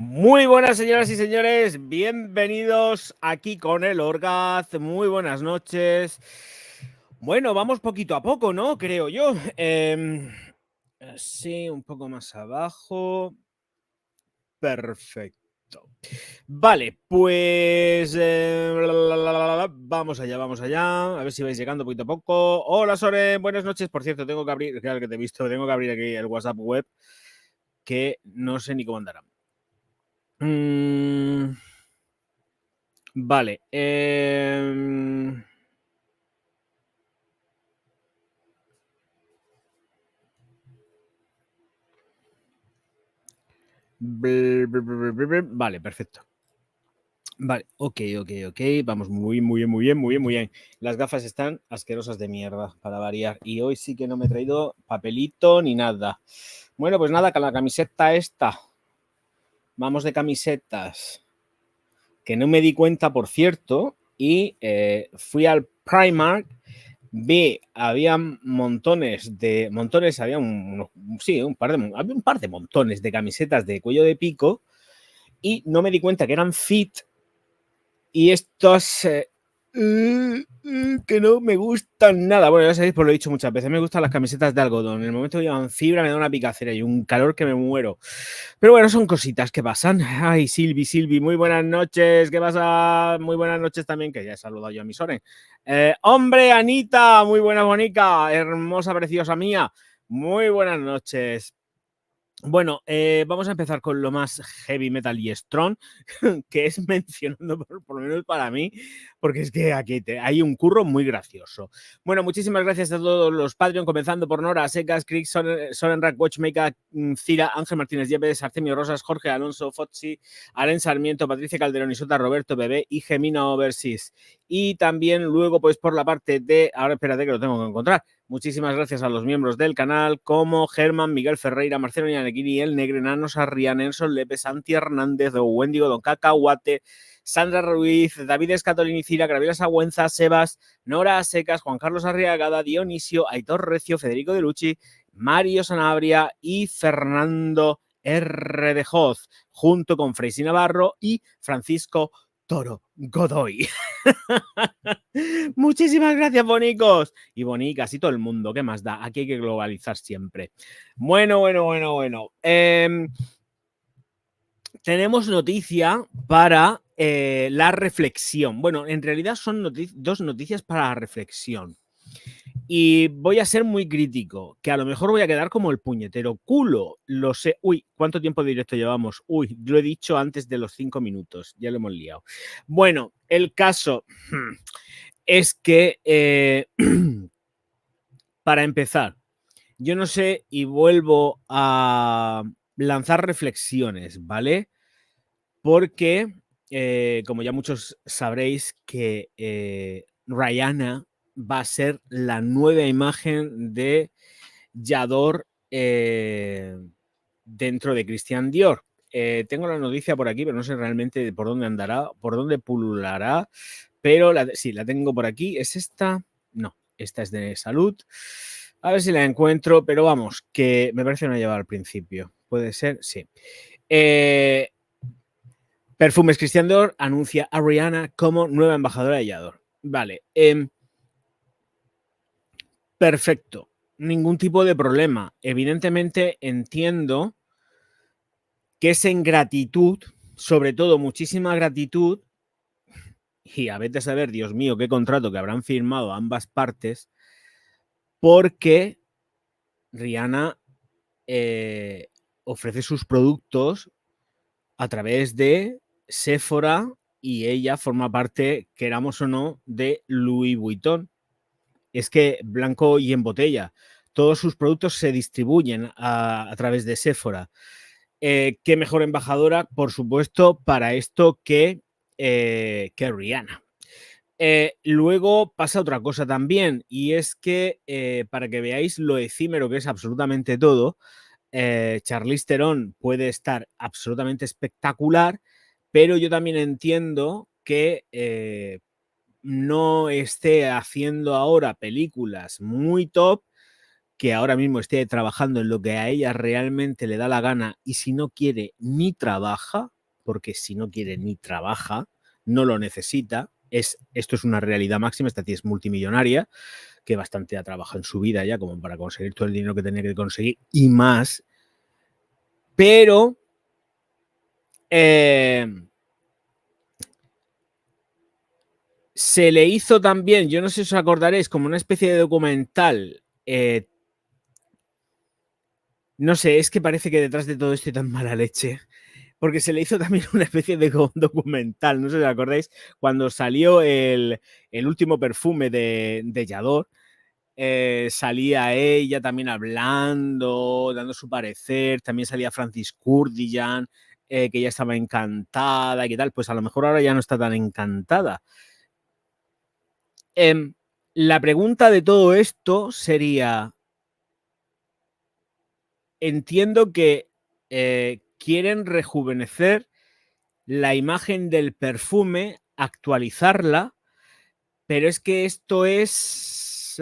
Muy buenas, señoras y señores, bienvenidos aquí con el Orgaz, muy buenas noches. Bueno, vamos poquito a poco, ¿no? Creo yo. Sí, un poco más abajo. Perfecto. Vale, pues vamos allá, a ver si vais llegando poquito a poco. Hola, Soren, buenas noches. Por cierto, tengo que abrir, claro que te he visto, tengo que abrir aquí el WhatsApp web, que no sé ni cómo andará. Vale. Vale, perfecto. Vale, ok. Vamos muy bien. Las gafas están asquerosas de mierda, para variar. Y hoy sí que no me he traído papelito ni nada. Bueno, pues nada, con la camiseta esta. Vamos de camisetas. Que no me di cuenta, por cierto. Y fui al Primark. Había montones, había había un par de montones de camisetas de cuello de pico y no me di cuenta que eran fit y estos que no me gustan nada. Bueno, ya sabéis, pues lo he dicho muchas veces, me gustan las camisetas de algodón. En el momento que llevan fibra me da una picacera y un calor que me muero. Pero bueno, son cositas que pasan. Ay, Silvi, muy buenas noches. ¿Qué pasa? Muy buenas noches también, que ya he saludado yo a mi Soren. Hombre, Anita, muy buena, bonica, hermosa, preciosa mía. Muy buenas noches. Bueno, vamos a empezar con lo más heavy metal y strong, que es mencionando por lo menos para mí, porque es que aquí hay un curro muy gracioso. Bueno, muchísimas gracias a todos los Patreon, comenzando por Nora, Secas, Crick, Soren Rack, Watchmaker, Cira, Ángel Martínez Yepes, Artemio Rosas, Jorge Alonso, Fotsi, Aren Sarmiento, Patricia Calderón, Isota, Roberto Bebé y Gemina Overseas. Y también luego, pues por la parte de, ahora espérate que lo tengo que encontrar, muchísimas gracias a los miembros del canal como Germán, Miguel Ferreira, Marcelo Ñanequini, El Negre, Nano Sarriá, Nelson Lepe, Santi Hernández, Wendigo, Don Cacahuate, Sandra Ruiz, David Escatolini, Cira, Gabriela Sagüenza, Sebas, Nora Secas, Juan Carlos Arriagada, Dionisio, Aitor Recio, Federico De Lucci, Mario Sanabria y Fernando R. de Hoz, junto con Freisy Navarro y Francisco Toro Godoy. Muchísimas gracias, bonicos y bonicas y todo el mundo. ¿Qué más da? Aquí hay que globalizar siempre. Bueno. Tenemos noticia para la reflexión. Bueno, en realidad son dos noticias para la reflexión. Y voy a ser muy crítico, que a lo mejor voy a quedar como el puñetero culo. Lo sé. Uy, ¿cuánto tiempo de directo llevamos? Uy, lo he dicho antes de los 5 minutos. Ya lo hemos liado. Bueno, el caso es que, para empezar, yo no sé y vuelvo a lanzar reflexiones, ¿vale? Porque, como ya muchos sabréis, que Rihanna va a ser la nueva imagen de Yador dentro de Christian Dior. Tengo la noticia por aquí, pero no sé realmente por dónde andará, por dónde pululará, pero sí, la tengo por aquí. ¿Es esta? No, esta es de salud. A ver si la encuentro, pero vamos, que me parece una llevada al principio. ¿Puede ser? Sí. Perfumes Christian Dior anuncia a Rihanna como nueva embajadora de Yador. Vale. Perfecto. Ningún tipo de problema. Evidentemente entiendo que es en gratitud, sobre todo muchísima gratitud, y a vete a saber, Dios mío, qué contrato que habrán firmado ambas partes, porque Rihanna ofrece sus productos a través de Sephora y ella forma parte, queramos o no, de Louis Vuitton. Es que blanco y en botella. Todos sus productos se distribuyen a través de Sephora. ¿Qué mejor embajadora, por supuesto, para esto que Rihanna? Luego pasa otra cosa también, y es que para que veáis lo efímero que es absolutamente todo, Charlize Theron puede estar absolutamente espectacular, pero yo también entiendo que no esté haciendo ahora películas muy top, que ahora mismo esté trabajando en lo que a ella realmente le da la gana y si no quiere ni trabaja, porque si no quiere ni trabaja, no lo necesita. Esto es una realidad máxima, esta tía es multimillonaria, que bastante ha trabajado en su vida ya como para conseguir todo el dinero que tenía que conseguir y más. Pero se le hizo también, yo no sé si os acordaréis, como una especie de documental. No sé, es que parece que detrás de todo esto hay tan mala leche. Porque se le hizo también una especie de documental, no sé si os acordáis, cuando salió el último perfume de Yador. Salía ella también hablando, dando su parecer, también salía Francis Kurdiyan, que ya estaba encantada y qué tal, pues a lo mejor ahora ya no está tan encantada. La pregunta de todo esto sería, entiendo que quieren rejuvenecer la imagen del perfume, actualizarla, pero es que esto es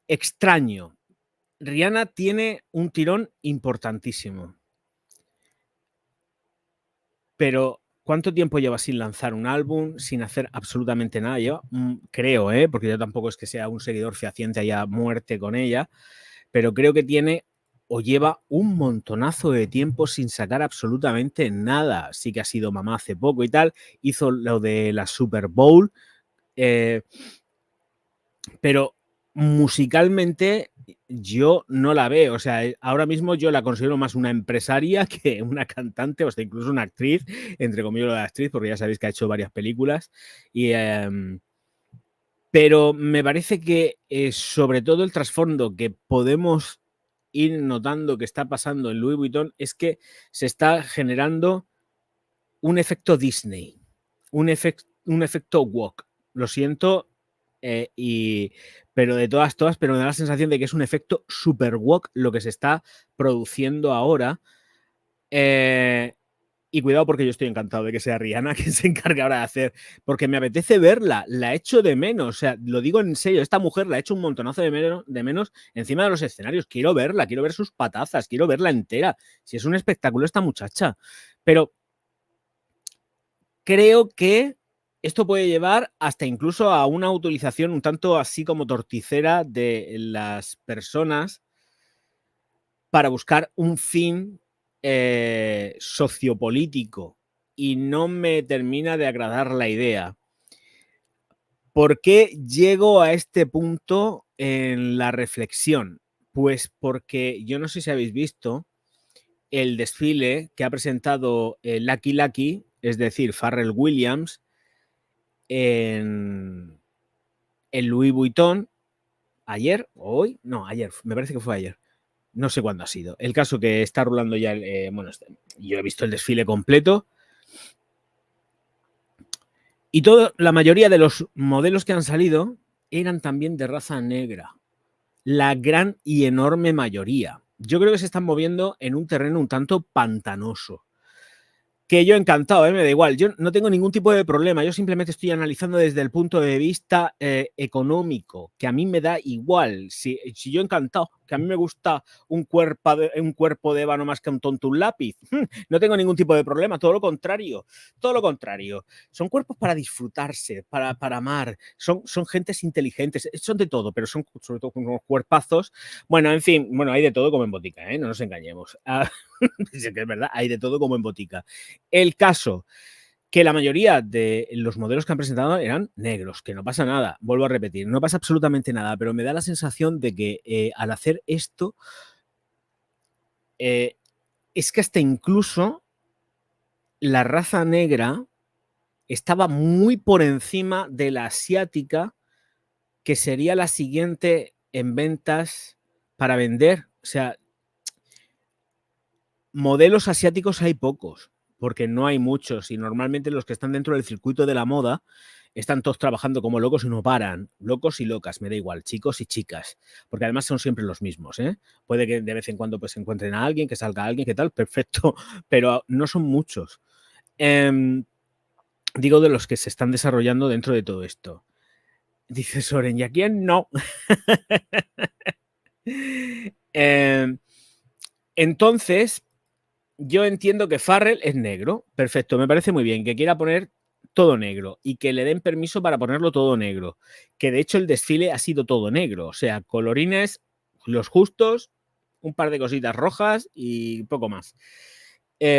extraño. Rihanna tiene un tirón importantísimo. Pero, ¿cuánto tiempo lleva sin lanzar un álbum, sin hacer absolutamente nada? Lleva, creo, porque yo tampoco es que sea un seguidor fehaciente haya muerte con ella, pero creo que tiene o lleva un montonazo de tiempo sin sacar absolutamente nada. Sí que ha sido mamá hace poco y tal, hizo lo de la Super Bowl, pero musicalmente yo no la veo, o sea, ahora mismo yo la considero más una empresaria que una cantante, o hasta incluso una actriz, entre comillas lo de actriz, porque ya sabéis que ha hecho varias películas, y, pero me parece que sobre todo el trasfondo que podemos ir notando que está pasando en Louis Vuitton es que se está generando un efecto Disney, un efecto Walk. Lo siento, pero de todas, pero me da la sensación de que es un efecto super walk lo que se está produciendo ahora. Y cuidado porque yo estoy encantado de que sea Rihanna quien se encargue ahora de hacer, porque me apetece verla, la echo de menos, o sea, lo digo en serio, esta mujer la ha hecho un montonazo de menos encima de los escenarios, quiero verla, quiero ver sus patazas, quiero verla entera, si es un espectáculo esta muchacha, pero creo que esto puede llevar hasta incluso a una utilización un tanto así como torticera de las personas para buscar un fin sociopolítico y no me termina de agradar la idea. ¿Por qué llego a este punto en la reflexión? Pues porque yo no sé si habéis visto el desfile que ha presentado Lucky Lucky, es decir, Pharrell Williams, en Louis Vuitton ayer o hoy, no, ayer, me parece que fue ayer, no sé cuándo ha sido. El caso que está rulando ya, bueno, yo he visto el desfile completo y la mayoría de los modelos que han salido eran también de raza negra, la gran y enorme mayoría. Yo creo que se están moviendo en un terreno un tanto pantanoso. Que yo encantado, me da igual, yo no tengo ningún tipo de problema, yo simplemente estoy analizando desde el punto de vista económico, que a mí me da igual, si yo encantado, que a mí me gusta un cuerpo de ébano más que un tonto un lápiz, no tengo ningún tipo de problema, todo lo contrario, son cuerpos para disfrutarse, para amar, son gentes inteligentes, son de todo, pero son sobre todo unos cuerpazos, bueno, en fin, bueno, hay de todo como en botica, no nos engañemos, es que es verdad, hay de todo como en botica. El caso, que la mayoría de los modelos que han presentado eran negros, que no pasa nada, vuelvo a repetir, no pasa absolutamente nada, pero me da la sensación de que al hacer esto, es que hasta incluso la raza negra estaba muy por encima de la asiática, que sería la siguiente en ventas para vender. O sea, modelos asiáticos hay pocos, porque no hay muchos y normalmente los que están dentro del circuito de la moda están todos trabajando como locos y no paran, locos y locas, me da igual, chicos y chicas, porque además son siempre los mismos, puede que de vez en cuando pues encuentren a alguien, que salga alguien, que tal, perfecto, pero no son muchos. Digo de los que se están desarrollando dentro de todo esto. Dice Soren, ¿y a quién no? Entonces, yo entiendo que Farrell es negro. Perfecto, me parece muy bien que quiera poner todo negro y que le den permiso para ponerlo todo negro. Que de hecho el desfile ha sido todo negro. O sea, colorines, los justos, un par de cositas rojas y poco más.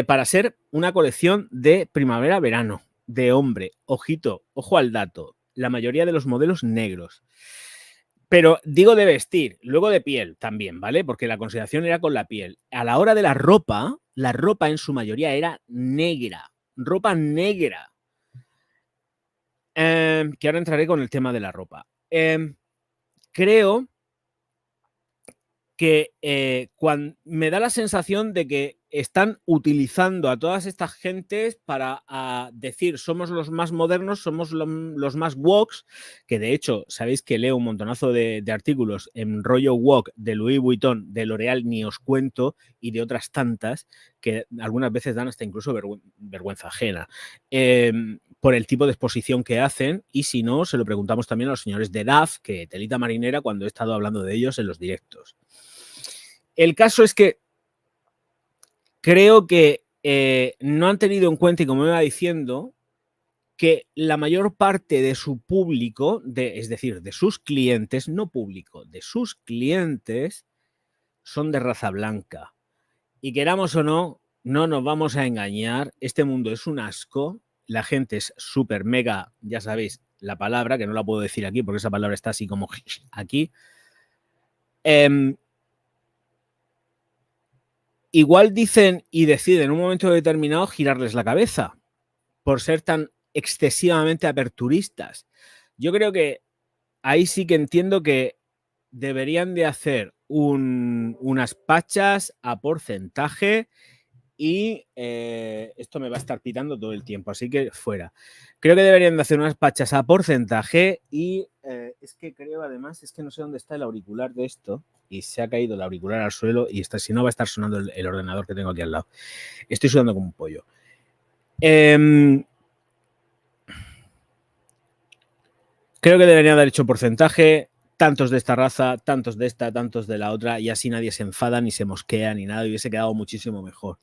Para ser una colección de primavera-verano, de hombre. Ojito, ojo al dato. La mayoría de los modelos negros. Pero digo de vestir, luego de piel también, ¿vale? Porque la consideración era con la piel. A la hora de la ropa en su mayoría era negra. Ropa negra. Que ahora entraré con el tema de la ropa. Creo que me da la sensación de que están utilizando a todas estas gentes para decir somos los más modernos, somos los más woke, que de hecho sabéis que leo un montonazo de artículos en rollo woke de Louis Vuitton, de L'Oréal, ni os cuento, y de otras tantas que algunas veces dan hasta incluso vergüenza ajena. Por el tipo de exposición que hacen, y si no, se lo preguntamos también a los señores de DAF, que telita marinera, cuando he estado hablando de ellos en los directos. El caso es que creo que no han tenido en cuenta, y como me iba diciendo, que la mayor parte de su público, es decir, de sus clientes, no público, de sus clientes, son de raza blanca. Y queramos o no, no nos vamos a engañar, este mundo es un asco, la gente es súper mega, ya sabéis la palabra, que no la puedo decir aquí porque esa palabra está así como aquí. Igual dicen y deciden en un momento determinado girarles la cabeza por ser tan excesivamente aperturistas. Yo creo que ahí sí que entiendo que deberían de hacer unas pachas a porcentaje y esto me va a estar pitando todo el tiempo, así que fuera. Creo que deberían de hacer unas pachas a porcentaje y es que creo además, es que no sé dónde está el auricular de esto y se ha caído el auricular al suelo y si no va a estar sonando el ordenador que tengo aquí al lado. Estoy sudando como un pollo. Creo que deberían haber hecho porcentaje, tantos de esta raza, tantos de esta, tantos de la otra, y así nadie se enfada, ni se mosquea, ni nada, y hubiese quedado muchísimo mejor.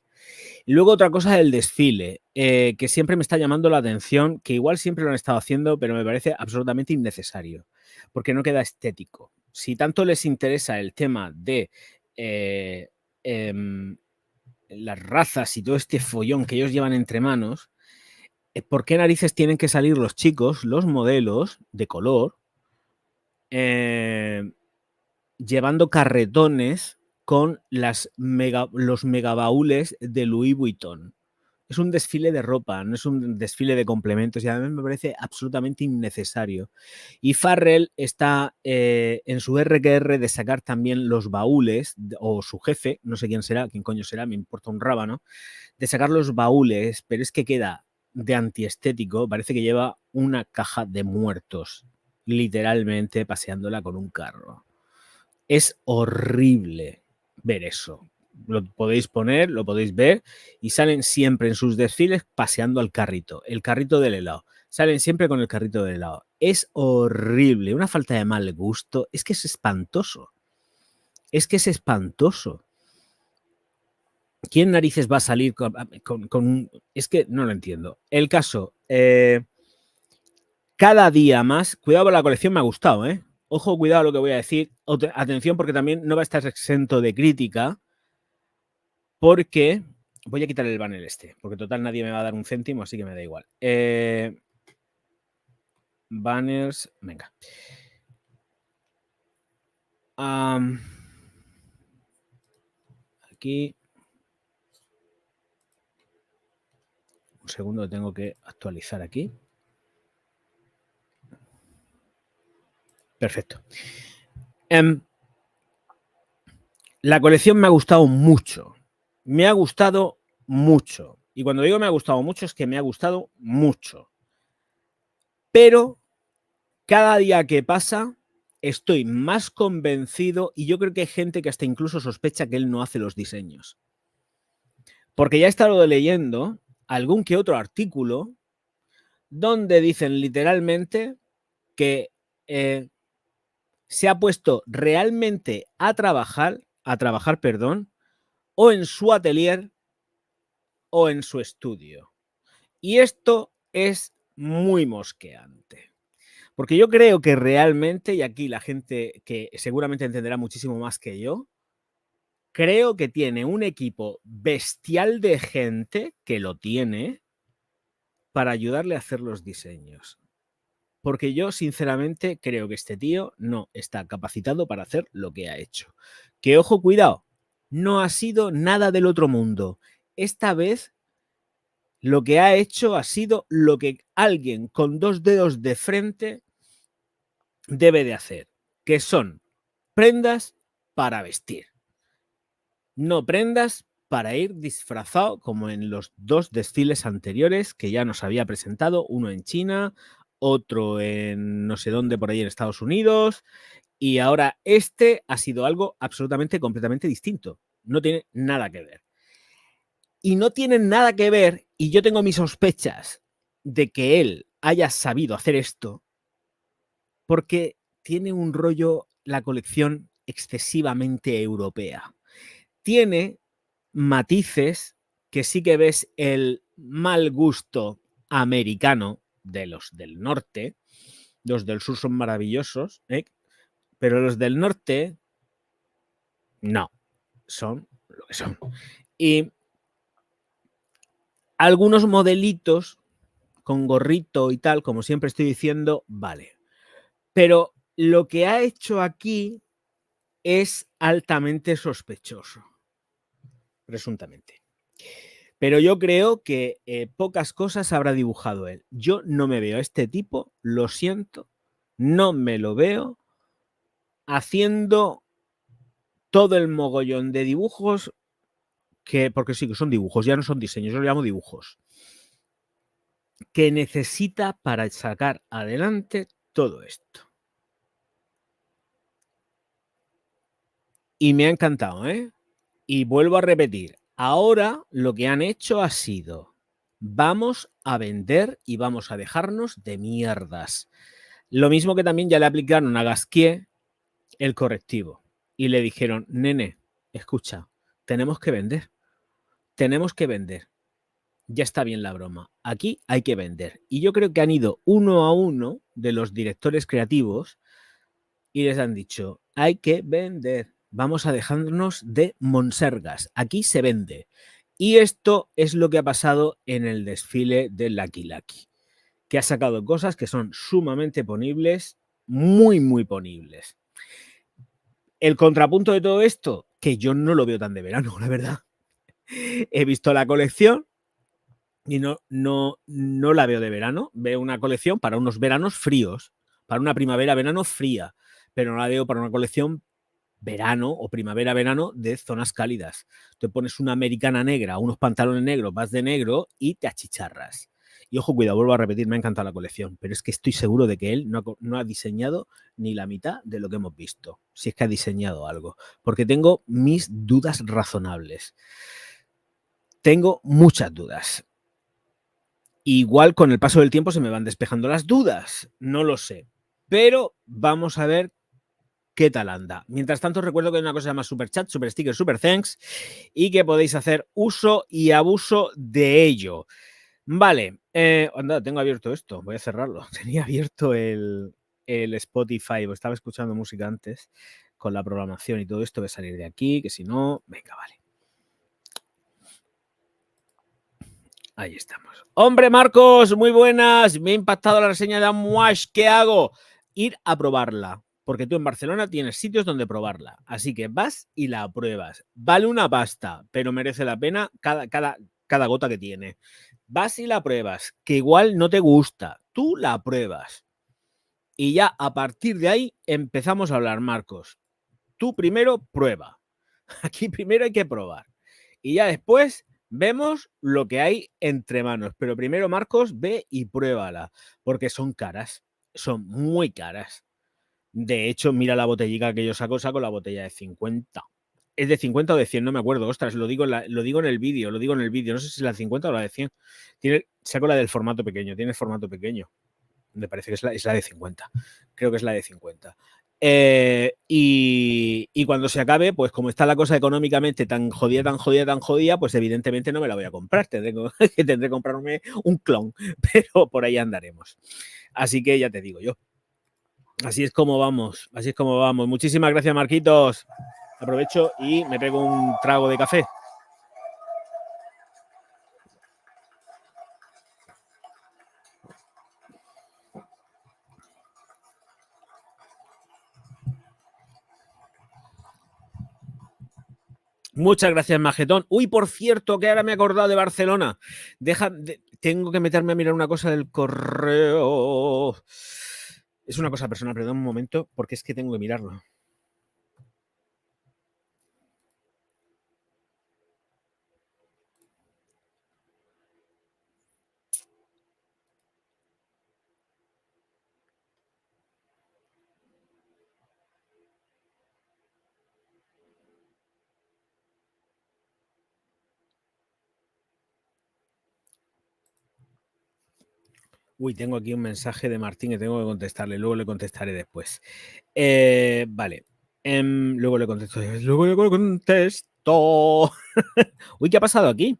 Y luego otra cosa del desfile, que siempre me está llamando la atención, que igual siempre lo han estado haciendo, pero me parece absolutamente innecesario, porque no queda estético. Si tanto les interesa el tema de las razas y todo este follón que ellos llevan entre manos, ¿por qué narices tienen que salir los chicos, los modelos de color, llevando carretones con los megabaúles de Louis Vuitton? Es un desfile de ropa, no es un desfile de complementos y además me parece absolutamente innecesario. Y Farrell está en su RQR de sacar también los baúles, o su jefe, no sé quién será, quién coño será, me importa un rábano, de sacar los baúles, pero es que queda de antiestético, parece que lleva una caja de muertos, literalmente paseándola con un carro. Es horrible ver eso. Lo podéis poner, lo podéis ver, y salen siempre en sus desfiles paseando al carrito, el carrito del helado. Salen siempre con el carrito del helado. Es horrible, una falta de mal gusto. Es que es espantoso. Es que es espantoso. ¿Quién narices va a salir con es que no lo entiendo. El caso, cada día más, cuidado con la colección, me ha gustado, ¿eh? Ojo, cuidado lo que voy a decir. Atención, porque también no va a estar exento de crítica, porque voy a quitar el banner este, porque total nadie me va a dar un céntimo, así que me da igual. Banners, venga. Aquí. Un segundo, tengo que actualizar aquí. Perfecto. La colección me ha gustado mucho. Me ha gustado mucho. Y cuando digo me ha gustado mucho, es que me ha gustado mucho. Pero cada día que pasa, estoy más convencido, y yo creo que hay gente que hasta incluso sospecha que él no hace los diseños. Porque ya he estado leyendo algún que otro artículo donde dicen literalmente que se ha puesto realmente a trabajar, o en su atelier, o en su estudio. Y esto es muy mosqueante. Porque yo creo que realmente, y aquí la gente que seguramente entenderá muchísimo más que yo, creo que tiene un equipo bestial de gente que lo tiene para ayudarle a hacer los diseños. Porque yo, sinceramente, creo que este tío no está capacitado para hacer lo que ha hecho. Que, ojo, cuidado, no ha sido nada del otro mundo. Esta vez lo que ha hecho ha sido lo que alguien con 2 dedos de frente debe de hacer, que son prendas para vestir. No prendas para ir disfrazado como en los 2 desfiles anteriores que ya nos había presentado, uno en China, otro en no sé dónde por ahí en Estados Unidos, y ahora este ha sido algo absolutamente, completamente distinto. No tiene nada que ver. Y no tienen nada que ver, y yo tengo mis sospechas de que él haya sabido hacer esto, porque tiene un rollo, la colección, excesivamente europea. Tiene matices que sí que ves el mal gusto americano de los del norte. Los del sur son maravillosos, pero los del norte no, son lo que son. Y algunos modelitos con gorrito y tal, como siempre estoy diciendo, vale. Pero lo que ha hecho aquí es altamente sospechoso, presuntamente. Pero yo creo que pocas cosas habrá dibujado él. Yo no me veo a este tipo, lo siento, no me lo veo haciendo todo el mogollón de dibujos que, porque sí que son dibujos, ya no son diseños, yo lo llamo dibujos, que necesita para sacar adelante todo esto. Y me ha encantado, ¿eh? Y vuelvo a repetir, ahora lo que han hecho ha sido, vamos a vender y vamos a dejarnos de mierdas. Lo mismo que también ya le aplicaron a Gasquier el correctivo y le dijeron, nene, escucha, tenemos que vender, ya está bien la broma, aquí hay que vender. Y yo creo que han ido uno a uno de los directores creativos y les han dicho, hay que vender, vamos a dejarnos de monsergas, aquí se vende. Y esto es lo que ha pasado en el desfile de Lucky Lucky, que ha sacado cosas que son sumamente ponibles, muy, muy ponibles. El contrapunto de todo esto, que yo no lo veo tan de verano, la verdad. He visto la colección y no la veo de verano. Veo una colección para unos veranos fríos, para una primavera-verano fría, pero no la veo para una colección verano o primavera-verano de zonas cálidas. Te pones una americana negra, unos pantalones negros, vas de negro y te achicharras. Y ojo, cuidado, vuelvo a repetir, me ha encantado la colección, pero es que estoy seguro de que él no ha diseñado ni la mitad de lo que hemos visto, si es que ha diseñado algo, porque tengo mis dudas razonables. Tengo muchas dudas. Igual con el paso del tiempo se me van despejando las dudas, no lo sé, pero vamos a ver qué tal anda. Mientras tanto, recuerdo que hay una cosa que se llama Super Chat, Super Sticker, Super Thanks y que podéis hacer uso y abuso de ello. Vale, anda, tengo abierto esto, voy a cerrarlo. Tenía abierto el Spotify, pues estaba escuchando música antes con la programación y todo esto. Voy a salir de aquí, que si no, venga, vale. Ahí estamos. Hombre, Marcos, muy buenas. Me ha impactado la reseña de Amwash. ¿Qué hago? Ir a probarla. Porque tú en Barcelona tienes sitios donde probarla. Así que vas y la pruebas. Vale una pasta, pero merece la pena cada gota que tiene. Vas y la pruebas. Que igual no te gusta. Tú la pruebas. Y ya a partir de ahí empezamos a hablar, Marcos. Tú primero prueba. Aquí primero hay que probar. Y ya después vemos lo que hay entre manos. Pero primero, Marcos, ve y pruébala. Porque son caras. Son muy caras. De hecho, mira la botellica que yo saco la botella de 50. ¿Es de 50 o de 100? No me acuerdo. Ostras, lo digo en el vídeo. No sé si es la de 50 o la de 100. Saco la del formato pequeño. Tiene formato pequeño. Me parece que es la de 50. Creo que es la de 50. Y cuando se acabe, pues como está la cosa económicamente tan jodida, pues evidentemente no me la voy a comprar. Tendré que comprarme un clon, pero por ahí andaremos. Así que ya te digo yo. Así es como vamos. Muchísimas gracias, Marquitos. Aprovecho y me pego un trago de café. Muchas gracias, Majetón. Uy, por cierto, que ahora me he acordado de Barcelona. Tengo que meterme a mirar una cosa del correo. Es una cosa personal, perdón un momento, porque es que tengo que mirarlo. Uy, tengo aquí un mensaje de Martín que tengo que contestarle. Luego le contestaré después. Vale. Luego le contesto. Uy, ¿qué ha pasado aquí?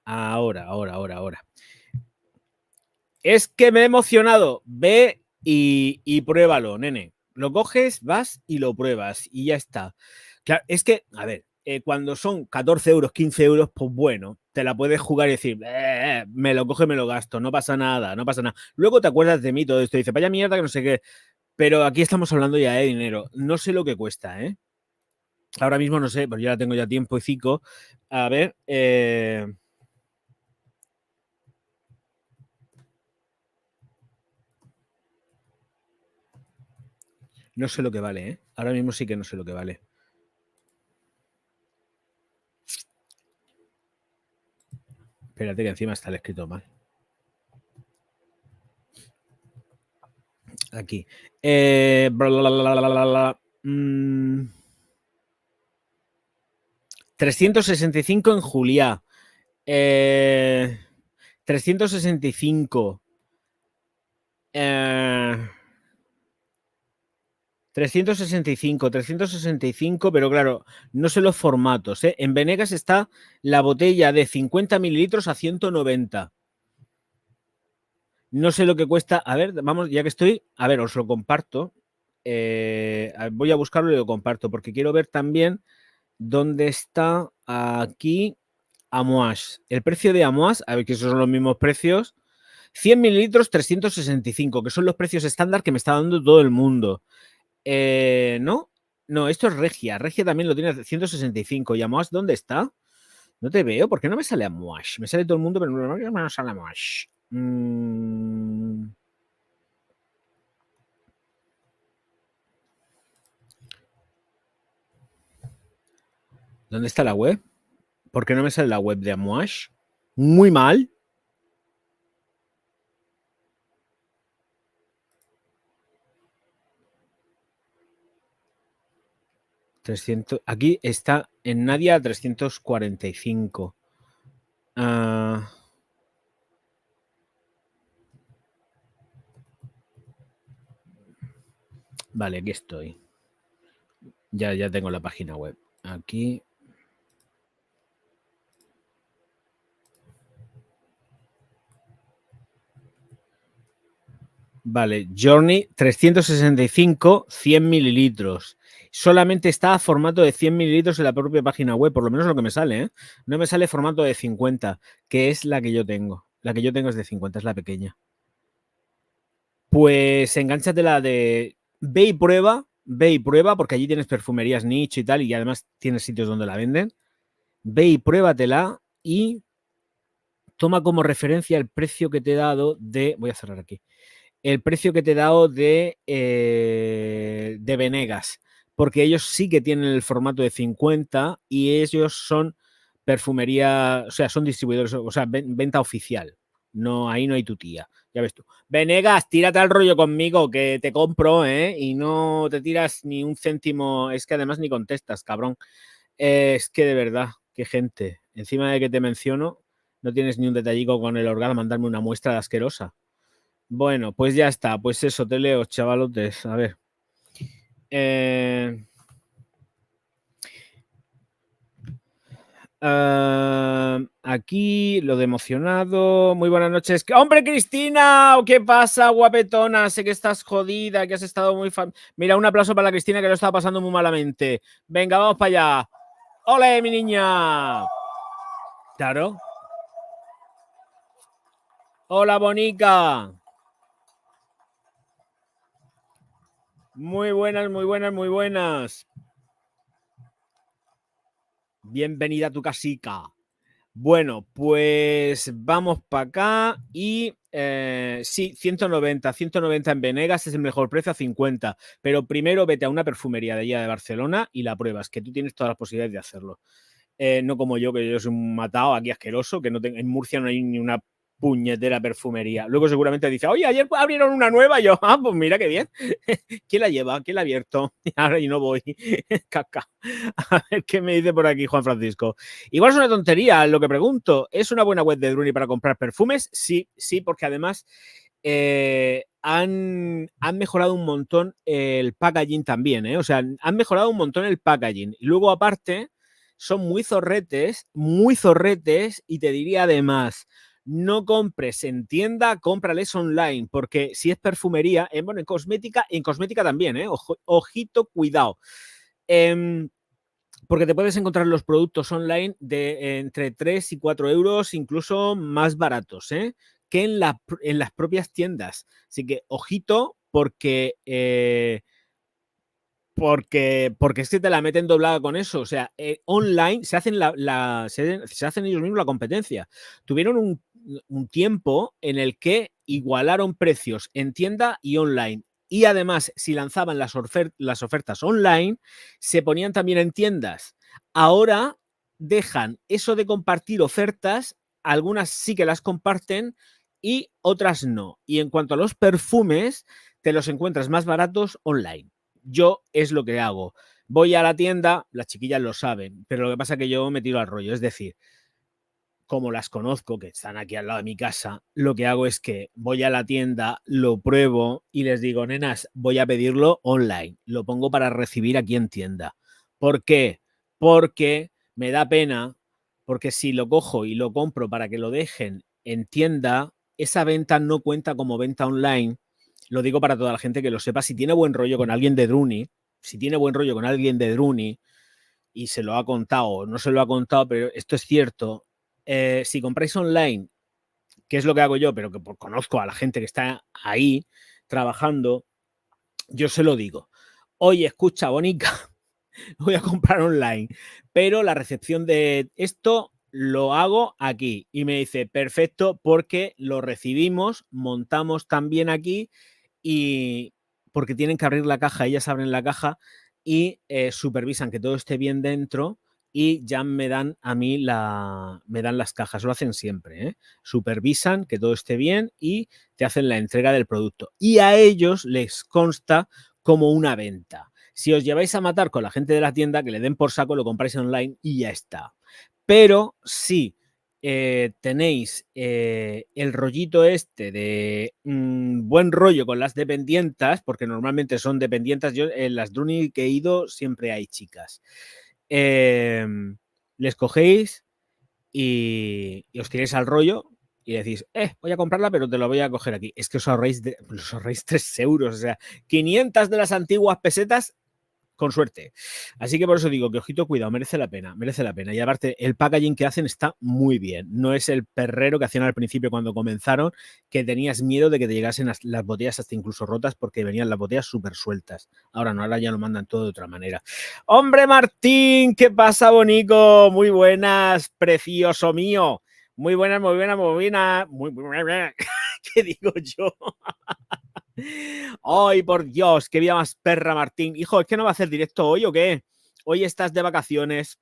Ahora. Es que me he emocionado. Ve y pruébalo, nene. Lo coges, vas y lo pruebas y ya está. Claro, es que, a ver, cuando son 14 euros, 15 euros, pues bueno, te la puedes jugar y decir, me lo coge, me lo gasto, no pasa nada. Luego te acuerdas de mí, todo esto, dice, vaya mierda, que no sé qué. Pero aquí estamos hablando ya de dinero. No sé lo que cuesta, ¿eh? Ahora mismo no sé, pero ya la tengo ya tiempo y cico. A ver, no sé lo que vale, ¿eh? Ahora mismo sí que no sé lo que vale. Espérate que encima está el escrito mal. Aquí. 365 en Juliá. 365. 365, pero claro, no sé los formatos. En Venegas está la botella de 50 mililitros a 190. No sé lo que cuesta. A ver, vamos, ya que estoy, a ver, os lo comparto. Voy a buscarlo y lo comparto, porque quiero ver también dónde está aquí Amouage. El precio de Amouage, a ver que esos son los mismos precios. 100 mililitros, 365, que son los precios estándar que me está dando todo el mundo. No, esto es Regia. Regia también lo tiene a 165. ¿Y Amouage dónde está? No te veo. ¿Por qué no me sale Amouage? Me sale todo el mundo, pero no me sale Amouage. ¿Dónde está la web? ¿Por qué no me sale la web de Amouage? Muy mal. 300. Aquí está en Nadia 345. Vale, aquí estoy. Ya tengo la página web. Aquí. Vale, Journey 365, 100 mililitros. Solamente está a formato de 100 mililitros en la propia página web, por lo menos lo que me sale, ¿eh? No me sale formato de 50, que es la que yo tengo. La que yo tengo es de 50, es la pequeña. Pues engánchate la de ve y prueba, porque allí tienes perfumerías nicho y tal, y además tienes sitios donde la venden. Ve y pruébatela y toma como referencia el precio que te he dado de. Voy a cerrar aquí. El precio que te he dado de Venegas, porque ellos sí que tienen el formato de 50 y ellos son perfumería, o sea, son distribuidores, o sea, venta oficial. No, ahí no hay tu tía. Ya ves tú. Venegas, tírate al rollo conmigo que te compro, ¿eh? Y no te tiras ni un céntimo. Es que además ni contestas, cabrón. Es que de verdad, qué gente. Encima de que te menciono, no tienes ni un detallico con el orgasmo, mandarme una muestra de asquerosa. Bueno, pues ya está. Pues eso, te leo, chavalotes. A ver. Aquí lo de emocionado. Muy buenas noches. ¡Hombre, Cristina! ¿Qué pasa, guapetona? Sé que estás jodida, que has estado muy... Mira, un aplauso para la Cristina, que lo estaba pasando muy malamente. Venga, vamos para allá. ¡Ole, mi niña! Claro. Hola, bonica. Muy buenas, muy buenas, muy buenas. Bienvenida a tu casica. Bueno, pues vamos para acá y sí, 190 en Venegas es el mejor precio a 50, pero primero vete a una perfumería de allá de Barcelona y la pruebas, que tú tienes todas las posibilidades de hacerlo. No como yo, que yo soy un matado aquí asqueroso, que no en Murcia no hay ni una puñetera perfumería. Luego seguramente dice, oye, ayer abrieron una nueva. Y yo, pues mira qué bien. ¿Quién la lleva? ¿Quién la ha abierto? Ahora yo no voy. Caca. A ver qué me dice por aquí Juan Francisco. Igual es una tontería lo que pregunto. ¿Es una buena web de Druni para comprar perfumes? Sí, sí, porque además han mejorado un montón el packaging también, ¿eh? O sea, han mejorado un montón el packaging. Y luego, aparte, son muy zorretes, y te diría además, no compres en tienda, cómprales online, porque si es perfumería, bueno, en cosmética también, ojito, cuidado. Porque te puedes encontrar los productos online de entre 3 y 4 euros, incluso más baratos, que en las propias tiendas. Así que ojito, porque es que te la meten doblada con eso. O sea, online se hacen, se hacen ellos mismos la competencia. Tuvieron un tiempo en el que igualaron precios en tienda y online. Y además, si lanzaban las ofertas online, se ponían también en tiendas. Ahora dejan eso de compartir ofertas, algunas sí que las comparten y otras no. Y en cuanto a los perfumes, te los encuentras más baratos online. Yo es lo que hago. Voy a la tienda, las chiquillas lo saben, pero lo que pasa es que yo me tiro al rollo. Es decir, como las conozco, que están aquí al lado de mi casa, lo que hago es que voy a la tienda, lo pruebo y les digo, nenas, voy a pedirlo online. Lo pongo para recibir aquí en tienda. ¿Por qué? Porque me da pena, porque si lo cojo y lo compro para que lo dejen en tienda, esa venta no cuenta como venta online. Lo digo para toda la gente que lo sepa. Si tiene buen rollo con alguien de Druni, y se lo ha contado, no se lo ha contado, pero esto es cierto. Si compráis online, que es lo que hago yo, pero que conozco a la gente que está ahí trabajando, yo se lo digo. Oye, escucha, bonica, voy a comprar online, pero la recepción de esto lo hago aquí. Y me dice, perfecto, porque lo recibimos, montamos también aquí y porque tienen que abrir la caja, ellas abren la caja y supervisan que todo esté bien dentro y ya me dan a mí me dan las cajas, lo hacen siempre, supervisan que todo esté bien y te hacen la entrega del producto. Y a ellos les consta como una venta. Si os lleváis a matar con la gente de la tienda, que le den por saco, lo compráis online y ya está. Pero sí, tenéis el rollito este de buen rollo con las dependientas, porque normalmente son dependientas. Yo en las Druni que he ido siempre hay chicas. Les cogéis y os tiréis al rollo y decís, voy a comprarla, pero te lo voy a coger aquí. Es que os ahorréis 3 euros, o sea, 500 de las antiguas pesetas con suerte. Así que por eso digo que ojito, cuidado, merece la pena, merece la pena. Y aparte, el packaging que hacen está muy bien. No es el perrero que hacían al principio cuando comenzaron, que tenías miedo de que te llegasen las botellas hasta incluso rotas porque venían las botellas súper sueltas. Ahora no, ahora ya lo mandan todo de otra manera. ¡Hombre, Martín! ¿Qué pasa, bonico? Muy buenas, precioso mío. Muy buenas, muy buenas, muy buenas. Muy buenas. ¿Qué digo yo? ¡Ay, por Dios! ¡Qué vida más perra, Martín! Hijo, ¿es que no va a hacer directo hoy o qué? Hoy estás de vacaciones.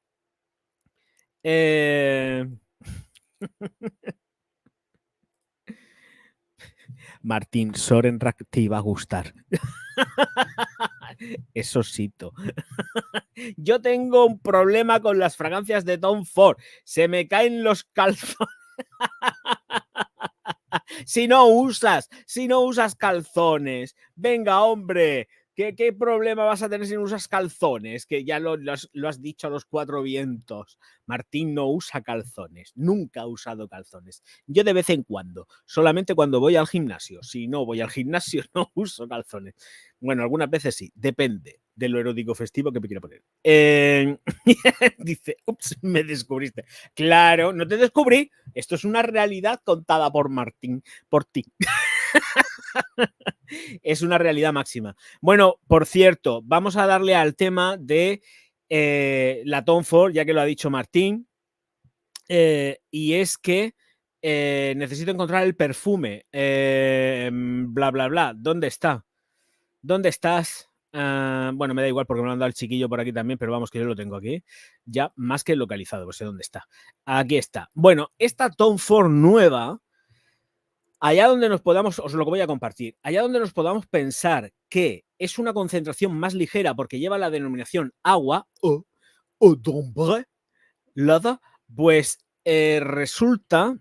Martín, Sorenrak te iba a gustar. Eso sí. Yo tengo un problema con las fragancias de Tom Ford. Se me caen los calzones. Si no usas calzones, venga, hombre, ¿qué problema vas a tener si no usas calzones? Que ya lo has dicho a los cuatro vientos. Martín no usa calzones, nunca ha usado calzones. Yo de vez en cuando, solamente cuando voy al gimnasio. Si no voy al gimnasio, no uso calzones. Bueno, algunas veces sí, depende de lo erótico festivo que me quiero poner. Dice, ups, me descubriste. Claro, no te descubrí. Esto es una realidad contada por Martín, por ti. Es una realidad máxima. Bueno, por cierto, vamos a darle al tema de la Tom Ford, ya que lo ha dicho Martín, y es que necesito encontrar el perfume. Bla, bla, bla. ¿Dónde está? ¿Dónde estás? Bueno, me da igual porque me lo han dado el chiquillo por aquí también, pero vamos, que yo lo tengo aquí. Ya más que localizado, pues sé dónde está. Aquí está. Bueno, esta Tom Ford nueva, allá donde nos podamos, os lo voy a compartir, allá donde nos podamos pensar que es una concentración más ligera porque lleva la denominación agua o d'ombre, pues resulta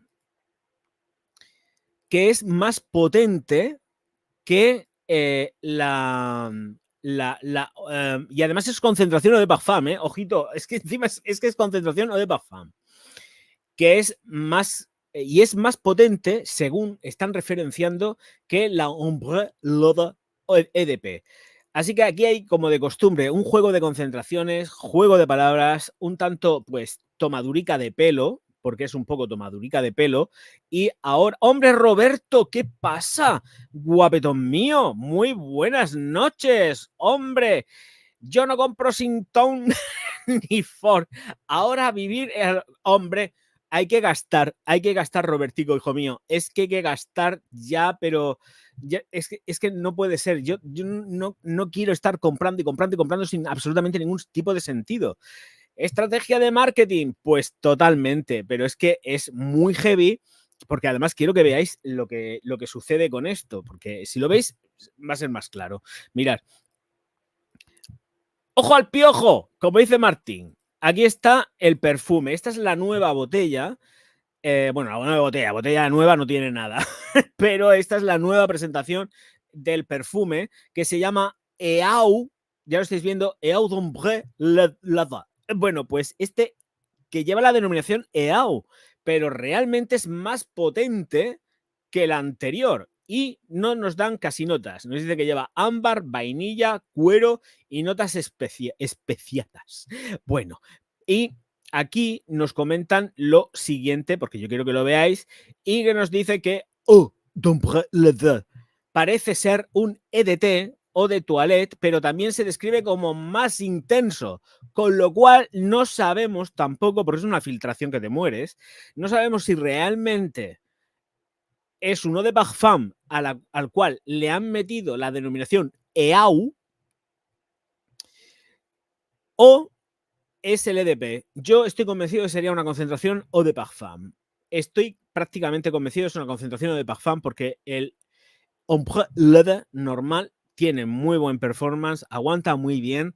que es más potente que y además es concentración o de parfum, ojito, es que encima es que es concentración o de parfum, que es más y es más potente según están referenciando que la Ombre Leather EDP. Así que aquí hay, como de costumbre, un juego de concentraciones, juego de palabras, un tanto, pues, tomadurica de pelo, porque es un poco tomadurica de pelo. Y ahora, hombre, Roberto, ¿qué pasa? Guapetón mío, muy buenas noches, hombre. Yo no compro sin Tom ni Ford. Ahora vivir, hombre, hay que gastar, Robertico, hijo mío. Es que hay que gastar ya, pero ya, es que no puede ser. Yo no quiero estar comprando y comprando y comprando sin absolutamente ningún tipo de sentido. ¿Estrategia de marketing? Pues totalmente, pero es que es muy heavy, porque además quiero que veáis lo que sucede con esto, porque si lo veis va a ser más claro. Mirad. ¡Ojo al piojo! Como dice Martín. Aquí está el perfume. Esta es la nueva botella. Bueno, la nueva botella nueva no tiene nada. Pero esta es la nueva presentación del perfume que se llama Eau. Ya lo estáis viendo, Eau d'Ombre Leather. Bueno, pues este que lleva la denominación Eau, pero realmente es más potente que el anterior y no nos dan casi notas. Nos dice que lleva ámbar, vainilla, cuero y notas especiadas. Bueno, y aquí nos comentan lo siguiente, porque yo quiero que lo veáis, y que nos dice que parece ser un EDT o de toilette, pero también se describe como más intenso, con lo cual no sabemos tampoco, porque es una filtración que te mueres, no sabemos si realmente es uno de parfum al cual le han metido la denominación EAU o es el EDP. Yo estoy convencido que sería una concentración o de parfum. Estoy prácticamente convencido que es una concentración o de parfum porque el Ombre Leather normal tiene muy buen performance, aguanta muy bien,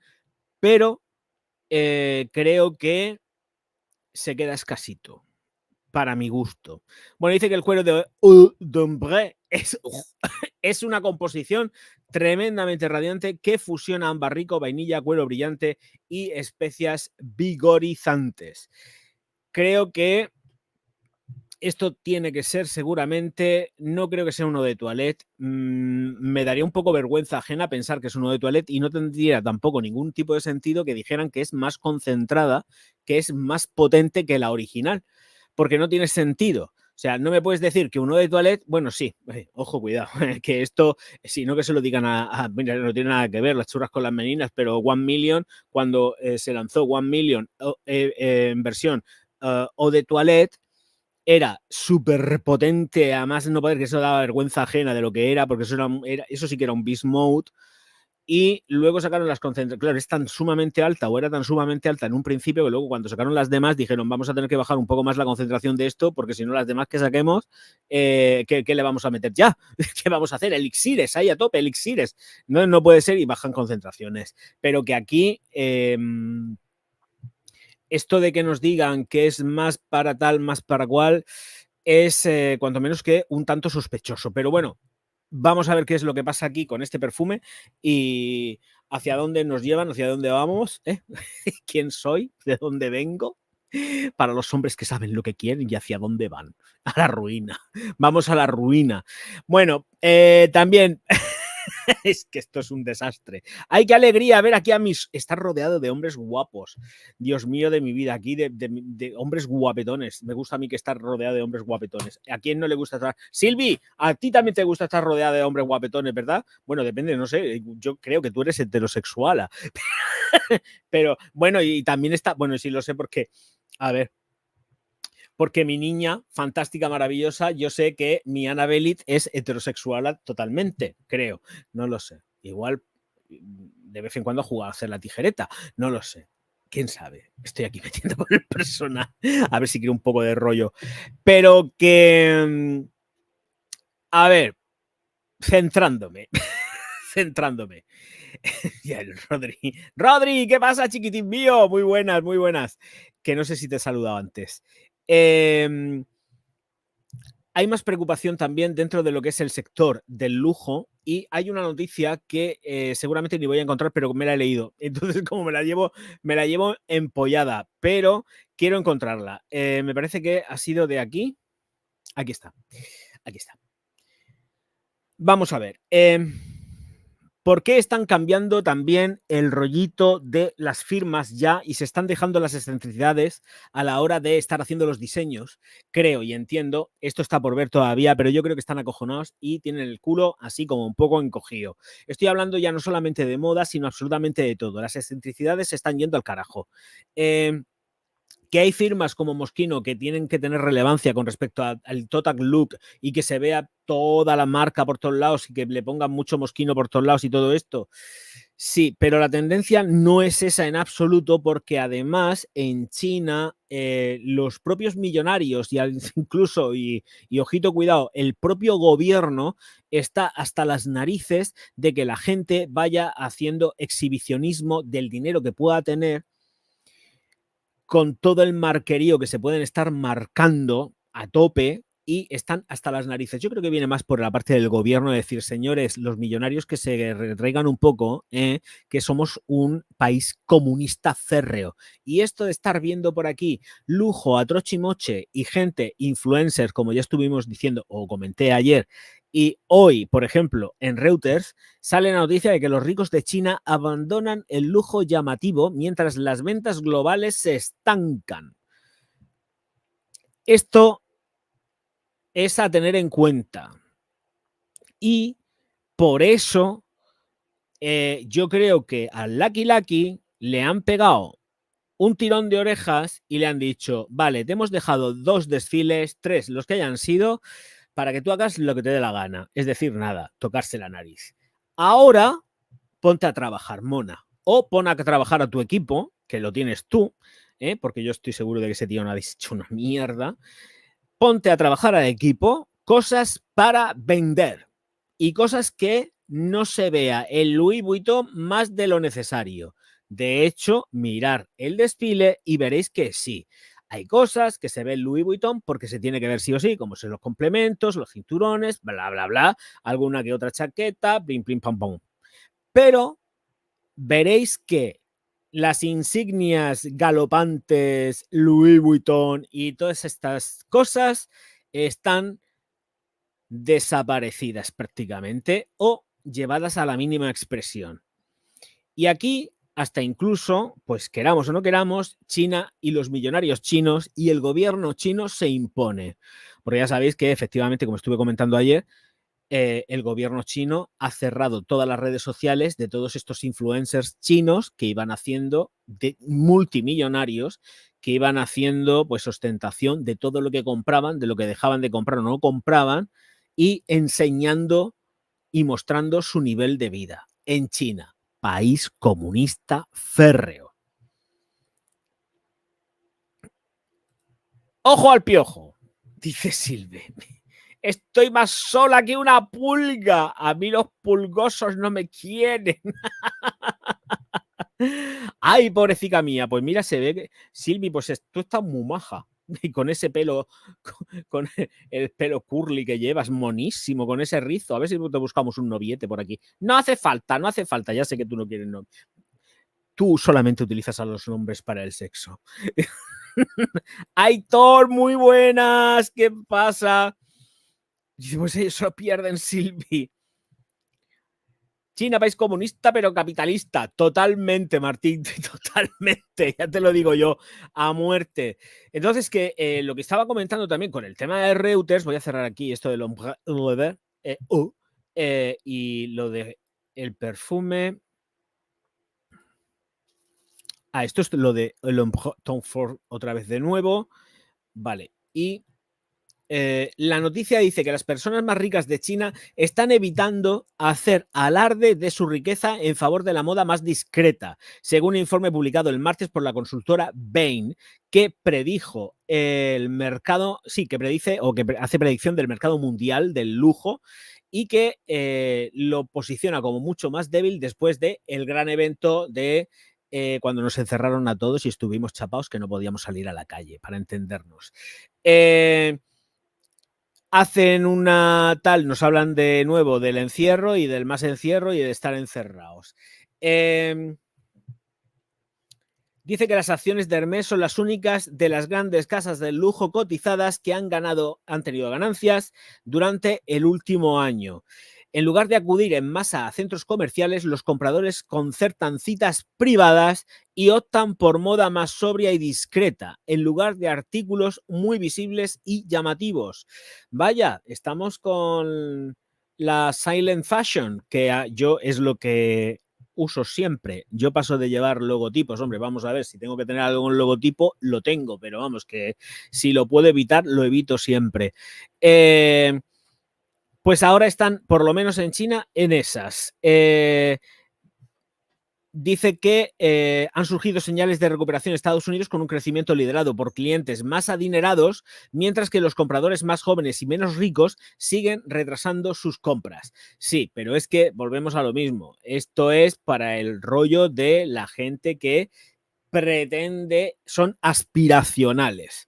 pero creo que se queda escasito. Para mi gusto. Bueno, dice que el cuero de d'Ombre es una composición tremendamente radiante que fusiona ámbar rico, vainilla, cuero brillante y especias vigorizantes. Creo que esto tiene que ser seguramente, no creo que sea uno de toilette. Me daría un poco vergüenza ajena pensar que es uno de toilette y no tendría tampoco ningún tipo de sentido que dijeran que es más concentrada, que es más potente que la original, porque no tiene sentido. O sea, no me puedes decir que uno de toilette, bueno, sí, ojo, cuidado, que esto, si no que se lo digan mira, no tiene nada que ver las churras con las meninas, pero One Million, cuando se lanzó One Million en versión o de toilette, era súper potente, además no poder, que eso daba vergüenza ajena de lo que era, porque eso sí que era un beast mode. Y luego sacaron las concentraciones. Claro, es tan sumamente alta o era tan sumamente alta en un principio que luego cuando sacaron las demás dijeron vamos a tener que bajar un poco más la concentración de esto porque si no las demás que saquemos, ¿qué le vamos a meter ya? ¿Qué vamos a hacer? Elixires, ahí a tope, elixires. No puede ser y bajan concentraciones. Pero que aquí esto de que nos digan que es más para tal, más para cual, es cuanto menos que un tanto sospechoso. Pero bueno, vamos a ver qué es lo que pasa aquí con este perfume y hacia dónde nos llevan, hacia dónde vamos, quién soy, de dónde vengo. Para los hombres que saben lo que quieren y hacia dónde van. A la ruina. Vamos a la ruina. Bueno, también es que esto es un desastre. ¡Ay, qué alegría ver aquí a mis... Estar rodeado de hombres guapos. Dios mío de mi vida, aquí de hombres guapetones. Me gusta a mí que estar rodeado de hombres guapetones. ¿A quién no le gusta estar? Silvi, a ti también te gusta estar rodeado de hombres guapetones, ¿verdad? Bueno, depende, no sé. Yo creo que tú eres heterosexual. Pero bueno, y también está... Bueno, sí lo sé porque... A ver, porque mi niña, fantástica, maravillosa, yo sé que mi Ana Belit es heterosexual totalmente, creo. No lo sé. Igual de vez en cuando juega a hacer la tijereta. No lo sé. ¿Quién sabe? Estoy aquí metiendo por el personal. A ver si quiero un poco de rollo. Pero que... A ver, centrándome. Centrándome. Ya el Rodri. Rodri, ¿qué pasa, chiquitín mío? Muy buenas, muy buenas. Que no sé si te he saludado antes. Hay más preocupación también dentro de lo que es el sector del lujo y hay una noticia que seguramente ni voy a encontrar, pero me la he leído. Entonces, como me la llevo empollada, pero quiero encontrarla. Me parece que ha sido de aquí. Aquí está. Aquí está. Vamos a ver. ¿Por qué están cambiando también el rollito de las firmas ya y se están dejando las excentricidades a la hora de estar haciendo los diseños? Creo y entiendo, esto está por ver todavía, pero yo creo que están acojonados y tienen el culo así como un poco encogido. Estoy hablando ya no solamente de moda, sino absolutamente de todo. Las excentricidades se están yendo al carajo. Que hay firmas como Moschino que tienen que tener relevancia con respecto al total look y que se vea toda la marca por todos lados y que le pongan mucho Moschino por todos lados y todo esto. Sí, pero la tendencia no es esa en absoluto porque además en China los propios millonarios y incluso, y ojito cuidado, el propio gobierno está hasta las narices de que la gente vaya haciendo exhibicionismo del dinero que pueda tener con todo el marquerío que se pueden estar marcando a tope y están hasta las narices. Yo creo que viene más por la parte del gobierno de decir, señores, los millonarios que se retraigan un poco, que somos un país comunista férreo. Y esto de estar viendo por aquí lujo a trochimoche y gente, influencers, como ya estuvimos diciendo o comenté ayer, y hoy, por ejemplo, en Reuters, sale la noticia de que los ricos de China abandonan el lujo llamativo mientras las ventas globales se estancan. Esto es a tener en cuenta. Y por eso yo creo que al Lucky Lucky le han pegado un tirón de orejas y le han dicho, vale, te hemos dejado 2 desfiles, 3, los que hayan sido, para que tú hagas lo que te dé la gana. Es decir, nada, tocarse la nariz. Ahora ponte a trabajar, mona. O pon a trabajar a tu equipo, que lo tienes tú, porque yo estoy seguro de que ese tío no ha dicho una mierda. Ponte a trabajar al equipo, cosas para vender y cosas que no se vea el Louis Vuitton más de lo necesario. De hecho, mirar el desfile y veréis que sí. Hay cosas que se ve el Louis Vuitton porque se tiene que ver sí o sí, como son los complementos, los cinturones, bla, bla, bla, alguna que otra chaqueta, blim, blim, pam, pam. Pero veréis que las insignias galopantes, Louis Vuitton y todas estas cosas están desaparecidas prácticamente o llevadas a la mínima expresión. Y aquí, hasta incluso, pues queramos o no queramos, China y los millonarios chinos y el gobierno chino se impone. Porque ya sabéis que efectivamente, como estuve comentando ayer, el gobierno chino ha cerrado todas las redes sociales de todos estos influencers chinos que iban haciendo, de multimillonarios, que iban haciendo pues ostentación de todo lo que compraban, de lo que dejaban de comprar o no compraban, y enseñando y mostrando su nivel de vida en China, país comunista férreo. ¡Ojo al piojo! Dice Silve. Estoy más sola que una pulga. A mí los pulgosos no me quieren. Ay, pobrecita mía. Pues mira, se ve que Silvi, pues tú estás muy maja. y con ese pelo, con el pelo curly que llevas, monísimo, con ese rizo. A ver si te buscamos un noviete por aquí. No hace falta, no hace falta. Ya sé que tú no quieres novio. Tú solamente utilizas a los hombres para el sexo. Aitor, muy buenas. ¿Qué pasa? Pues eso pierden, Silvi. China, país comunista, pero capitalista. Totalmente, Martín, totalmente. Ya te lo digo yo, a muerte. Entonces, que lo que estaba comentando también con el tema de Reuters, voy a cerrar aquí esto de l'ombre y lo de el perfume. Esto es lo de l'ombre Tom Ford otra vez de nuevo. Vale. Y la noticia dice que las personas más ricas de China están evitando hacer alarde de su riqueza en favor de la moda más discreta, según un informe publicado el martes por la consultora Bain, que predijo el mercado, sí, que predice o que hace predicción del mercado mundial del lujo y que lo posiciona como mucho más débil después del gran evento de cuando nos encerraron a todos y estuvimos chapados que no podíamos salir a la calle, para entendernos. Hacen una tal, nos hablan de nuevo del encierro y del más encierro y de estar encerrados. Dice que las acciones de Hermès son las únicas de las grandes casas del lujo cotizadas que han tenido ganancias durante el último año. En lugar de acudir en masa a centros comerciales, los compradores concertan citas privadas y optan por moda más sobria y discreta, en lugar de artículos muy visibles y llamativos. Vaya, estamos con la silent fashion, que yo es lo que uso siempre. Yo paso de llevar logotipos. Hombre, vamos a ver, si tengo que tener algún logotipo, lo tengo, pero vamos, que si lo puedo evitar, lo evito siempre. Pues ahora están, por lo menos en China, en esas. Dice que han surgido señales de recuperación en Estados Unidos con un crecimiento liderado por clientes más adinerados, mientras que los compradores más jóvenes y menos ricos siguen retrasando sus compras. Sí, pero es que volvemos a lo mismo. Esto es para el rollo de la gente que pretende, son aspiracionales.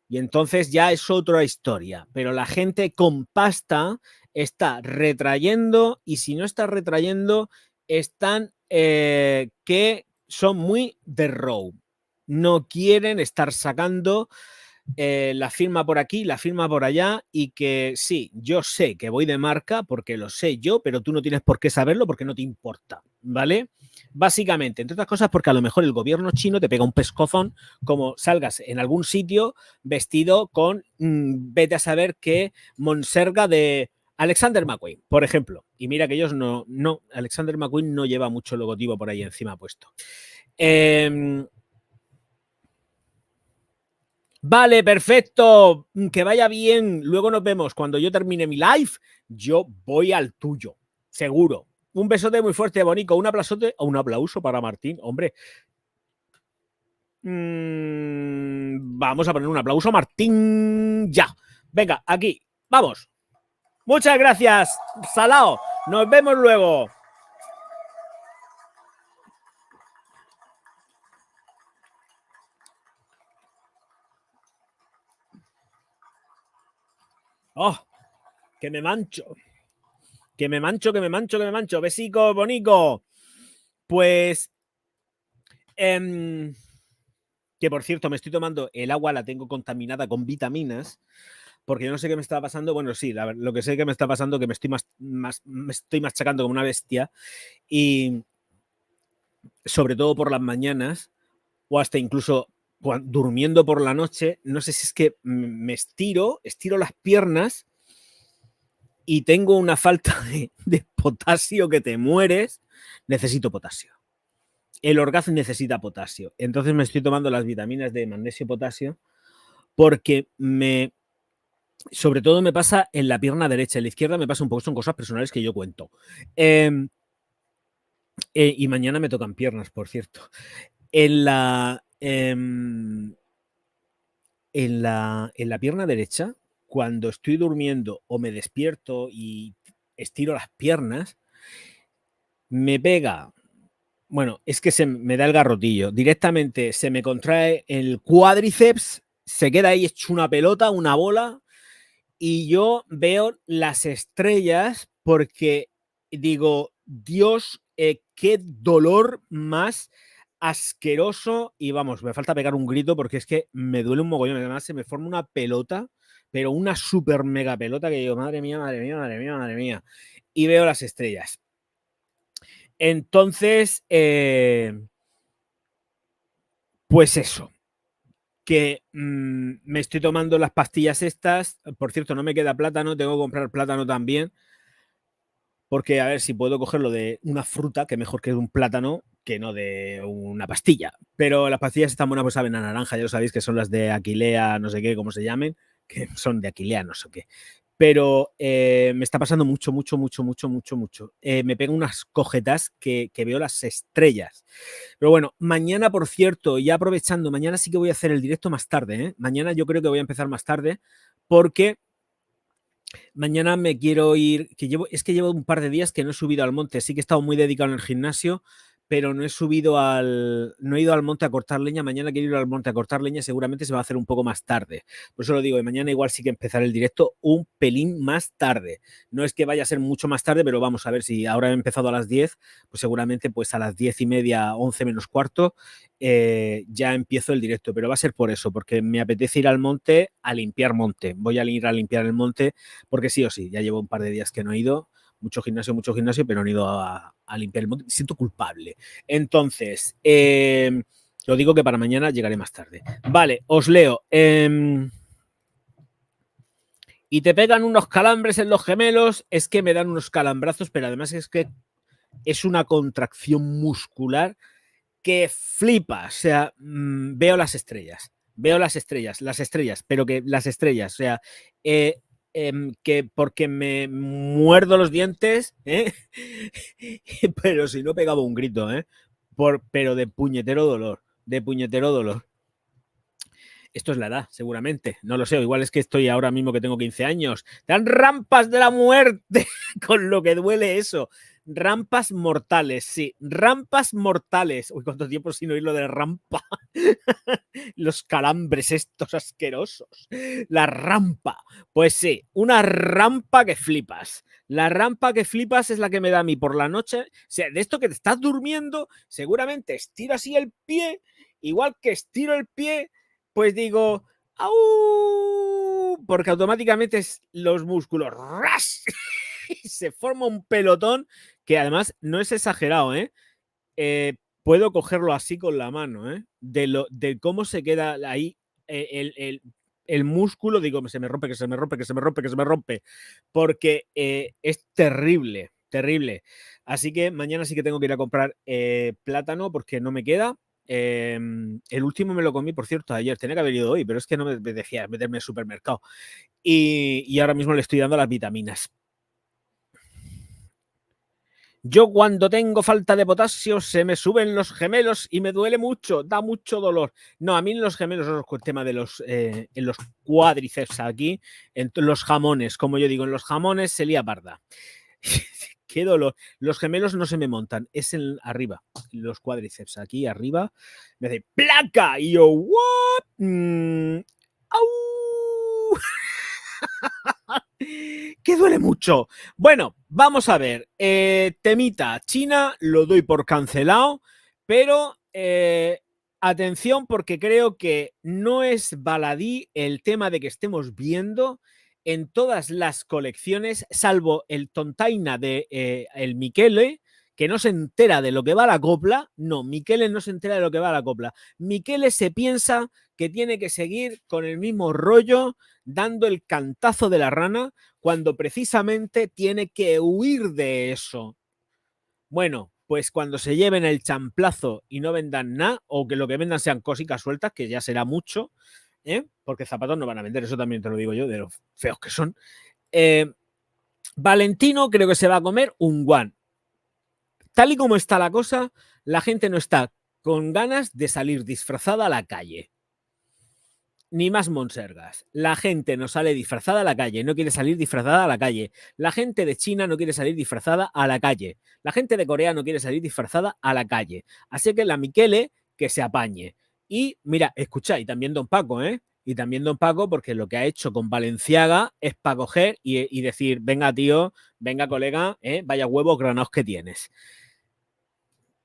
Y entonces ya es otra historia. Pero la gente con pasta está retrayendo y si no está retrayendo, están que son muy de row. No quieren estar sacando la firma por aquí, la firma por allá y que sí, yo sé que voy de marca porque lo sé yo, pero tú no tienes por qué saberlo porque no te importa, ¿vale? Básicamente, entre otras cosas porque a lo mejor el gobierno chino te pega un pescozón como salgas en algún sitio vestido con vete a saber qué monserga de Alexander McQueen, por ejemplo. Y mira que ellos no, Alexander McQueen no lleva mucho logotipo por ahí encima puesto. Vale, perfecto. Que vaya bien. Luego nos vemos. Cuando yo termine mi live, yo voy al tuyo. Seguro. Un besote muy fuerte, Bonico. Un aplausote o un aplauso para Martín. Hombre. Vamos a poner un aplauso a Martín. Ya. Venga, aquí. Vamos. Muchas gracias, Salao. Nos vemos luego. Oh, que me mancho. Que me mancho, que me mancho, que me mancho. Besico, Bonico. Pues... que por cierto, me estoy tomando el agua, la tengo contaminada con vitaminas, porque yo no sé qué me está pasando. Bueno, sí, lo que sé que me está pasando es que me estoy machacando como una bestia y sobre todo por las mañanas o hasta incluso durmiendo por la noche, no sé si es que me estiro las piernas y tengo una falta de potasio que te mueres. Necesito potasio. El orgasmo necesita potasio. Entonces me estoy tomando las vitaminas de magnesio, potasio, porque sobre todo me pasa en la pierna derecha. En la izquierda me pasa un poco, son cosas personales que yo cuento. Y mañana me tocan piernas, por cierto. En la pierna derecha, cuando estoy durmiendo o me despierto y estiro las piernas, me pega. Bueno, es que me da el garrotillo. Directamente se me contrae el cuádriceps se queda ahí hecho una pelota, una bola, y yo veo las estrellas porque digo, Dios, qué dolor más asqueroso. Y vamos, me falta pegar un grito porque es que me duele un mogollón. Además, se me forma una pelota, pero una super mega pelota que digo, madre mía, madre mía, madre mía, madre mía. Y veo las estrellas. Entonces, pues eso, que me estoy tomando las pastillas estas. Por cierto, no me queda plátano, tengo que comprar plátano también. Porque a ver si puedo cogerlo de una fruta, que mejor que de un plátano, que no de una pastilla. Pero las pastillas están buenas, pues saben a naranja, ya lo sabéis que son las de Aquilea, no sé qué, cómo se llamen, que son de Aquilea, no sé qué. Pero me está pasando mucho, mucho, mucho, mucho, mucho, mucho. Me pego unas cojetas que veo las estrellas. Pero bueno, mañana, por cierto, ya aprovechando, mañana sí que voy a hacer el directo más tarde, ¿eh? Mañana yo creo que voy a empezar más tarde, porque mañana me quiero ir, es que llevo un par de días que no he subido al monte, sí que he estado muy dedicado en el gimnasio, pero no he ido al monte a cortar leña. Mañana quiero ir al monte a cortar leña, seguramente se va a hacer un poco más tarde. Por eso lo digo, y mañana igual sí que empezaré el directo un pelín más tarde. No es que vaya a ser mucho más tarde, pero vamos a ver, si ahora he empezado a las 10, pues seguramente pues a las 10:30, 11 menos cuarto, ya empiezo el directo, pero va a ser por eso, porque me apetece ir al monte a limpiar monte. Voy a ir a limpiar el monte porque sí o sí, ya llevo un par de días que no he ido, mucho gimnasio, pero no he ido a limpiar el monte. Me siento culpable. Entonces, lo digo que para mañana llegaré más tarde. Vale, os leo. Y te pegan unos calambres en los gemelos, es que me dan unos calambrazos, pero además es que es una contracción muscular que flipa. O sea, veo las estrellas, pero que las estrellas, o sea, que porque me muerdo los dientes, pero si no pegaba un grito, pero de puñetero dolor, de puñetero dolor. Esto es la edad, seguramente. No lo sé, igual es que estoy ahora mismo que tengo 15 años. Dan rampas de la muerte con lo que duele eso. Rampas mortales, sí. Rampas mortales. Uy, cuánto tiempo sin oír lo de rampa. Los calambres estos asquerosos. La rampa. Pues sí, una rampa que flipas. La rampa que flipas es la que me da a mí por la noche. O sea, de esto que te estás durmiendo, seguramente estiro así el pie, igual que estiro el pie, pues digo, ¡au! Porque automáticamente los músculos ¡ras! Y se forma un pelotón que además no es exagerado, puedo cogerlo así con la mano, de cómo se queda ahí el músculo, digo, se me rompe, que se me rompe, que se me rompe, que se me rompe, porque es terrible, terrible. Así que mañana sí que tengo que ir a comprar plátano porque no me queda. El último me lo comí, por cierto, ayer. Tenía que haber ido hoy, pero es que no me decía meterme al supermercado. Y ahora mismo le estoy dando las vitaminas. Yo cuando tengo falta de potasio se me suben los gemelos y me duele mucho, da mucho dolor. No, a mí en los gemelos es el tema de en los cuádriceps aquí, en los jamones, como yo digo, en los jamones se lía parda. Qué dolor. Los gemelos no se me montan, es arriba, los cuádriceps, aquí arriba, me hace placa y yo, ¿what? ¡Au! Que duele mucho. Bueno, vamos a ver. Temita, China lo doy por cancelado, pero atención, porque creo que no es baladí el tema de que estemos viendo en todas las colecciones, salvo el tontaina de el Michele, que no se entera de lo que va la copla. No, Michele no se entera de lo que va la copla. Michele se piensa que tiene que seguir con el mismo rollo, dando el cantazo de la rana, cuando precisamente tiene que huir de eso. Bueno, pues cuando se lleven el champlazo y no vendan nada, o que lo que vendan sean cositas sueltas, que ya será mucho, porque zapatos no van a vender, eso también te lo digo yo, de los feos que son. Valentino creo que se va a comer un one. Tal y como está la cosa, la gente no está con ganas de salir disfrazada a la calle. Ni más monsergas. La gente no sale disfrazada a la calle, no quiere salir disfrazada a la calle. La gente de China no quiere salir disfrazada a la calle. La gente de Corea no quiere salir disfrazada a la calle. Así que la Michele que se apañe. Y mira, escucha, y también Don Paco, Y también don Paco, porque lo que ha hecho con Balenciaga es para coger y decir, venga tío, venga colega, vaya huevos granados que tienes.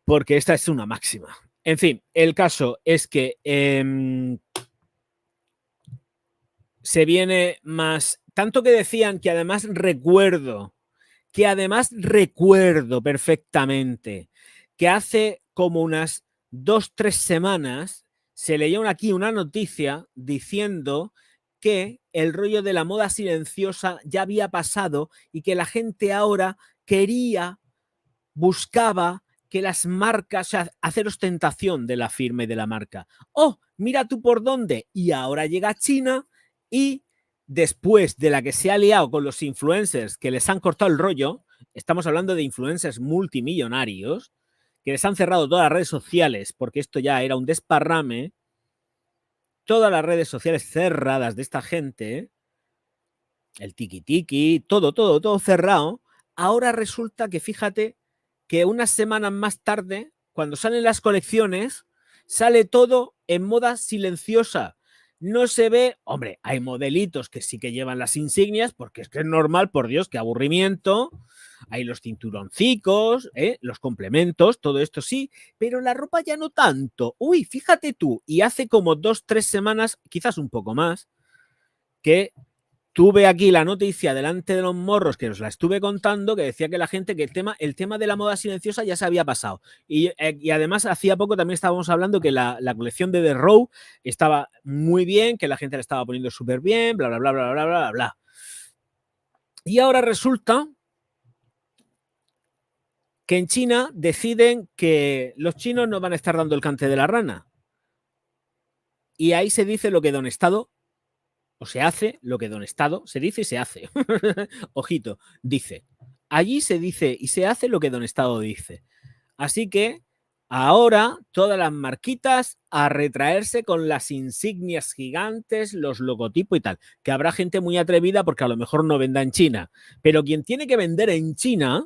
Porque esta es una máxima. En fin, el caso es que se viene más, tanto que decían que además recuerdo perfectamente que hace como unas 2-3 semanas se leía aquí una noticia diciendo que el rollo de la moda silenciosa ya había pasado y que la gente ahora buscaba que las marcas, o sea, hacer ostentación de la firma y de la marca. Oh, mira tú por dónde. Y ahora llega China y después de la que se ha liado con los influencers que les han cortado el rollo, estamos hablando de influencers multimillonarios, que les han cerrado todas las redes sociales porque esto ya era un desparrame, todas las redes sociales cerradas de esta gente, el tiki-tiki, todo cerrado. Ahora resulta que, fíjate, que unas semanas más tarde, cuando salen las colecciones, sale todo en moda silenciosa. No se ve, hombre, hay modelitos que sí que llevan las insignias, porque es que es normal, por Dios, qué aburrimiento. Hay los cinturoncicos, los complementos, todo esto sí, pero la ropa ya no tanto. Uy, fíjate tú, y hace como 2-3 semanas, quizás un poco más, que tuve aquí la noticia delante de los morros que os la estuve contando, que decía que la gente, que el tema de la moda silenciosa ya se había pasado. Y además, hacía poco también estábamos hablando que la colección de The Row estaba muy bien, que la gente la estaba poniendo súper bien, bla, bla, bla, bla, bla, bla, bla. Y ahora resulta que en China deciden que los chinos no van a estar dando el cante de la rana. Y ahí se dice lo que don Estado, o se hace lo que don Estado, se dice y se hace. Ojito, dice. Allí se dice y se hace lo que don Estado dice. Así que ahora todas las marquitas a retraerse con las insignias gigantes, los logotipos y tal. Que habrá gente muy atrevida porque a lo mejor no venda en China. Pero quien tiene que vender en China,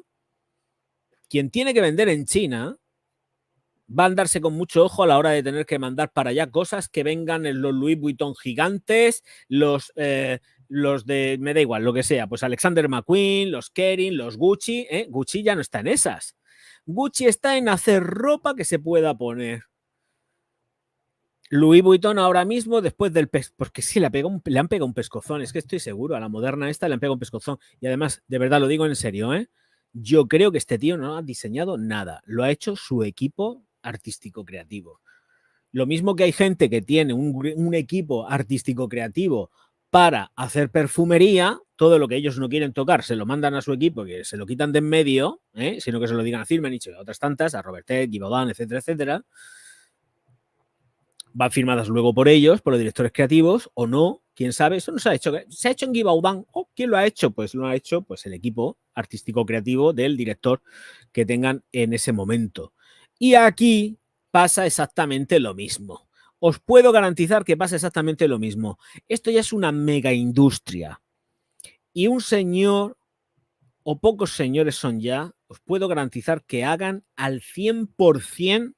va a andarse con mucho ojo a la hora de tener que mandar para allá cosas que vengan en los Louis Vuitton gigantes, los de, me da igual, lo que sea, pues Alexander McQueen, los Kering, los Gucci, Gucci ya no está en esas. Gucci está en hacer ropa que se pueda poner. Louis Vuitton ahora mismo, después del porque sí, le han pegado un pescozón, es que estoy seguro, a la moderna esta le han pegado un pescozón. Y además, de verdad lo digo en serio, yo creo que este tío no ha diseñado nada, lo ha hecho su equipo artístico creativo. Lo mismo que hay gente que tiene un equipo artístico creativo para hacer perfumería, todo lo que ellos no quieren tocar se lo mandan a su equipo, que se lo quitan de en medio, sino que se lo digan a Firmenich, a otras tantas, a Robertet, Givaudan, etcétera, etcétera. Van firmadas luego por ellos, por los directores creativos, o no, quién sabe, eso no se ha hecho. ¿Se ha hecho en Givaudan? ¿O quién lo ha hecho? Pues lo ha hecho pues, el equipo artístico creativo del director que tengan en ese momento. Y aquí pasa exactamente lo mismo. Os puedo garantizar que pasa exactamente lo mismo. Esto ya es una mega industria. Y un señor, o pocos señores son ya, os puedo garantizar que hagan al 100%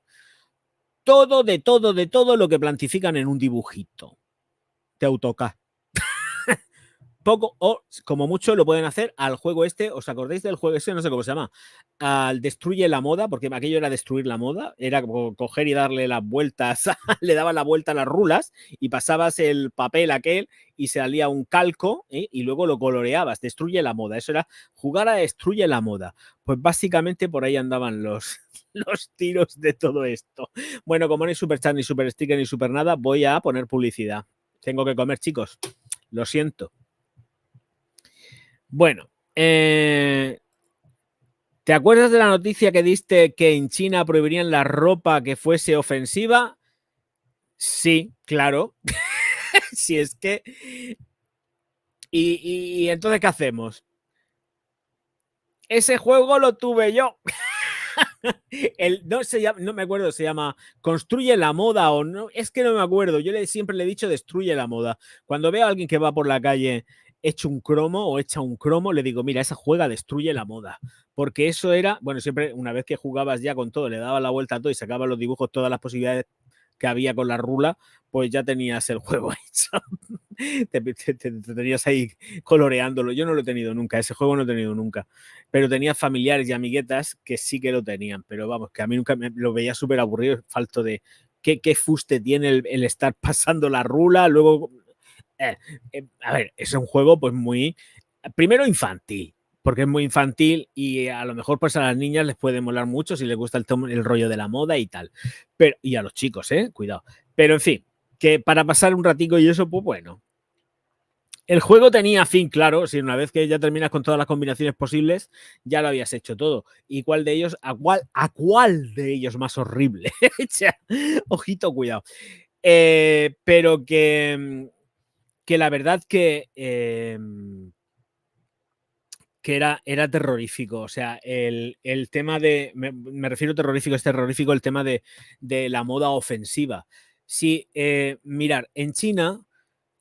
todo lo que plantifican en un dibujito de AutoCAD. Poco, o como mucho lo pueden hacer al juego este. ¿Os acordáis del juego este? No sé cómo se llama. Al Destruye la Moda, porque aquello era destruir la moda. Era como coger y darle las vueltas, le dabas la vuelta a las rulas y pasabas el papel aquel y se salía un calco y luego lo coloreabas. Destruye la moda. Eso era jugar a Destruye la Moda. Pues básicamente por ahí andaban los tiros de todo esto. Bueno, como no hay super chat, ni super sticker, ni super nada, voy a poner publicidad. Tengo que comer, chicos. Lo siento. Bueno, ¿te acuerdas de la noticia que diste que en China prohibirían la ropa que fuese ofensiva? Sí, claro. Si es que... ¿Y entonces qué hacemos? Ese juego lo tuve yo. No me acuerdo, se llama Construye la Moda o no, es que no me acuerdo. Yo siempre le he dicho Destruye la Moda. Cuando veo a alguien que va por la calle hecho un cromo o hecha un cromo, le digo, mira, esa juega Destruye la Moda. Porque eso era, bueno, siempre una vez que jugabas ya con todo, le dabas la vuelta a todo y sacabas los dibujos, todas las posibilidades que había con la rula, pues ya tenías el juego hecho. te tenías ahí coloreándolo. Yo no lo he tenido nunca, ese juego no he tenido nunca. Pero tenía familiares y amiguetas que sí que lo tenían. Pero vamos, que a mí nunca me lo veía súper aburrido, falto de qué fuste tiene el estar pasando la rula, luego... a ver, es un juego pues muy... Primero infantil, porque es muy infantil y a lo mejor pues a las niñas les puede molar mucho si les gusta el rollo de la moda y tal. Pero, y a los chicos, cuidado. Pero en fin, que para pasar un ratico y eso, pues bueno. El juego tenía fin, claro, si una vez que ya terminas con todas las combinaciones posibles, ya lo habías hecho todo. ¿Y cuál de ellos, a cuál de ellos más horrible? Ojito, cuidado. Pero que la verdad que era terrorífico. O sea, el tema de... Me refiero a terrorífico, es terrorífico el tema de la moda ofensiva. Sí, mirar, en China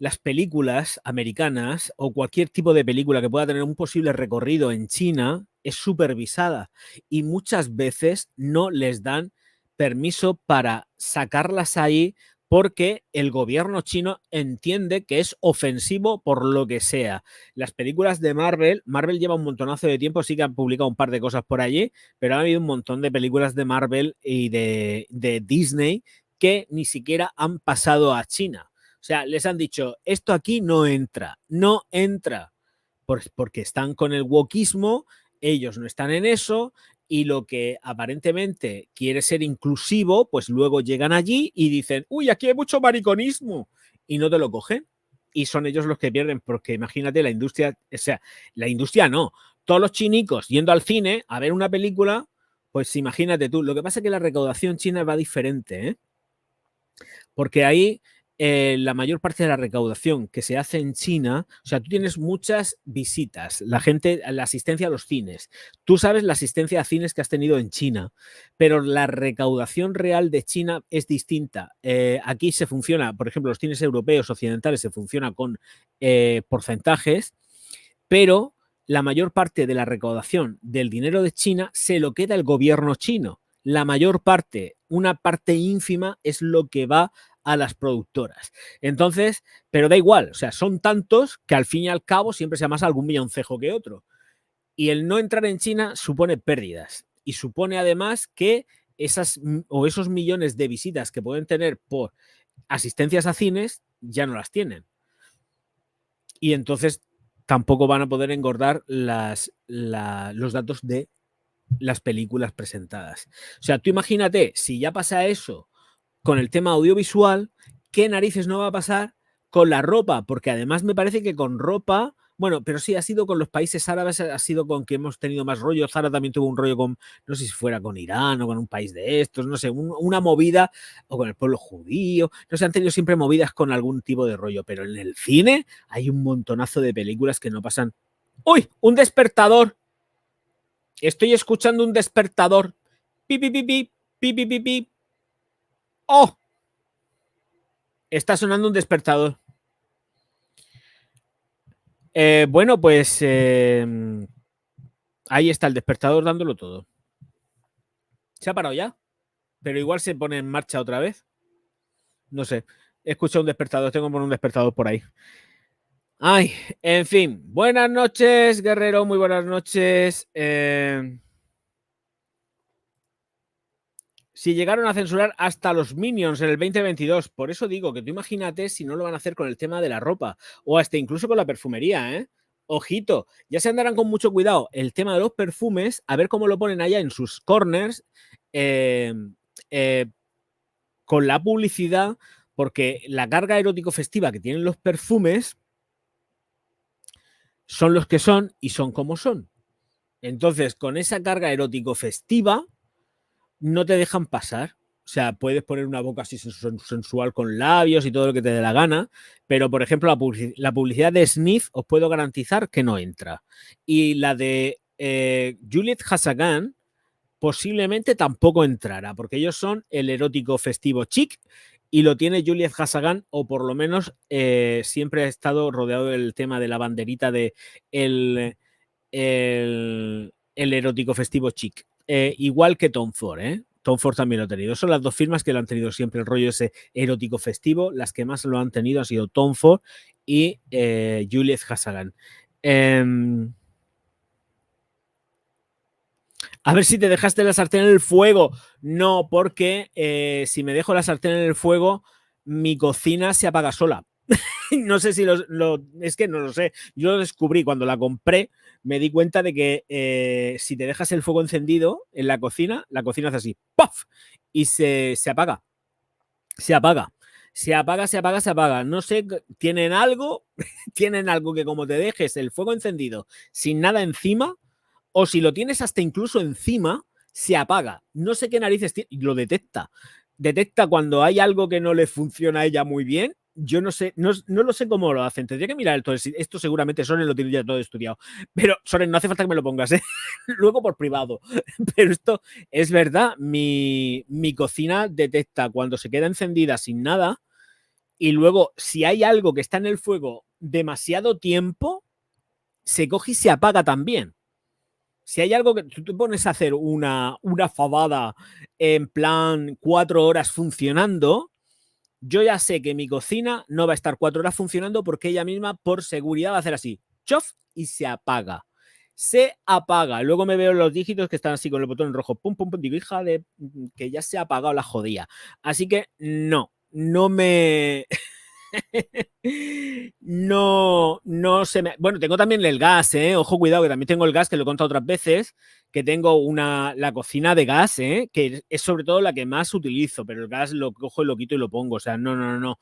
las películas americanas o cualquier tipo de película que pueda tener un posible recorrido en China es supervisada y muchas veces no les dan permiso para sacarlas ahí porque el gobierno chino entiende que es ofensivo por lo que sea. Las películas de Marvel lleva un montonazo de tiempo, sí que han publicado un par de cosas por allí, pero ha habido un montón de películas de Marvel y de Disney que ni siquiera han pasado a China. O sea, les han dicho, esto aquí no entra, no entra, porque están con el wokismo, ellos no están en eso, y lo que aparentemente quiere ser inclusivo, pues luego llegan allí y dicen, uy, aquí hay mucho mariconismo, y no te lo cogen. Y son ellos los que pierden, porque imagínate la industria, o sea, la industria no, todos los chinicos yendo al cine a ver una película, pues imagínate tú. Lo que pasa es que la recaudación china va diferente, porque ahí la mayor parte de la recaudación que se hace en China, o sea, tú tienes muchas visitas, la gente, la asistencia a los cines, tú sabes la asistencia a cines que has tenido en China, pero la recaudación real de China es distinta. Aquí se funciona, por ejemplo, los cines europeos occidentales se funciona con porcentajes, pero la mayor parte de la recaudación del dinero de China se lo queda el gobierno chino. La mayor parte, una parte ínfima, es lo que va a las productoras. Entonces, pero da igual, o sea, son tantos que al fin y al cabo siempre se amasa algún milloncejo que otro. Y el no entrar en China supone pérdidas. Y supone además que esos millones de visitas que pueden tener por asistencias a cines ya no las tienen. Y entonces tampoco van a poder engordar los datos de las películas presentadas. O sea, tú imagínate, si ya pasa eso con el tema audiovisual, ¿qué narices no va a pasar con la ropa? Porque además me parece que con ropa, bueno, pero sí ha sido con los países árabes, ha sido con que hemos tenido más rollo. Zara también tuvo un rollo con, no sé si fuera con Irán o con un país de estos, no sé, una movida, o con el pueblo judío, no sé, han tenido siempre movidas con algún tipo de rollo, pero en el cine hay un montonazo de películas que no pasan. ¡Uy! ¡Un despertador! Estoy escuchando un despertador. Pi, pi, pi, pi, pi, pi, pi, pi. ¡Oh! Está sonando un despertador. Bueno, pues ahí está el despertador dándolo todo. ¿Se ha parado ya? Pero igual se pone en marcha otra vez. No sé. He escuchado un despertador. Tengo que poner un despertador por ahí. Ay, en fin. Buenas noches, guerrero. Muy buenas noches. Si llegaron a censurar hasta los Minions en el 2022. Por eso digo que tú imagínate si no lo van a hacer con el tema de la ropa o hasta incluso con la perfumería, ¿eh? Ojito, ya se andarán con mucho cuidado el tema de los perfumes, a ver cómo lo ponen allá en sus corners con la publicidad, porque la carga erótico festiva que tienen los perfumes son los que son y son como son. Entonces, con esa carga erótico festiva, no te dejan pasar. O sea, puedes poner una boca así sensual con labios y todo lo que te dé la gana, pero por ejemplo la publicidad de Sniff os puedo garantizar que no entra. Y la de Juliet Hassagan posiblemente tampoco entrará, porque ellos son el erótico festivo chic y lo tiene Juliet Hassagan, o por lo menos siempre ha estado rodeado del tema de la banderita de el erótico festivo chic. Igual que Tom Ford, Tom Ford también lo ha tenido. Son las dos firmas que lo han tenido siempre, el rollo ese erótico festivo. Las que más lo han tenido han sido Tom Ford y Juliet Hassalan. A ver si te dejaste la sartén en el fuego. No, porque si me dejo la sartén en el fuego, mi cocina se apaga sola. No sé si es que no lo sé. Yo lo descubrí cuando la compré. Me di cuenta de que si te dejas el fuego encendido en la cocina hace así, ¡puff! Y se apaga. Se apaga. Se apaga, se apaga, se apaga. No sé, tienen algo que como te dejes el fuego encendido sin nada encima, o si lo tienes hasta incluso encima, se apaga. No sé qué narices tiene, lo detecta. Detecta cuando hay algo que no le funciona a ella muy bien. Yo no sé, no lo sé cómo lo hacen. Tendría que mirar todo. Esto seguramente Soren lo tiene ya todo estudiado. Pero Soren, no hace falta que me lo pongas, ¿eh? Luego por privado. Pero esto es verdad. Mi cocina detecta cuando se queda encendida sin nada. Y luego, si hay algo que está en el fuego demasiado tiempo, se coge y se apaga también. Si hay algo que tú te pones a hacer una fabada en plan 4 horas funcionando, yo ya sé que mi cocina no va a estar 4 horas funcionando porque ella misma, por seguridad, va a hacer así, chof, y se apaga. Se apaga. Luego me veo los dígitos que están así con el botón rojo, pum, pum, pum, digo, hija de que ya se ha apagado la jodía. Así que no me... no se me... Bueno, tengo también el gas, ¿eh? Ojo, cuidado, que también tengo el gas, que lo he contado otras veces, que tengo la cocina de gas, ¿eh? Que es sobre todo la que más utilizo, pero el gas lo cojo y lo quito y lo pongo. O sea, no.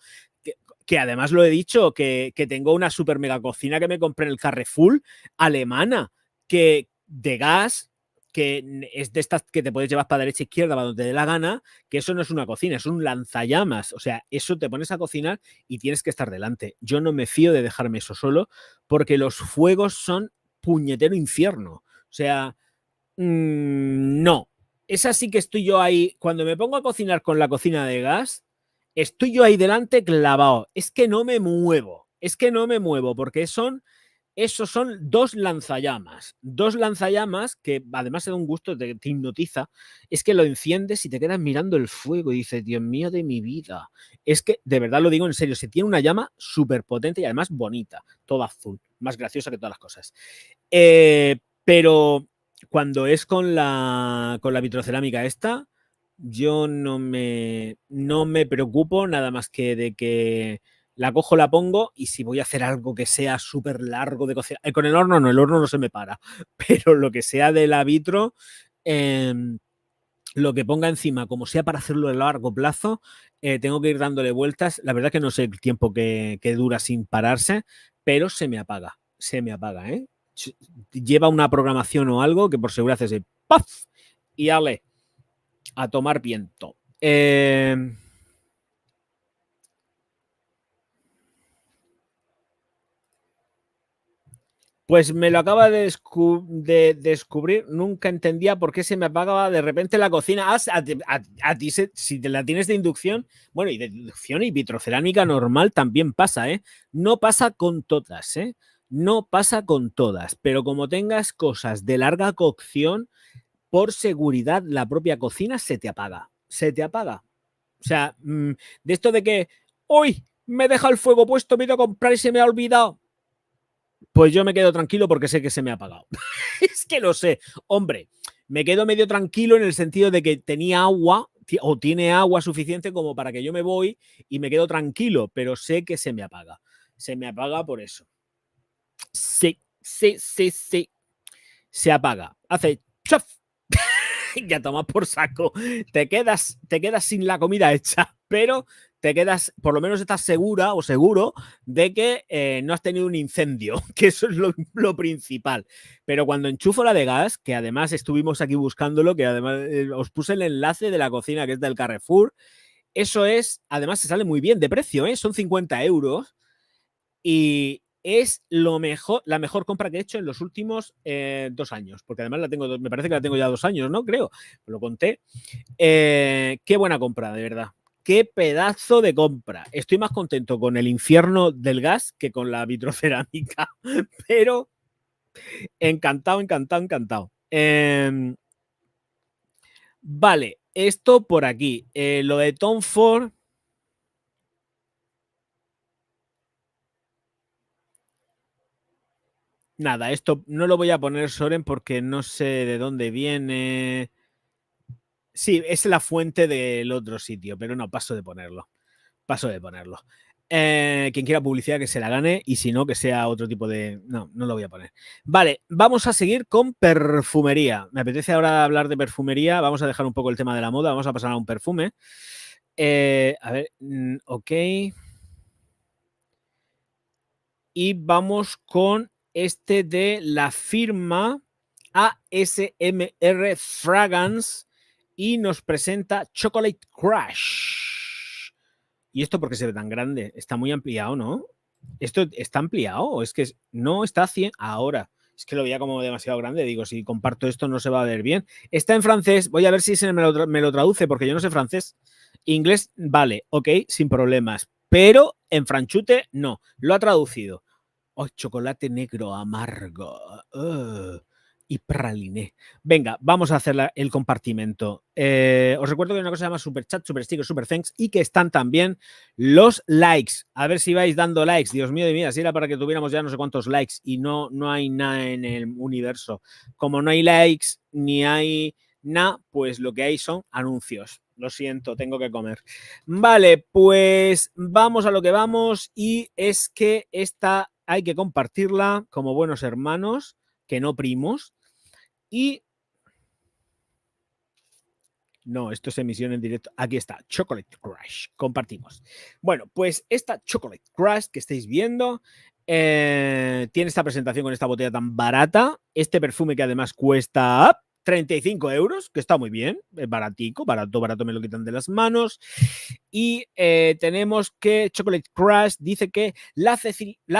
Que además lo he dicho, que tengo una super mega cocina que me compré en el Carrefour alemana, que de gas, que es de estas que te puedes llevar para derecha e izquierda, para donde te dé la gana, que eso no es una cocina, es un lanzallamas. O sea, eso te pones a cocinar y tienes que estar delante. Yo no me fío de dejarme eso solo, porque los fuegos son puñetero infierno. O sea, no. Es así que estoy yo ahí, cuando me pongo a cocinar con la cocina de gas, estoy yo ahí delante clavado. Es que no me muevo. Porque esos son dos lanzallamas que además se da un gusto, te hipnotiza. Es que lo enciendes y te quedas mirando el fuego y dices, Dios mío de mi vida. Es que, de verdad lo digo en serio, se tiene una llama súper potente y además bonita, toda azul, más graciosa que todas las cosas. Pero cuando es con la vitrocerámica esta, yo no me preocupo nada más que de que la cojo, la pongo, y si voy a hacer algo que sea súper largo de cocinar, con el horno no se me para, pero lo que sea de la vitro, lo que ponga encima, como sea para hacerlo a largo plazo, tengo que ir dándole vueltas. La verdad que no sé el tiempo que dura sin pararse, pero se me apaga, ¿eh? Lleva una programación o algo que por seguridad hace ese ¡paf! Y ale, a tomar viento. Pues me lo acaba de descubrir. Nunca entendía por qué se me apagaba de repente la cocina. A ti, si te la tienes de inducción, bueno, y de inducción y vitrocerámica normal también pasa, ¿eh? No pasa con todas, ¿eh? No pasa con todas, pero como tengas cosas de larga cocción, por seguridad la propia cocina se te apaga. Se te apaga. O sea, de esto de que, ¡uy! Me deja el fuego puesto, me he ido a comprar y se me ha olvidado. Pues yo me quedo tranquilo porque sé que se me ha apagado. Es que lo sé. Hombre, me quedo medio tranquilo en el sentido de que tenía agua o tiene agua suficiente como para que yo me voy y me quedo tranquilo, pero sé que se me apaga. Se me apaga por eso. Sí. Se apaga. Hace ¡chof! Ya tomas por saco. Te quedas sin la comida hecha, pero te quedas, por lo menos estás segura o seguro de que no has tenido un incendio, que eso es lo principal. Pero cuando enchufo la de gas, que además estuvimos aquí buscándolo, que además os puse el enlace de la cocina que es del Carrefour, eso es, además se sale muy bien de precio, ¿eh? Son 50 euros y es la mejor compra que he hecho en los últimos 2 años, porque además me parece que la tengo ya 2 años, ¿no? Creo, lo conté. Qué buena compra, de verdad. Qué pedazo de compra. Estoy más contento con el infierno del gas que con la vitrocerámica, pero encantado. Vale, esto por aquí. Lo de Tom Ford. Nada, esto no lo voy a poner, Soren, porque no sé de dónde viene. Sí, es la fuente del otro sitio, pero no, paso de ponerlo. Paso de ponerlo. Quien quiera publicidad que se la gane y si no, que sea otro tipo de... No, no lo voy a poner. Vale, vamos a seguir con perfumería. Me apetece ahora hablar de perfumería. Vamos a dejar un poco el tema de la moda. Vamos a pasar a un perfume. A ver, ok. Y vamos con este de la firma ASMR Fragrance y nos presenta Chocolate Crush. ¿Y esto por qué se ve tan grande? Está muy ampliado, ¿no? ¿Esto está ampliado o es que no está 100 ahora? Es que lo veía como demasiado grande. Digo, si comparto esto no se va a ver bien. Está en francés. Voy a ver si me lo traduce porque yo no sé francés. Inglés, vale, ok, sin problemas. Pero en franchute, no. Lo ha traducido. Oh, chocolate negro amargo. Y praliné. Venga, vamos a hacer el compartimento. Os recuerdo que hay una cosa que se llama Super Chat, Super Sticker, Super Thanks y que están también los likes. A ver si vais dando likes. Dios mío de mi vida, si era para que tuviéramos ya no sé cuántos likes y no hay nada en el universo. Como no hay likes ni hay nada, pues lo que hay son anuncios. Lo siento, tengo que comer. Vale, pues vamos a lo que vamos y es que esta hay que compartirla como buenos hermanos, que no primos. Y no, esto es emisión en directo. Aquí está, Chocolate Crush. Compartimos. Bueno, pues esta Chocolate Crush que estáis viendo tiene esta presentación con esta botella tan barata. Este perfume que además cuesta 35 euros, que está muy bien, es baratico, barato me lo quitan de las manos. Y tenemos que Chocolate Crush dice que la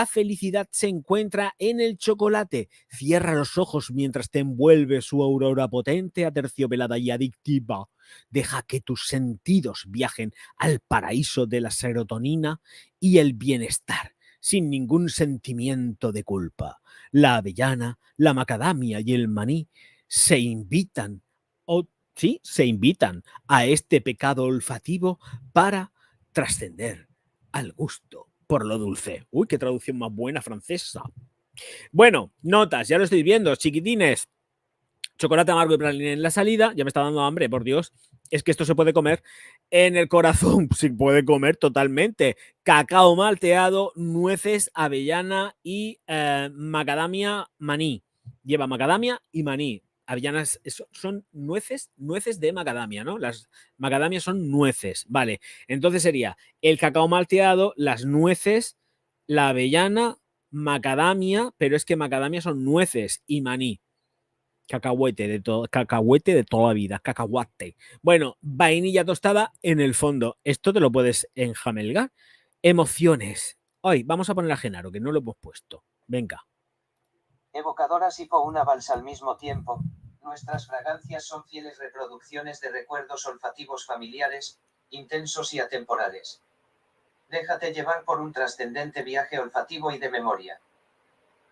felicidad se encuentra en el chocolate. Cierra los ojos mientras te envuelve su aurora potente, aterciopelada y adictiva. Deja que tus sentidos viajen al paraíso de la serotonina y el bienestar, sin ningún sentimiento de culpa. La avellana, la macadamia y el maní se invitan a este pecado olfativo para trascender al gusto por lo dulce. Uy, qué traducción más buena francesa. Bueno, notas, ya lo estoy viendo, chiquitines. Chocolate amargo y praliné en la salida, ya me está dando hambre, por Dios. Es que esto se puede comer en el corazón, se puede comer totalmente. Cacao malteado, nueces, avellana y macadamia maní. Lleva macadamia y maní. Avellanas son nueces de macadamia, ¿no? Las macadamias son nueces, vale. Entonces sería el cacao malteado, las nueces, la avellana, macadamia, pero es que macadamia son nueces y maní. Cacahuete de toda la vida, cacahuate. Bueno, vainilla tostada en el fondo. Esto te lo puedes enjamelgar. Emociones. Hoy vamos a poner a Genaro, que no lo hemos puesto. Venga. Evocadoras y una balsa al mismo tiempo. Nuestras fragancias son fieles reproducciones de recuerdos olfativos familiares, intensos y atemporales. Déjate llevar por un trascendente viaje olfativo y de memoria.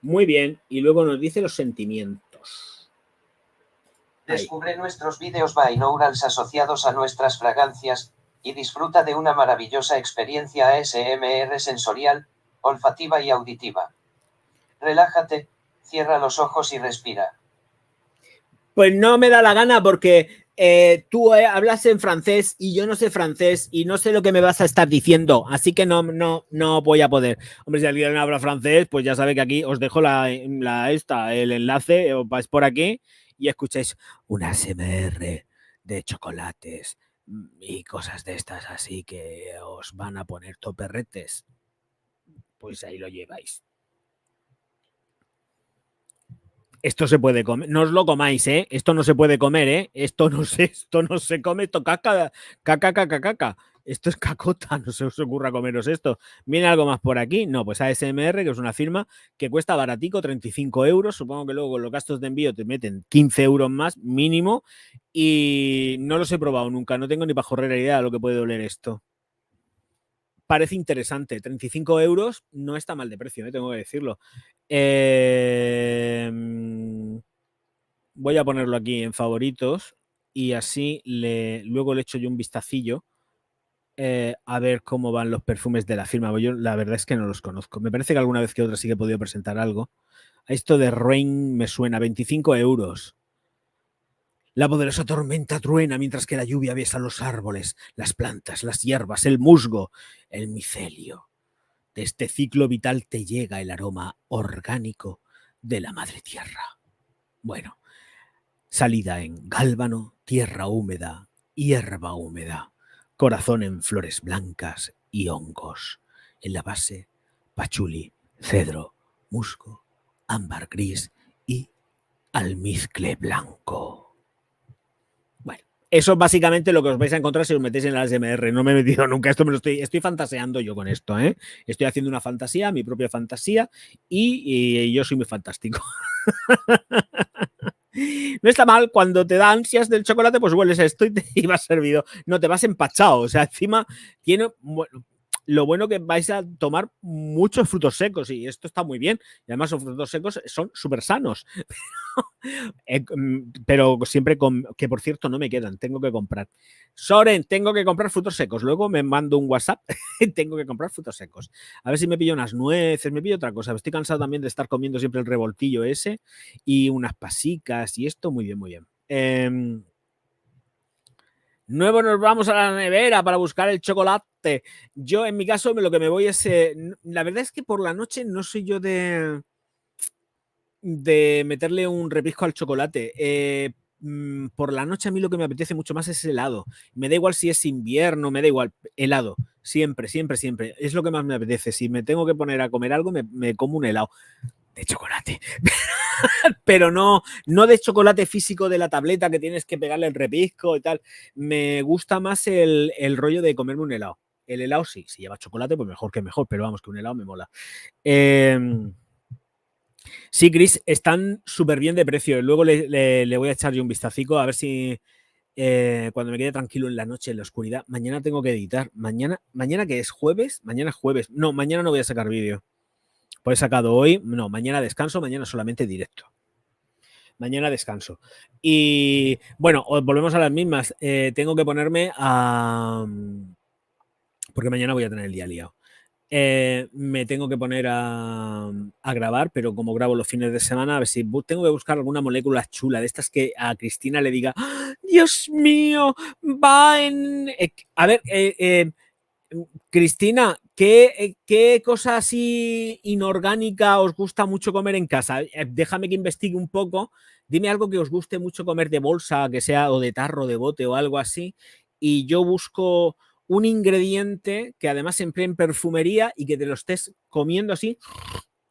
Muy bien. Y luego nos dice los sentimientos. Descubre nuestros vídeos binaurals asociados a nuestras fragancias y disfruta de una maravillosa experiencia ASMR sensorial, olfativa y auditiva. Relájate, cierra los ojos y respira. Pues no me da la gana porque tú hablas en francés y yo no sé francés y no sé lo que me vas a estar diciendo, así que no voy a poder. Hombre, si alguien habla francés, pues ya sabe que aquí os dejo el enlace, os vais por aquí y escucháis una ASMR de chocolates y cosas de estas así que os van a poner toperretes. Pues ahí lo lleváis. Esto se puede comer, no os lo comáis, ¿eh? Esto no se puede comer, ¿eh? Esto no se come, esto caca. Esto es cacota, no se os ocurra comeros esto. ¿Viene algo más por aquí? No, pues ASMR, que es una firma que cuesta baratico, 35 euros. Supongo que luego con los gastos de envío te meten 15 euros más mínimo y no los he probado nunca, no tengo ni pajorrera idea de lo que puede doler esto. Parece interesante. 35 euros no está mal de precio, tengo que decirlo. Voy a ponerlo aquí en favoritos. y así luego le echo yo un vistacillo a ver cómo van los perfumes de la firma. Yo la verdad es que no los conozco. Me parece que alguna vez que otra sí que he podido presentar algo. Esto de Rain me suena, 25 euros. La poderosa tormenta truena mientras que la lluvia besa los árboles, las plantas, las hierbas, el musgo, el micelio. De este ciclo vital te llega el aroma orgánico de la madre tierra. Bueno, salida en gálbano, tierra húmeda, hierba húmeda, corazón en flores blancas y hongos. En la base, pachuli, cedro, musgo, ámbar gris y almizcle blanco. Bueno, eso es básicamente lo que os vais a encontrar si os metéis en el ASMR. No me he metido nunca, esto me lo estoy fantaseando yo con esto, ¿eh? Estoy haciendo una fantasía, mi propia fantasía, y yo soy muy fantástico. No está mal, cuando te da ansias del chocolate, pues hueles esto y te iba servido. No, te vas empachado, o sea, encima tiene... Bueno, lo bueno que vais a tomar muchos frutos secos y esto está muy bien. Y además los frutos secos son súper sanos. Pero siempre que por cierto no me quedan, tengo que comprar. Soren, tengo que comprar frutos secos. Luego me mando un WhatsApp, tengo que comprar frutos secos. A ver si me pillo unas nueces, me pillo otra cosa. Estoy cansado también de estar comiendo siempre el revoltillo ese y unas pasicas y esto, muy bien, muy bien. Nuevo nos vamos a la nevera para buscar el chocolate. Yo, en mi caso, lo que me voy es... la verdad es que por la noche no soy yo de meterle un repisco al chocolate. Por la noche a mí lo que me apetece mucho más es helado. Me da igual si es invierno, me da igual. Helado. Siempre, siempre, siempre. Es lo que más me apetece. Si me tengo que poner a comer algo, me como un helado de chocolate. Pero no de chocolate físico de la tableta que tienes que pegarle el repisco y tal. Me gusta más el rollo de comerme un helado. El helado sí, si lleva chocolate, pues mejor que mejor, pero vamos, que un helado me mola. Sí, Chris, están súper bien de precio. Luego le voy a echar yo un vistacico a ver si cuando me quede tranquilo en la noche, en la oscuridad. Mañana tengo que editar. Mañana que es jueves, mañana es jueves. No, mañana no voy a sacar vídeo. Pues he sacado hoy, no, mañana descanso, mañana solamente directo. Mañana descanso. Y bueno, volvemos a las mismas. Tengo que ponerme a... Porque mañana voy a tener el día liado. Me tengo que poner a grabar, pero como grabo los fines de semana, a ver si tengo que buscar alguna molécula chula de estas que a Cristina le diga, ¡ah, Dios mío, va en... a ver, Cristina, ¿qué cosa así inorgánica os gusta mucho comer en casa? Déjame que investigue un poco. Dime algo que os guste mucho comer de bolsa, que sea o de tarro, de bote o algo así. Y yo busco un ingrediente que además se emplee en perfumería y que te lo estés comiendo así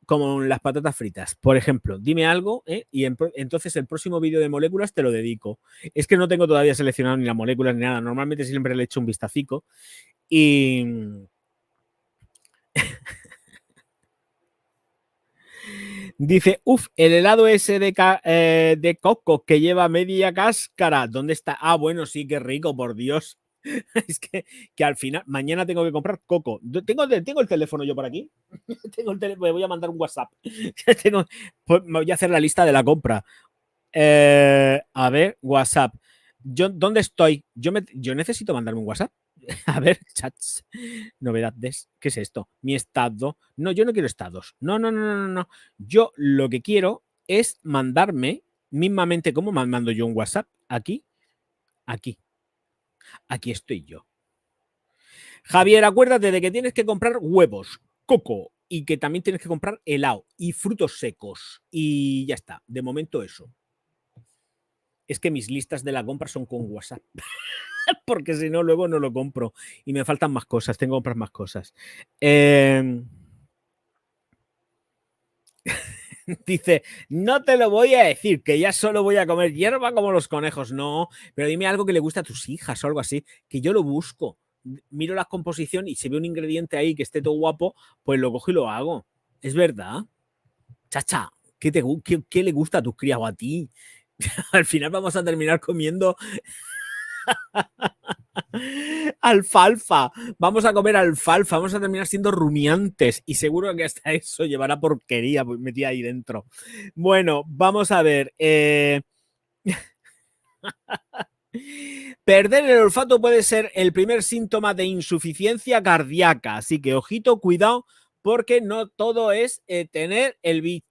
como las patatas fritas. Por ejemplo, dime algo y entonces el próximo vídeo de moléculas te lo dedico. Es que no tengo todavía seleccionado ni las moléculas ni nada. Normalmente siempre le echo un vistacico. Y dice, el helado ese de coco que lleva media cáscara, ¿dónde está? Ah, bueno, sí, qué rico, por Dios. Es que al final, mañana tengo que comprar coco. Tengo el teléfono yo por aquí. Me voy a mandar un WhatsApp. Pues me voy a hacer la lista de la compra. A ver, WhatsApp. ¿Dónde estoy? Yo necesito mandarme un WhatsApp. A ver, chats, novedades. ¿Qué es esto? Mi estado. No, yo no quiero estados. No. Yo lo que quiero es mandarme mismamente como mando yo un WhatsApp. Aquí. Aquí estoy yo. Javier, acuérdate de que tienes que comprar huevos, coco y que también tienes que comprar helado y frutos secos. Y ya está. De momento eso. Es que mis listas de la compra son con WhatsApp. Porque si no, luego no lo compro. Y me faltan más cosas. Tengo que comprar más cosas. Dice, no te lo voy a decir, que ya solo voy a comer hierba como los conejos. No, pero dime algo que le guste a tus hijas o algo así, que yo lo busco. Miro la composición y si veo un ingrediente ahí que esté todo guapo, pues lo cojo y lo hago. Es verdad. Chacha, ¿qué le gusta a tus crías o a ti? Al final vamos a terminar comiendo alfalfa. Vamos a comer alfalfa. Vamos a terminar siendo rumiantes. Y seguro que hasta eso llevará porquería metida ahí dentro. Bueno, vamos a ver. Perder el olfato puede ser el primer síntoma de insuficiencia cardíaca, así que ojito, cuidado, porque no todo es tener el...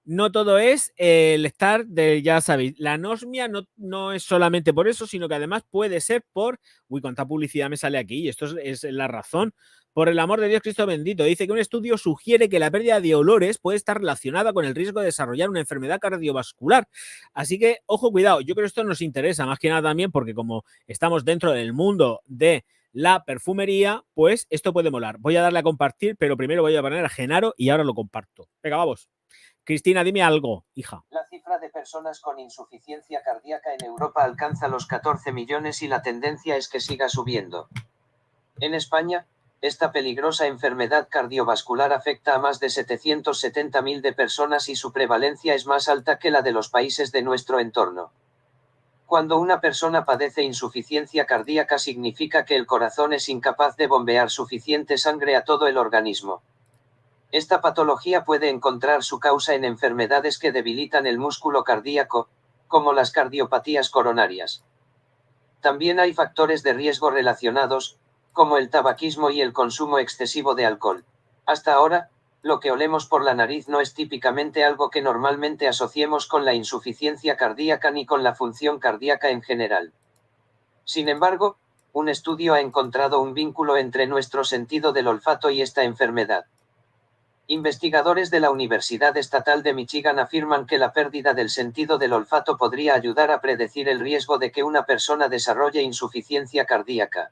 no todo es el estar de, ya sabéis, la anosmia no es solamente por eso, sino que además puede ser por... Uy, cuánta publicidad me sale aquí, y esto es la razón. Por el amor de Dios, Cristo bendito, dice que un estudio sugiere que la pérdida de olores puede estar relacionada con el riesgo de desarrollar una enfermedad cardiovascular. Así que, ojo, cuidado, yo creo que esto nos interesa más que nada también porque como estamos dentro del mundo de la perfumería, pues esto puede molar. Voy a darle a compartir, pero primero voy a poner a Genaro y ahora lo comparto. Venga, vamos. Cristina, dime algo, hija. La cifra de personas con insuficiencia cardíaca en Europa alcanza los 14 millones y la tendencia es que siga subiendo. En España, esta peligrosa enfermedad cardiovascular afecta a más de 770.000 de personas y su prevalencia es más alta que la de los países de nuestro entorno. Cuando una persona padece insuficiencia cardíaca significa que el corazón es incapaz de bombear suficiente sangre a todo el organismo. Esta patología puede encontrar su causa en enfermedades que debilitan el músculo cardíaco, como las cardiopatías coronarias. También hay factores de riesgo relacionados, como el tabaquismo y el consumo excesivo de alcohol. Hasta ahora, lo que olemos por la nariz no es típicamente algo que normalmente asociemos con la insuficiencia cardíaca ni con la función cardíaca en general. Sin embargo, un estudio ha encontrado un vínculo entre nuestro sentido del olfato y esta enfermedad. Investigadores de la Universidad Estatal de Michigan afirman que la pérdida del sentido del olfato podría ayudar a predecir el riesgo de que una persona desarrolle insuficiencia cardíaca.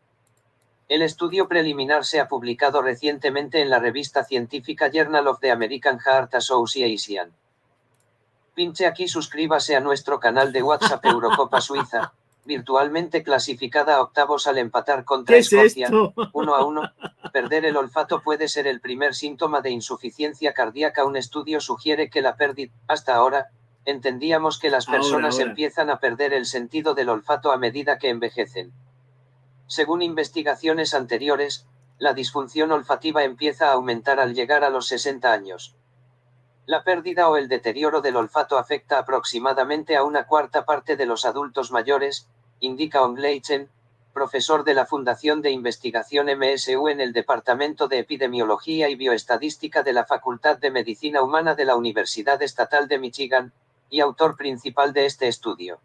El estudio preliminar se ha publicado recientemente en la revista científica Journal of the American Heart Association. Pinche aquí, suscríbase a nuestro canal de WhatsApp Eurocopa Suiza, virtualmente clasificada a octavos al empatar contra Escocia, 1-1. Perder el olfato puede ser el primer síntoma de insuficiencia cardíaca. Un estudio sugiere que la pérdida, hasta ahora, entendíamos que las personas empiezan a perder el sentido del olfato a medida que envejecen. Según investigaciones anteriores, la disfunción olfativa empieza a aumentar al llegar a los 60 años. La pérdida o el deterioro del olfato afecta aproximadamente a una cuarta parte de los adultos mayores, indica Ongleichen, profesor de la Fundación de Investigación MSU en el Departamento de Epidemiología y Bioestadística de la Facultad de Medicina Humana de la Universidad Estatal de Michigan, y autor principal de este estudio.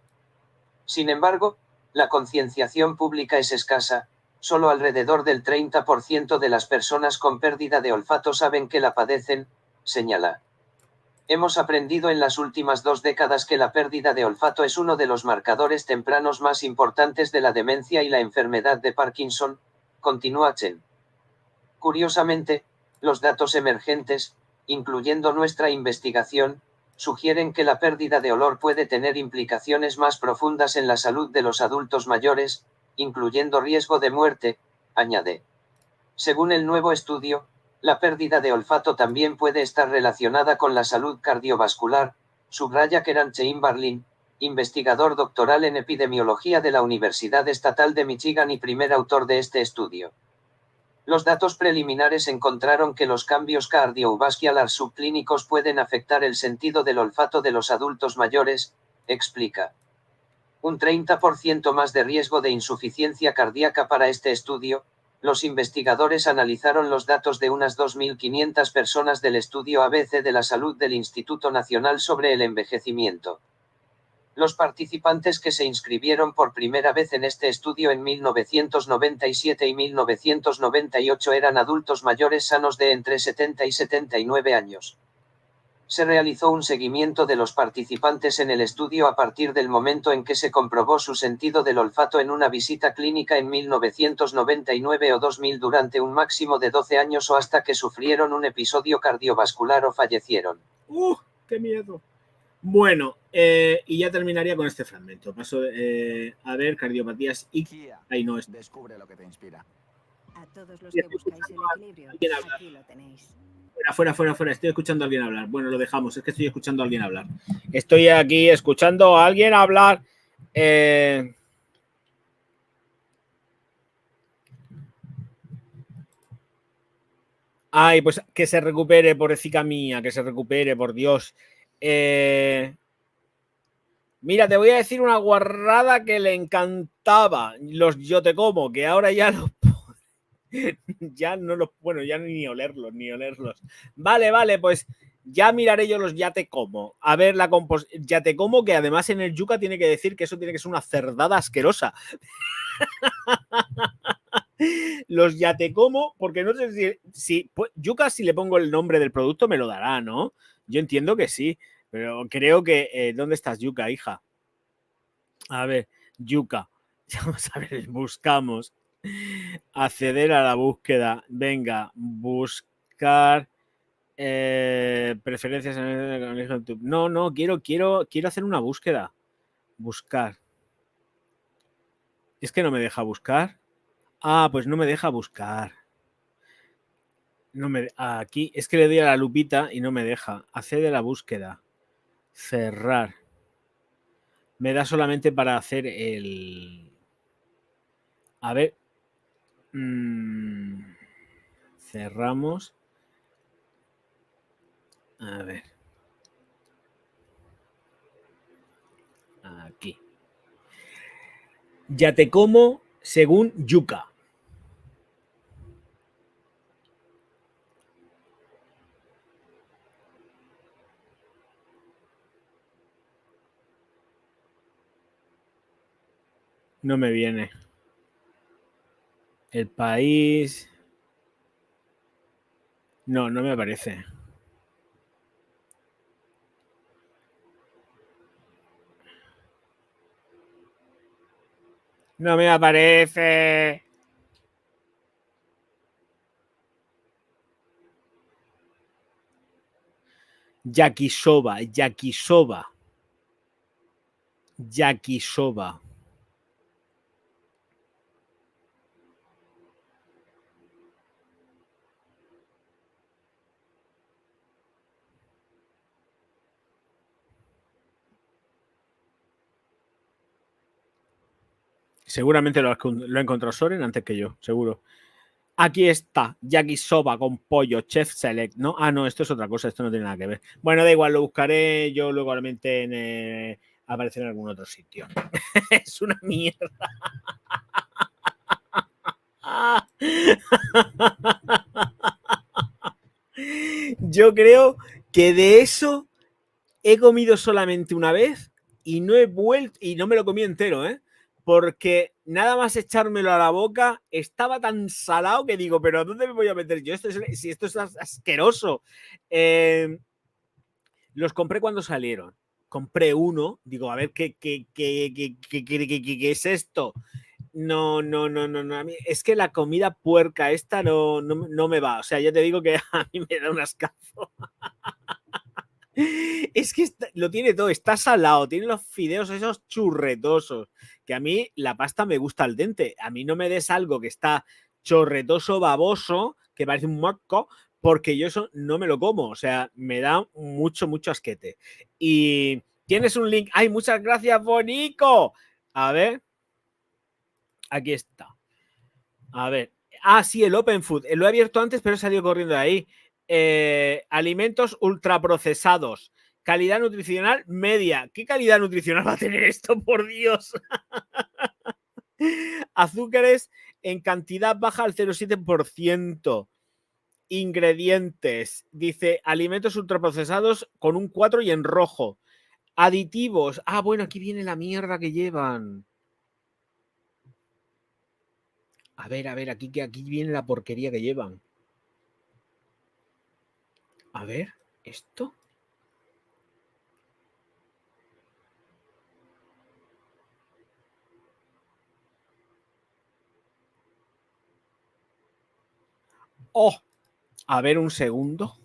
Sin embargo, la concienciación pública es escasa, solo alrededor del 30% de las personas con pérdida de olfato saben que la padecen, señala. Hemos aprendido en las últimas 2 décadas que la pérdida de olfato es uno de los marcadores tempranos más importantes de la demencia y la enfermedad de Parkinson, continúa Chen. Curiosamente, los datos emergentes, incluyendo nuestra investigación, sugieren que la pérdida de olor puede tener implicaciones más profundas en la salud de los adultos mayores, incluyendo riesgo de muerte, añade. Según el nuevo estudio, la pérdida de olfato también puede estar relacionada con la salud cardiovascular, subraya Keran Chamberlain, investigador doctoral en epidemiología de la Universidad Estatal de Michigan y primer autor de este estudio. Los datos preliminares encontraron que los cambios cardiovascular subclínicos pueden afectar el sentido del olfato de los adultos mayores, explica. Un 30% más de riesgo de insuficiencia cardíaca para este estudio. Los investigadores analizaron los datos de unas 2.500 personas del estudio ABC de la salud del Instituto Nacional sobre el Envejecimiento. Los participantes que se inscribieron por primera vez en este estudio en 1997 y 1998 eran adultos mayores sanos de entre 70 y 79 años. Se realizó un seguimiento de los participantes en el estudio a partir del momento en que se comprobó su sentido del olfato en una visita clínica en 1999 o 2000 durante un máximo de 12 años o hasta que sufrieron un episodio cardiovascular o fallecieron. ¡Qué miedo! Bueno, y ya terminaría con este fragmento. Paso a ver, cardiopatías y... Ahí no es. Descubre lo que te inspira. A todos los que buscáis el equilibrio, aquí lo tenéis. Fuera. Estoy escuchando a alguien hablar. Bueno, lo dejamos. Es que estoy escuchando a alguien hablar. Estoy aquí escuchando a alguien hablar. Ay, pues que se recupere, pobrecita mía, que se recupere, por Dios. Mira, te voy a decir una guarrada que le encantaba. Los yo te como, que ahora ya los ya no los, bueno, ya ni olerlos, ni olerlos. Vale, pues ya miraré yo los ya te como. A ver la composición. Ya te como, que además en el yuca tiene que decir que eso tiene que ser una cerdada asquerosa. Los ya te como, porque no sé si pues, yuca, si le pongo el nombre del producto, me lo dará, ¿no? Yo entiendo que sí, pero creo que. ¿Dónde estás, yuca, hija? A ver, yuca. Vamos a ver, buscamos. Acceder a la búsqueda. Venga, buscar preferencias en YouTube. No, quiero hacer una búsqueda. Buscar. Es que no me deja buscar. Ah, pues no me deja buscar. No me, aquí es que le doy a la lupita y no me deja. Acceder a la búsqueda. Cerrar. Me da solamente para hacer el. A ver. Cerramos. A ver. Aquí. Ya te como según yuca. No me viene. El país. No me aparece. No me aparece. Yakisoba. Seguramente lo ha encontrado Soren antes que yo, seguro. Aquí está, yakisoba con pollo, chef select, ¿no? Ah, no, esto es otra cosa, esto no tiene nada que ver. Bueno, da igual, lo buscaré yo luego en aparecer en algún otro sitio. Es una mierda. Yo creo que de eso he comido solamente una vez y no he vuelto, y no me lo comí entero, porque nada más echármelo a la boca estaba tan salado que digo, pero ¿dónde me voy a meter yo? Si esto es asqueroso. Los compré cuando salieron. Compré uno, digo, a ver qué es esto. No. A mí, es que la comida puerca esta no me va. O sea, ya te digo que a mí me da un ascazo. Es que lo tiene todo, está salado, tiene los fideos esos churretosos, que a mí la pasta me gusta al dente, a mí no me des algo que está chorretoso, baboso, que parece un moco, porque yo eso no me lo como, o sea, me da mucho asquete. Y tienes un link, ¡ay, muchas gracias, Bonico! A ver, aquí está. A ver, sí, el Open Food, lo he abierto antes, pero he salido corriendo de ahí. Alimentos ultraprocesados, calidad nutricional media. ¿Qué calidad nutricional va a tener esto, por Dios? Azúcares en cantidad baja al 0,7%. Ingredientes, dice alimentos ultraprocesados con un 4 y en rojo. Aditivos, bueno, aquí viene la mierda que llevan. A ver, aquí viene la porquería que llevan. A ver, ¿esto? ¡Oh! A ver, un segundo.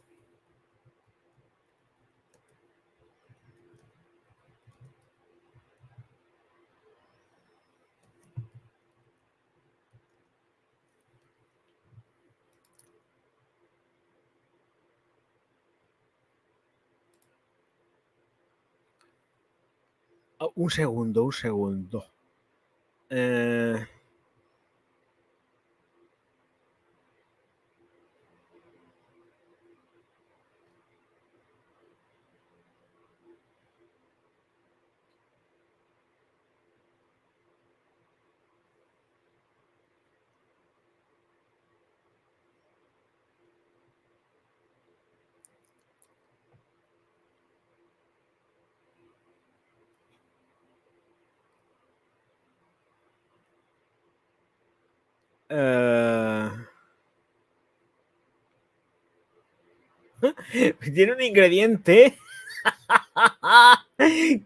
Un segundo. Tiene un ingrediente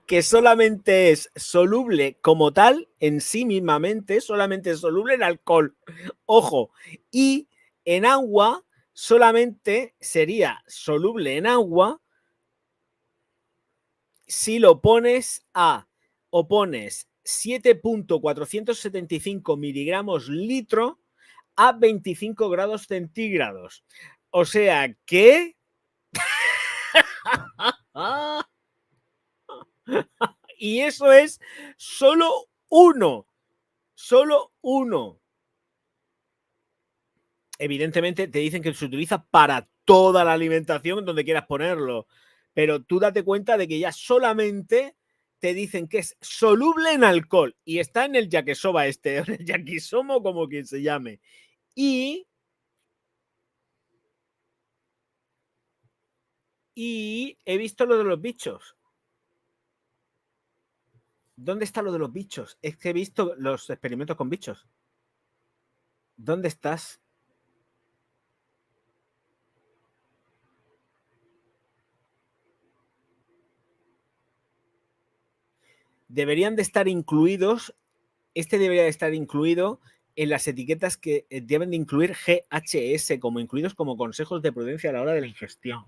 que solamente es soluble como tal en sí mismamente, solamente es soluble en alcohol. Ojo, y en agua solamente sería soluble en agua si lo pones o pones 7.475 miligramos litro a 25 grados centígrados. O sea que... y eso es solo uno. Solo uno. Evidentemente te dicen que se utiliza para toda la alimentación donde quieras ponerlo. Pero tú date cuenta de que ya solamente te dicen que es soluble en alcohol. Y está en el yakisoba en el yakisomo, como quien se llame. Y he visto lo de los bichos. ¿Dónde está lo de los bichos? Es que he visto los experimentos con bichos. ¿Dónde estás? Deberían de estar incluidos, debería de estar incluido en las etiquetas que deben de incluir GHS, como incluidos como consejos de prudencia a la hora de la ingestión.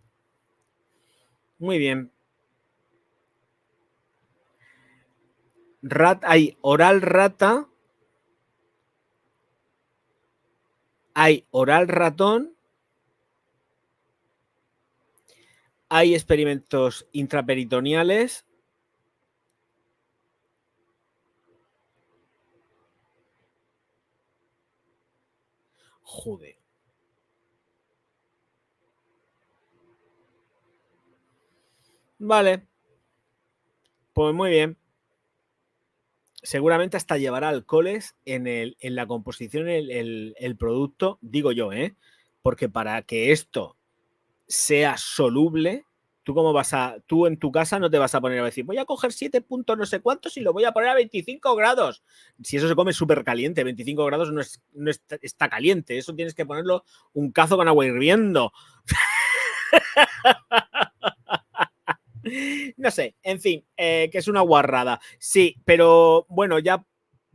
Muy bien. Hay oral rata, hay oral ratón, hay experimentos intraperitoneales. Joder. Vale. Pues muy bien. Seguramente hasta llevará alcoholes en la composición, el producto, digo yo, porque para que esto sea soluble, tú en tu casa no te vas a poner a decir, voy a coger 7 puntos no sé cuántos y lo voy a poner a 25 grados. Si eso se come súper caliente, 25 grados no está caliente, eso tienes que ponerlo un cazo con agua hirviendo. No sé, en fin, que es una guarrada. Sí, pero bueno, ya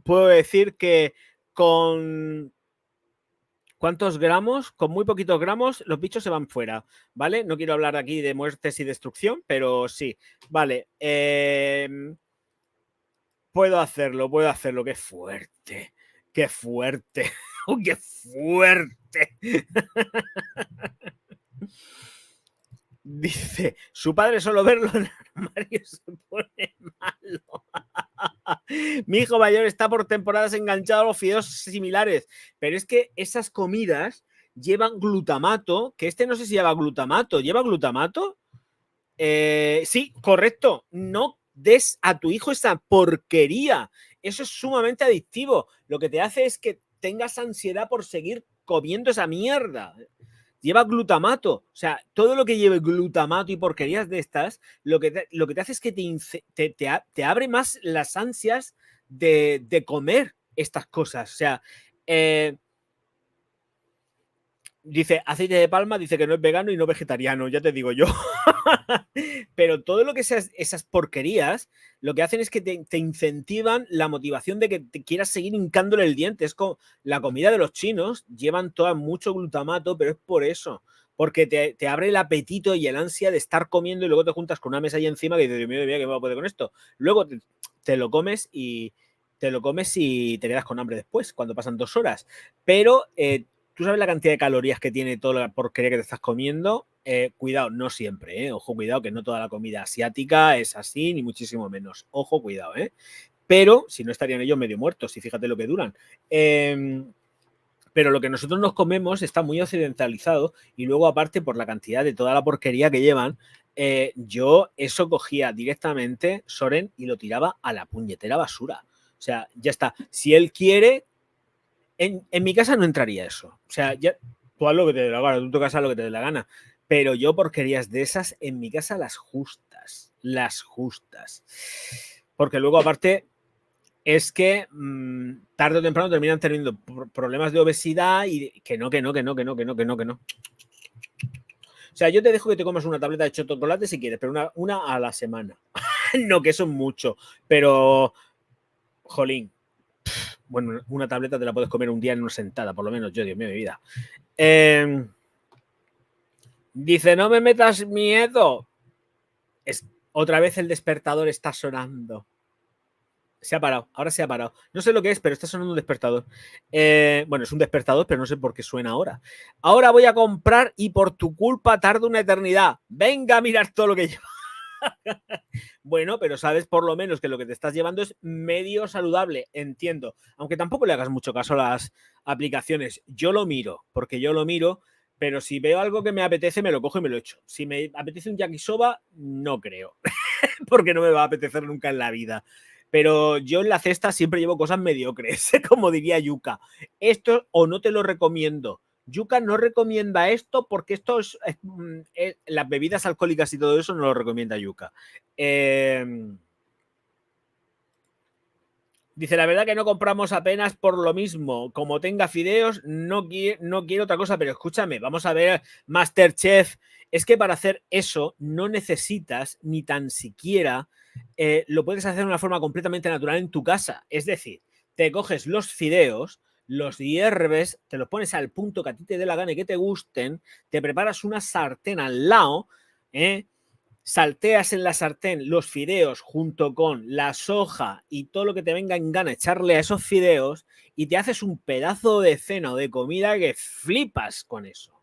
puedo decir que con... ¿cuántos gramos? Con muy poquitos gramos los bichos se van fuera, ¿vale? No quiero hablar aquí de muertes y destrucción, pero sí, vale. Puedo hacerlo, qué fuerte, qué fuerte, qué fuerte. Dice, su padre solo verlo en el armario se pone malo. Mi hijo mayor está por temporadas enganchado a los fideos similares, pero es que esas comidas llevan glutamato, que no sé si lleva glutamato. ¿Lleva glutamato? Sí, correcto. No des a tu hijo esa porquería. Eso es sumamente adictivo. Lo que te hace es que tengas ansiedad por seguir comiendo esa mierda. Lleva glutamato. O sea, todo lo que lleve glutamato y porquerías de estas, lo que te hace es que te abre más las ansias de comer estas cosas. O sea, dice aceite de palma, dice que no es vegano y no vegetariano, ya te digo yo. Pero todo lo que sean esas porquerías, lo que hacen es que te incentivan la motivación de que te quieras seguir hincándole el diente. Es como la comida de los chinos, llevan todas mucho glutamato, pero es por eso. Porque te abre el apetito y el ansia de estar comiendo y luego te juntas con una mesa ahí encima que dices, Dios mío, ¿qué me voy a poder con esto? Luego te lo comes y te quedas con hambre después, cuando pasan 2 horas. Pero tú sabes la cantidad de calorías que tiene toda la porquería que te estás comiendo. Cuidado, no siempre, ojo, cuidado, que no toda la comida asiática es así, ni muchísimo menos. Ojo, cuidado, pero si no estarían ellos medio muertos y fíjate lo que duran. Pero lo que nosotros nos comemos está muy occidentalizado y luego aparte por la cantidad de toda la porquería que llevan, yo eso cogía directamente, Soren, y lo tiraba a la puñetera basura. O sea, ya está. Si él quiere, en mi casa no entraría eso. O sea, ya, tú haz lo que te dé la gana, tú en tu casa lo que te dé la gana. Pero yo porquerías de esas, en mi casa las justas. Las justas. Porque luego aparte es que tarde o temprano terminan teniendo problemas de obesidad y que no. O sea, yo te dejo que te comas una tableta de chocolate si quieres, pero una a la semana. No, que eso es mucho, pero, jolín, bueno, una tableta te la puedes comer un día en una sentada, por lo menos yo, Dios mío, mi vida. Dice, no me metas miedo. Otra vez el despertador está sonando. Se ha parado, ahora se ha parado. No sé lo que es, pero está sonando un despertador. Bueno, es un despertador, pero no sé por qué suena ahora. Ahora voy a comprar y por tu culpa tardo una eternidad. Venga a mirar todo lo que lleva. Bueno, pero sabes por lo menos que lo que te estás llevando es medio saludable, entiendo. Aunque tampoco le hagas mucho caso a las aplicaciones. Yo lo miro, porque yo lo miro, pero si veo algo que me apetece, me lo cojo y me lo echo. Si me apetece un yakisoba, no creo, porque no me va a apetecer nunca en la vida. Pero yo en la cesta siempre llevo cosas mediocres, como diría Yuka. Esto o no te lo recomiendo. Yuka no recomienda esto porque esto es las bebidas alcohólicas y todo eso no lo recomienda Yuka. Dice, la verdad que no compramos apenas por lo mismo. Como tenga fideos, no quiero otra cosa, pero escúchame, vamos a ver Masterchef. Es que para hacer eso no necesitas ni tan siquiera lo puedes hacer de una forma completamente natural en tu casa. Es decir, te coges los fideos, los hierves, te los pones al punto que a ti te dé la gana y que te gusten, te preparas una sartén al lado, salteas en la sartén los fideos junto con la soja y todo lo que te venga en gana echarle a esos fideos y te haces un pedazo de cena o de comida que flipas con eso.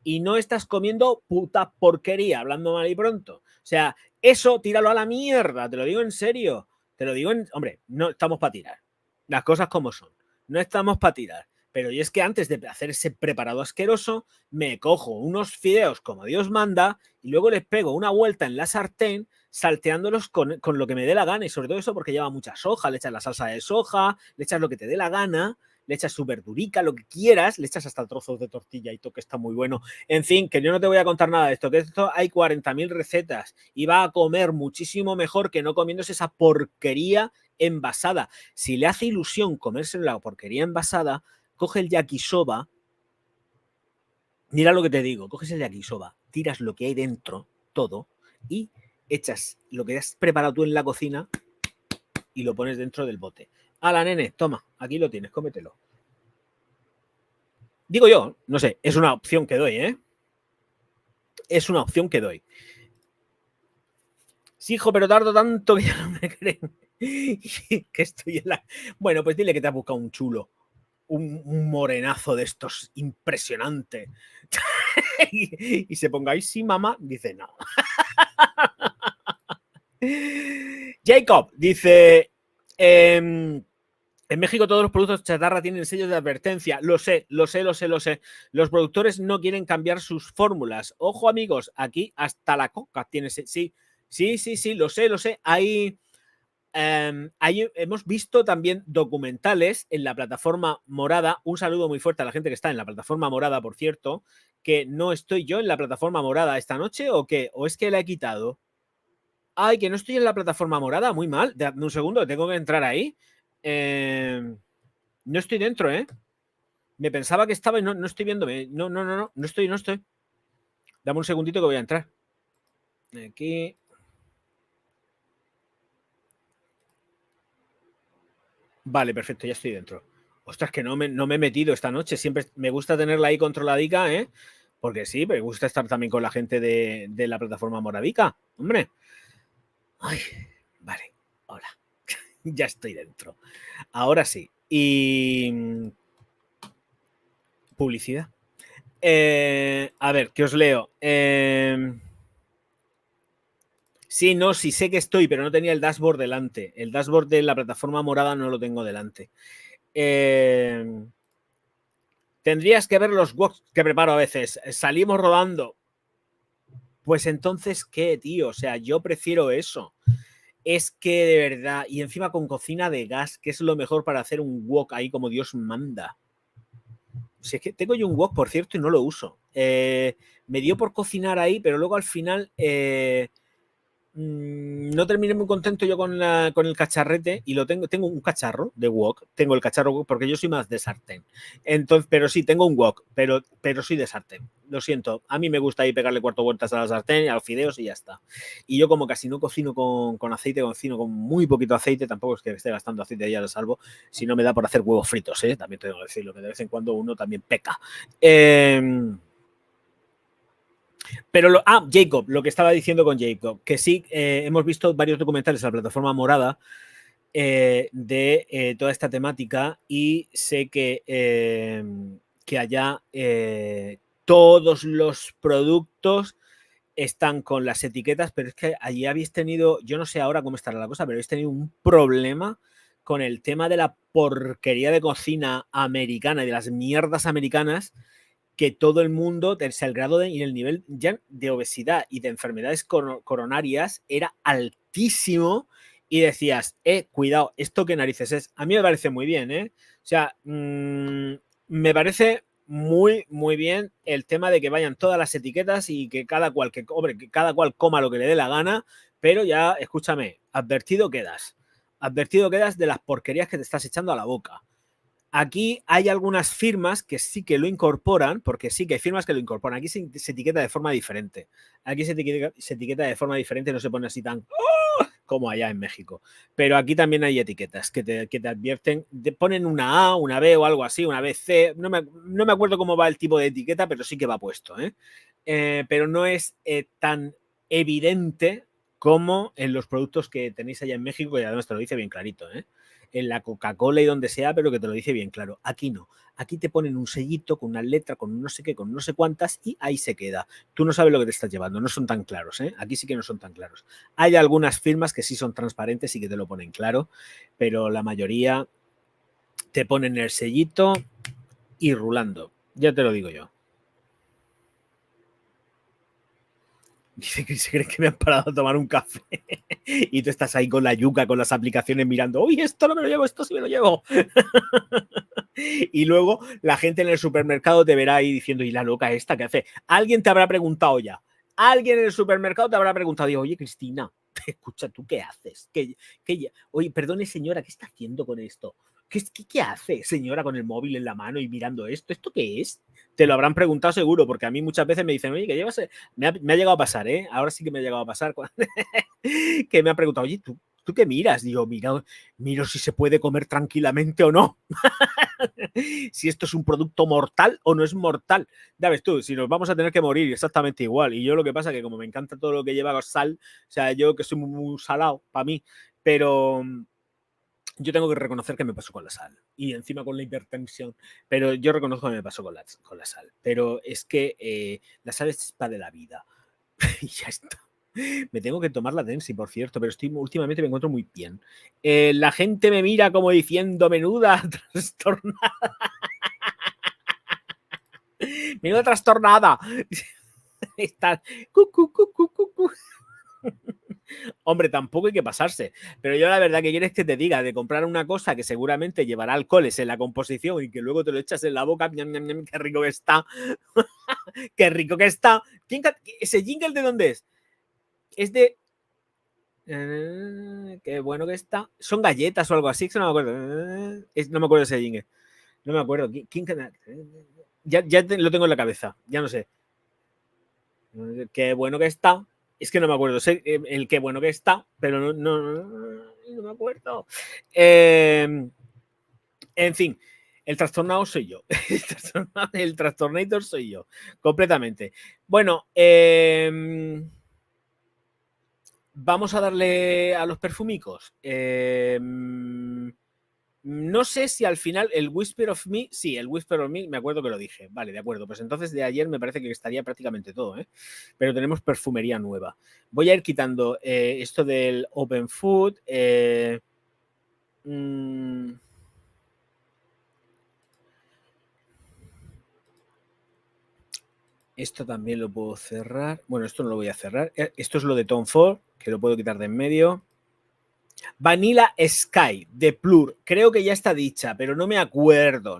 Y no estás comiendo puta porquería, hablando mal y pronto. O sea, eso tíralo a la mierda, te lo digo en serio. Te lo digo en... Hombre, no estamos para tirar. Las cosas como son. No estamos para tirar. Pero yo es que antes de hacer ese preparado asqueroso, me cojo unos fideos como Dios manda y luego les pego una vuelta en la sartén salteándolos con lo que me dé la gana. Y sobre todo eso porque lleva mucha soja, le echas la salsa de soja, le echas lo que te dé la gana, le echas su verdurica, lo que quieras, le echas hasta trozos de tortilla y todo, que está muy bueno. En fin, que yo no te voy a contar nada de esto, que esto hay 40.000 recetas y va a comer muchísimo mejor que no comiéndose esa porquería envasada. Si le hace ilusión comerse la porquería envasada, coge el yakisoba, mira lo que te digo, coges el yakisoba, tiras lo que hay dentro, todo, y echas lo que has preparado tú en la cocina y lo pones dentro del bote. ¡Hala, nene! Toma, aquí lo tienes, cómetelo. Digo yo, no sé, es una opción que doy, ¿eh? Es una opción que doy. Sí, hijo, pero tardo tanto que ya no me creen que estoy en la... Bueno, pues dile que te has buscado un chulo. Un morenazo de estos impresionante. y se ponga ahí, sí, mamá, dice no. Jacob dice, en México todos los productos chatarra tienen sellos de advertencia. Lo sé. Los productores no quieren cambiar sus fórmulas. Ojo, amigos, aquí hasta la coca tiene... Sí, lo sé. Ahí hemos visto también documentales en la plataforma morada. Un saludo muy fuerte a la gente que está en la plataforma morada, por cierto, que no estoy yo en la plataforma morada esta noche o qué, o es que la he quitado. Ay, que no estoy en la plataforma morada, muy mal. Dadme un segundo, tengo que entrar ahí. No estoy dentro, ¿eh? Me pensaba que estaba y no estoy viéndome. No estoy. Dame un segundito que voy a entrar. Aquí. Vale, perfecto, ya estoy dentro. Ostras, que no me he metido esta noche. Siempre me gusta tenerla ahí controladica, ¿eh? Porque sí, me gusta estar también con la gente de la plataforma moradica. Hombre. Ay, vale, hola. Ya estoy dentro. Ahora sí. Y... publicidad. A ver, que os leo. Sí, no, sí sé que estoy, pero no tenía el dashboard delante. El dashboard de la plataforma morada no lo tengo delante. Tendrías que ver los walks que preparo a veces. Salimos rodando. Pues entonces, ¿qué, tío? O sea, yo prefiero eso. Es que de verdad, y encima con cocina de gas, que es lo mejor para hacer un wok ahí como Dios manda. Si es que tengo yo un wok, por cierto, y no lo uso. Me dio por cocinar ahí, pero luego al final no terminé muy contento yo con el cacharrete y lo tengo un cacharro de wok, tengo el cacharro porque yo soy más de sartén. Entonces, pero sí, tengo un wok, pero soy de sartén. Lo siento, a mí me gusta ahí pegarle 4 vueltas a la sartén y a los fideos y ya está. Y yo como casi no cocino con aceite, cocino con muy poquito aceite, tampoco es que esté gastando aceite, ya lo salvo, si no me da por hacer huevos fritos, ¿eh? También tengo que decirlo, que de vez en cuando uno también peca. Pero Jacob, lo que estaba diciendo con Jacob, que sí, hemos visto varios documentales en la plataforma morada de toda esta temática y sé que allá todos los productos están con las etiquetas, pero es que allí habéis tenido, yo no sé ahora cómo estará la cosa, pero habéis tenido un problema con el tema de la porquería de cocina americana y de las mierdas americanas, que todo el mundo, el grado y el nivel ya de obesidad y de enfermedades coronarias era altísimo y decías, cuidado, ¿esto qué narices es? A mí me parece muy bien, ¿eh? O sea, me parece muy, muy bien el tema de que vayan todas las etiquetas y que cada cual coma lo que le dé la gana, pero ya, escúchame, advertido quedas de las porquerías que te estás echando a la boca. Aquí hay algunas firmas que sí que lo incorporan, porque sí que hay firmas que lo incorporan. Aquí se etiqueta de forma diferente. Aquí se etiqueta de forma diferente, no se pone así tan como allá en México. Pero aquí también hay etiquetas que te advierten, te ponen una A, una B o algo así, una BC. No me acuerdo cómo va el tipo de etiqueta, pero sí que va puesto. Pero no es tan evidente como en los productos que tenéis allá en México, y además te lo dice bien clarito, en la Coca-Cola y donde sea, pero que te lo dice bien claro. Aquí no. Aquí te ponen un sellito con una letra, con no sé qué, con no sé cuántas y ahí se queda. Tú no sabes lo que te estás llevando, no son tan claros, ¿eh? Aquí sí que no son tan claros. Hay algunas firmas que sí son transparentes y que te lo ponen claro, pero la mayoría te ponen el sellito y rulando. Ya te lo digo yo. Dice que se cree que me han parado a tomar un café y tú estás ahí con la yuca, con las aplicaciones mirando, uy, esto no me lo llevo, esto sí me lo llevo. Y luego la gente en el supermercado te verá ahí diciendo, ¿y la loca esta qué hace? Alguien te habrá preguntado ya. Alguien en el supermercado te habrá preguntado, digo, oye, Cristina, escucha, ¿tú qué haces? Oye, perdone, señora, ¿qué está haciendo con esto? ¿Qué hace, señora, con el móvil en la mano y mirando esto? ¿Esto qué es? Te lo habrán preguntado seguro, porque a mí muchas veces me dicen, oye, ¿qué llevas? Me ha llegado a pasar, ¿eh? Ahora sí que me ha llegado a pasar. Que me ha preguntado, oye, ¿tú qué miras? Digo, miro si se puede comer tranquilamente o no. Si esto es un producto mortal o no es mortal. Ya ves tú, si nos vamos a tener que morir exactamente igual. Y yo lo que pasa es que como me encanta todo lo que lleva sal, o sea, yo que soy muy salado para mí, pero yo tengo que reconocer que me pasó con la sal y encima con la hipertensión, pero yo reconozco que me pasó con la sal. Pero es que la sal es para de la vida y ya está. Me tengo que tomar la Tensi, por cierto, pero últimamente me encuentro muy bien. La gente me mira como diciendo, menuda trastornada. Menuda trastornada. Está. Hombre, tampoco hay que pasarse. Pero yo la verdad que quieres que te diga de comprar una cosa que seguramente llevará alcoholes en la composición y que luego te lo echas en la boca. Ñam, ñam, ñam, qué rico que está. Qué rico que está. ¿Ese jingle de dónde es? Es de. Qué bueno que está. Son galletas o algo así, que no me acuerdo. No me acuerdo ese jingle. No me acuerdo. Ya lo tengo en la cabeza. Ya no sé. Qué bueno que está. Es que no me acuerdo. Sé el qué bueno que está, pero no me acuerdo. En fin, el trastornado soy yo. El trastornator soy yo. Completamente. Bueno, vamos a darle a los perfumicos. No sé si al final el Whisper of Me, sí, el Whisper of Me, me acuerdo que lo dije. Vale, de acuerdo. Pues entonces de ayer me parece que estaría prácticamente todo, ¿eh? Pero tenemos perfumería nueva. Voy a ir quitando esto del Open Food. Esto también lo puedo cerrar. Bueno, esto no lo voy a cerrar. Esto es lo de Tom Ford, que lo puedo quitar de en medio. Vanilla Sky de Plur. Creo que ya está dicha, pero no me acuerdo.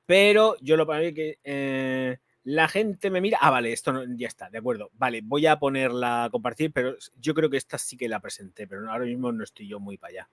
Pero yo lo para mí que La gente me mira. Ah, vale, esto no, ya está, de acuerdo. Vale, voy a ponerla a compartir, pero yo creo que esta sí que la presenté, pero ahora mismo no estoy yo muy para allá.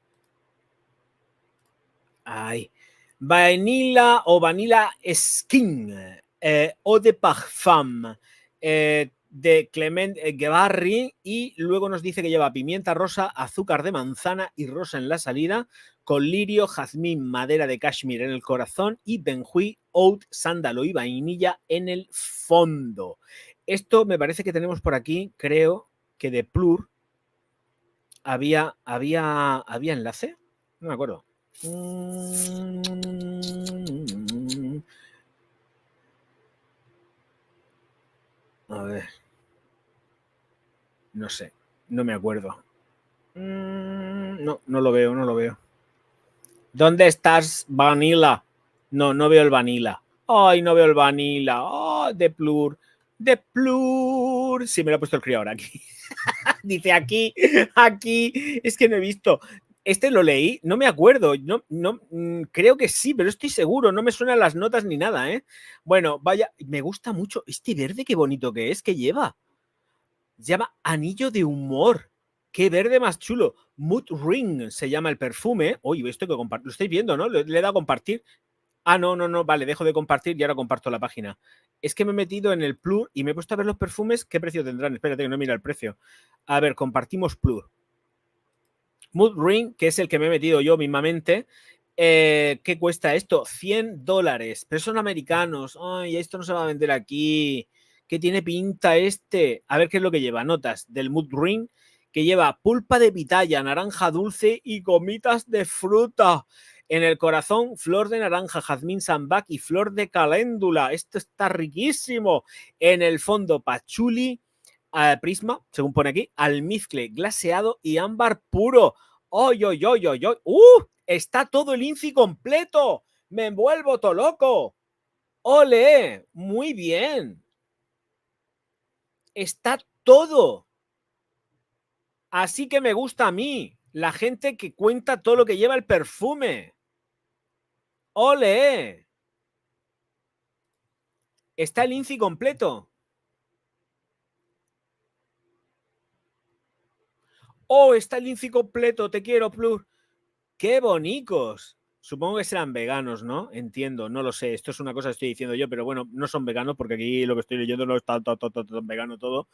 Ay. Vanilla o Vanilla Skin. Eau de Parfum. De Clement Guevarri. Y luego nos dice que lleva pimienta rosa, azúcar de manzana y rosa en la salida, con lirio, jazmín, madera de cashmere en el corazón y benjuí, oud, sándalo y vainilla en el fondo. Esto me parece que tenemos por aquí, creo que de Plur había enlace, no me acuerdo. A ver, no sé, no me acuerdo. No, no lo veo, no lo veo. ¿Dónde estás, Vanilla? No, no veo el Vanilla. Ay, no veo el Vanilla. Oh, de Plur. De Plur. Sí, me lo ha puesto el crío ahora aquí. Dice aquí. Es que no he visto. Este lo leí, no me acuerdo. No, creo que sí, pero estoy seguro. No me suenan las notas ni nada, ¿eh? Bueno, vaya, me gusta mucho. Este verde, qué bonito que es, que lleva. Se llama Anillo de Humor. Qué verde más chulo. Mood Ring se llama el perfume. Oye, esto que comparto. Lo estáis viendo, ¿no? Le he dado a compartir. Ah, no. Vale, dejo de compartir y ahora comparto la página. Es que me he metido en el Plur y me he puesto a ver los perfumes. ¿Qué precio tendrán? Espérate que no mira el precio. A ver, compartimos Plur. Mood Ring, que es el que me he metido yo mismamente. ¿Qué cuesta esto? $100. Pero son americanos. Ay, esto no se va a vender aquí. ¿Qué tiene pinta este? A ver qué es lo que lleva. Notas del Mood Ring, que lleva pulpa de pitaya, naranja dulce y gomitas de fruta. En el corazón, flor de naranja, jazmín sambac y flor de caléndula. Esto está riquísimo. En el fondo, pachuli, prisma, según pone aquí, almizcle glaseado y ámbar puro. ¡Oy! Está todo el INCI completo. Me envuelvo todo loco. ¡Ole! Muy bien. Está todo. Así que me gusta a mí. La gente que cuenta todo lo que lleva el perfume. ¡Ole! Está el INCI completo. ¡Oh! Está el INCI completo. Te quiero, Plur. ¡Qué bonitos! Supongo que serán veganos, ¿no? Entiendo, no lo sé. Esto es una cosa que estoy diciendo yo, pero bueno, no son veganos porque aquí lo que estoy leyendo no está todo vegano todo.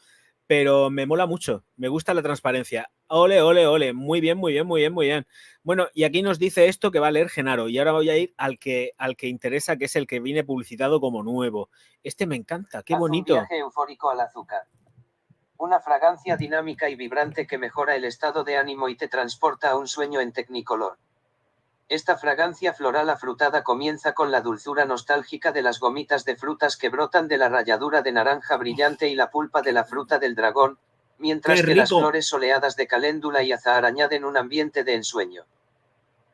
Pero me mola mucho, me gusta la transparencia. Ole. Muy bien. Bueno, y aquí nos dice esto que va a leer Genaro. Y ahora voy a ir al que interesa, que es el que viene publicitado como nuevo. Este me encanta, qué bonito. Un viaje eufórico al azúcar. Una fragancia dinámica y vibrante que mejora el estado de ánimo y te transporta a un sueño en Technicolor. Esta fragancia floral afrutada comienza con la dulzura nostálgica de las gomitas de frutas que brotan de la ralladura de naranja brillante y la pulpa de la fruta del dragón, mientras que las flores soleadas de caléndula y azahar añaden un ambiente de ensueño.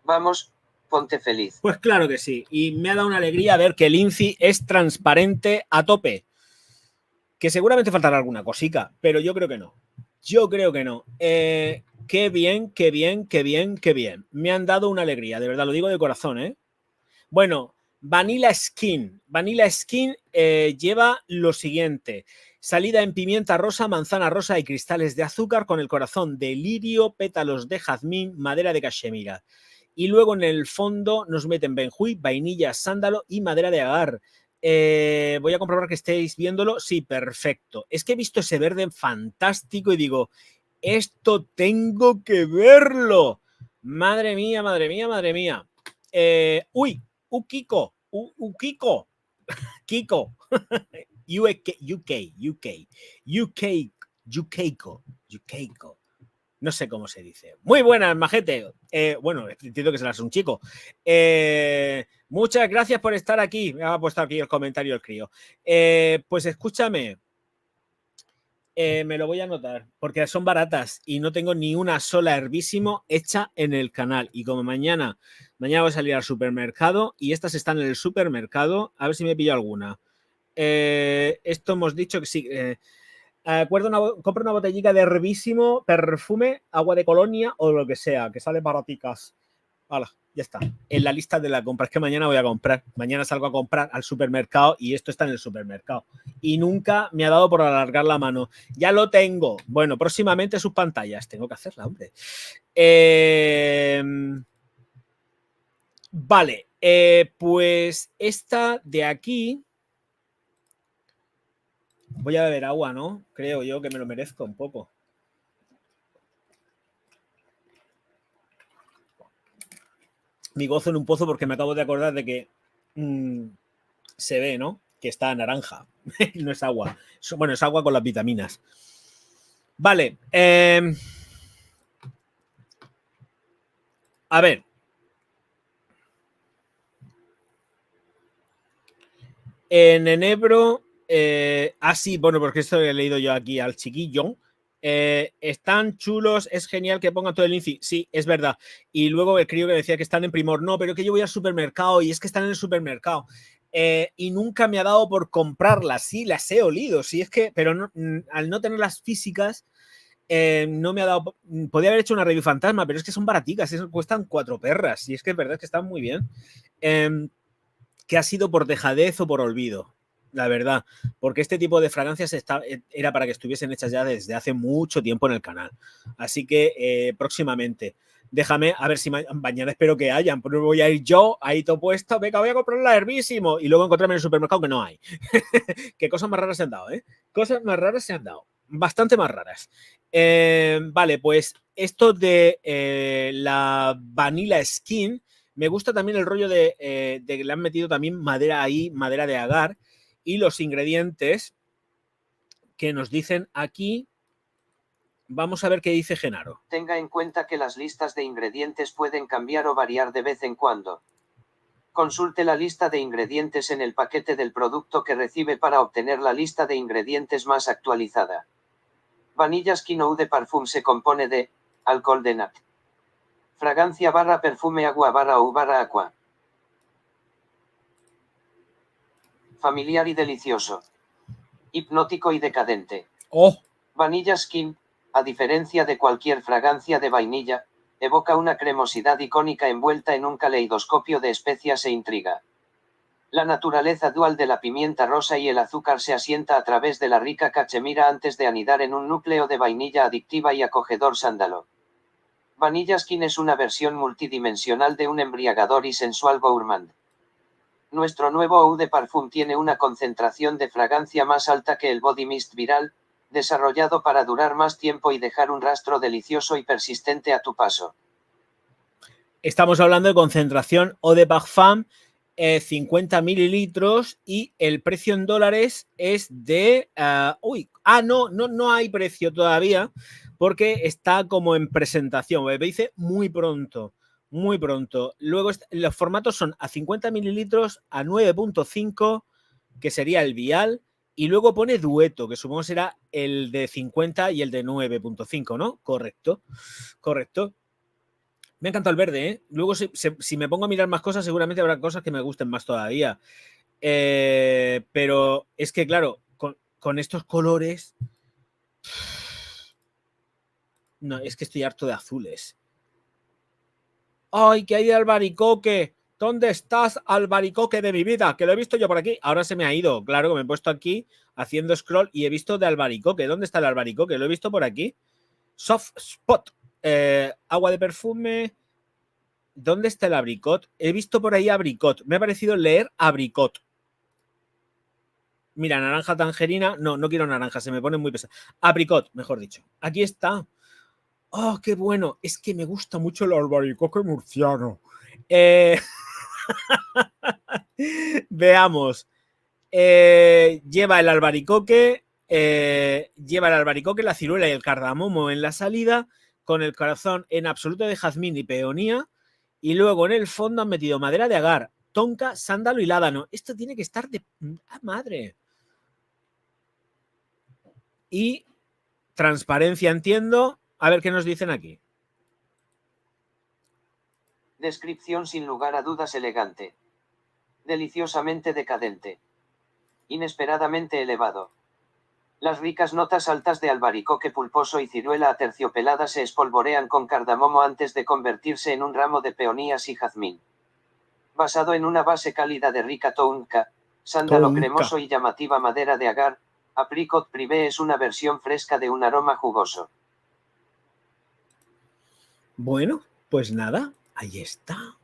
Vamos, ponte feliz. Pues claro que sí, y me ha dado una alegría ver que el INCI es transparente a tope. Que seguramente faltará alguna cosica, pero yo creo que no. Qué bien. Me han dado una alegría, de verdad, lo digo de corazón, ¿eh? Bueno, Vanilla Skin. Vanilla Skin lleva lo siguiente. Salida en pimienta rosa, manzana rosa y cristales de azúcar con el corazón de lirio, pétalos de jazmín, madera de cachemira. Y luego en el fondo nos meten benjuí, vainilla, sándalo y madera de agar. Voy a comprobar que estéis viéndolo. Sí, perfecto. Es que he visto ese verde fantástico y digo, esto tengo que verlo. Madre mía. Kiko. UK. No sé cómo se dice. Muy buenas, majete. Bueno, entiendo que serás un chico. Muchas gracias por estar aquí. Me ha puesto aquí el comentario el crío. Pues escúchame. Me lo voy a anotar porque son baratas y no tengo ni una sola Herbísimo hecha en el canal. Y como mañana voy a salir al supermercado y estas están en el supermercado, a ver si me pillo alguna. Esto hemos dicho que sí. Compra una botellita de Herbísimo, perfume, agua de colonia o lo que sea, que sale baraticas. Hola, ya está. En la lista de la compra. Es que mañana voy a comprar. Mañana salgo a comprar al supermercado y esto está en el supermercado. Y nunca me ha dado por alargar la mano. Ya lo tengo. Bueno, próximamente sus pantallas. Tengo que hacerla, hombre. Vale. Pues esta de aquí. Voy a beber agua, ¿no? Creo yo que me lo merezco un poco. Mi gozo en un pozo porque me acabo de acordar de que se ve, ¿no? Que está naranja. No es agua. Bueno, es agua con las vitaminas. Vale. A ver. En enebro. Sí, bueno, porque esto lo he leído yo aquí al chiquillo. Están chulos, es genial que pongan todo el INCI. Sí, es verdad. Y luego el crío que decía que están en Primor. No, pero que yo voy al supermercado y es que están en el supermercado. Y nunca me ha dado por comprarlas. Sí, las he olido. Sí, es que, pero no, al no tener las físicas, no me ha dado. Podría haber hecho una review fantasma, pero es que son baraticas. Cuestan 4 perras. Y es que es verdad que están muy bien. Que ha sido por dejadez o por olvido, la verdad, porque este tipo de fragancias era para que estuviesen hechas ya desde hace mucho tiempo en el canal. Así que próximamente, déjame, a ver si mañana espero que hayan, pero voy a ir yo, ahí todo puesto, venga, voy a comprarla hervísimo, y luego encontrarme en el supermercado que no hay. Qué cosas más raras se han dado, ¿eh? Cosas más raras se han dado, bastante más raras. Vale, pues esto de la Vanilla Skin, me gusta también el rollo de que le han metido también madera ahí, madera de agar, y los ingredientes que nos dicen aquí. Vamos a ver qué dice Genaro. Tenga en cuenta que las listas de ingredientes pueden cambiar o variar de vez en cuando. Consulte la lista de ingredientes en el paquete del producto que recibe para obtener la lista de ingredientes más actualizada. Vanilla Skin Eau de Parfum se compone de alcohol de nat, fragancia / perfume agua / eau / aqua. Familiar y delicioso. Hipnótico y decadente. ¡Oh! Vanilla Skin, a diferencia de cualquier fragancia de vainilla, evoca una cremosidad icónica envuelta en un caleidoscopio de especias e intriga. La naturaleza dual de la pimienta rosa y el azúcar se asienta a través de la rica cachemira antes de anidar en un núcleo de vainilla adictiva y acogedor sándalo. Vanilla Skin es una versión multidimensional de un embriagador y sensual gourmand. Nuestro nuevo Eau de Parfum tiene una concentración de fragancia más alta que el Body Mist Viral, desarrollado para durar más tiempo y dejar un rastro delicioso y persistente a tu paso. Estamos hablando de concentración Eau de Parfum, 50 mililitros, y el precio en dólares es de... no hay precio todavía porque está como en presentación. Me dice muy pronto. Muy pronto. Luego los formatos son a 50 mililitros, a 9.5, que sería el vial, y luego pone dueto, que supongo será el de 50 y el de 9.5, ¿no? Correcto, correcto. Me encanta el verde, ¿eh? Luego, si me pongo a mirar más cosas, seguramente habrá cosas que me gusten más todavía. Pero es que, claro, con estos colores... No, es que estoy harto de azules. ¡Ay, que hay de albaricoque! ¿Dónde estás, albaricoque de mi vida? Que lo he visto yo por aquí. Ahora se me ha ido. Claro que me he puesto aquí haciendo scroll y he visto de albaricoque. ¿Dónde está el albaricoque? Lo he visto por aquí. Soft Spot. Agua de perfume. ¿Dónde está el abricot? He visto por ahí abricot. Me ha parecido leer abricot. Mira, naranja tangerina. No, no quiero naranja, se me pone muy pesado. Apricot, mejor dicho. Aquí está. ¡Oh, qué bueno! Es que me gusta mucho el albaricoque murciano. Veamos. Lleva el albaricoque. La ciruela y el cardamomo en la salida, con el corazón en absoluto de jazmín y peonía. Y luego en el fondo han metido madera de agar, tonka, sándalo y ládano. Esto tiene que estar de... ¡Ah, madre! Y transparencia, entiendo. A ver qué nos dicen aquí. Descripción sin lugar a dudas elegante. Deliciosamente decadente. Inesperadamente elevado. Las ricas notas altas de albaricoque pulposo y ciruela aterciopelada se espolvorean con cardamomo antes de convertirse en un ramo de peonías y jazmín. Basado en una base cálida de rica tounca, sándalo Tounca. cremoso y llamativa madera de agar, apricot privé es una versión fresca de un aroma jugoso. Bueno, pues nada, ahí está.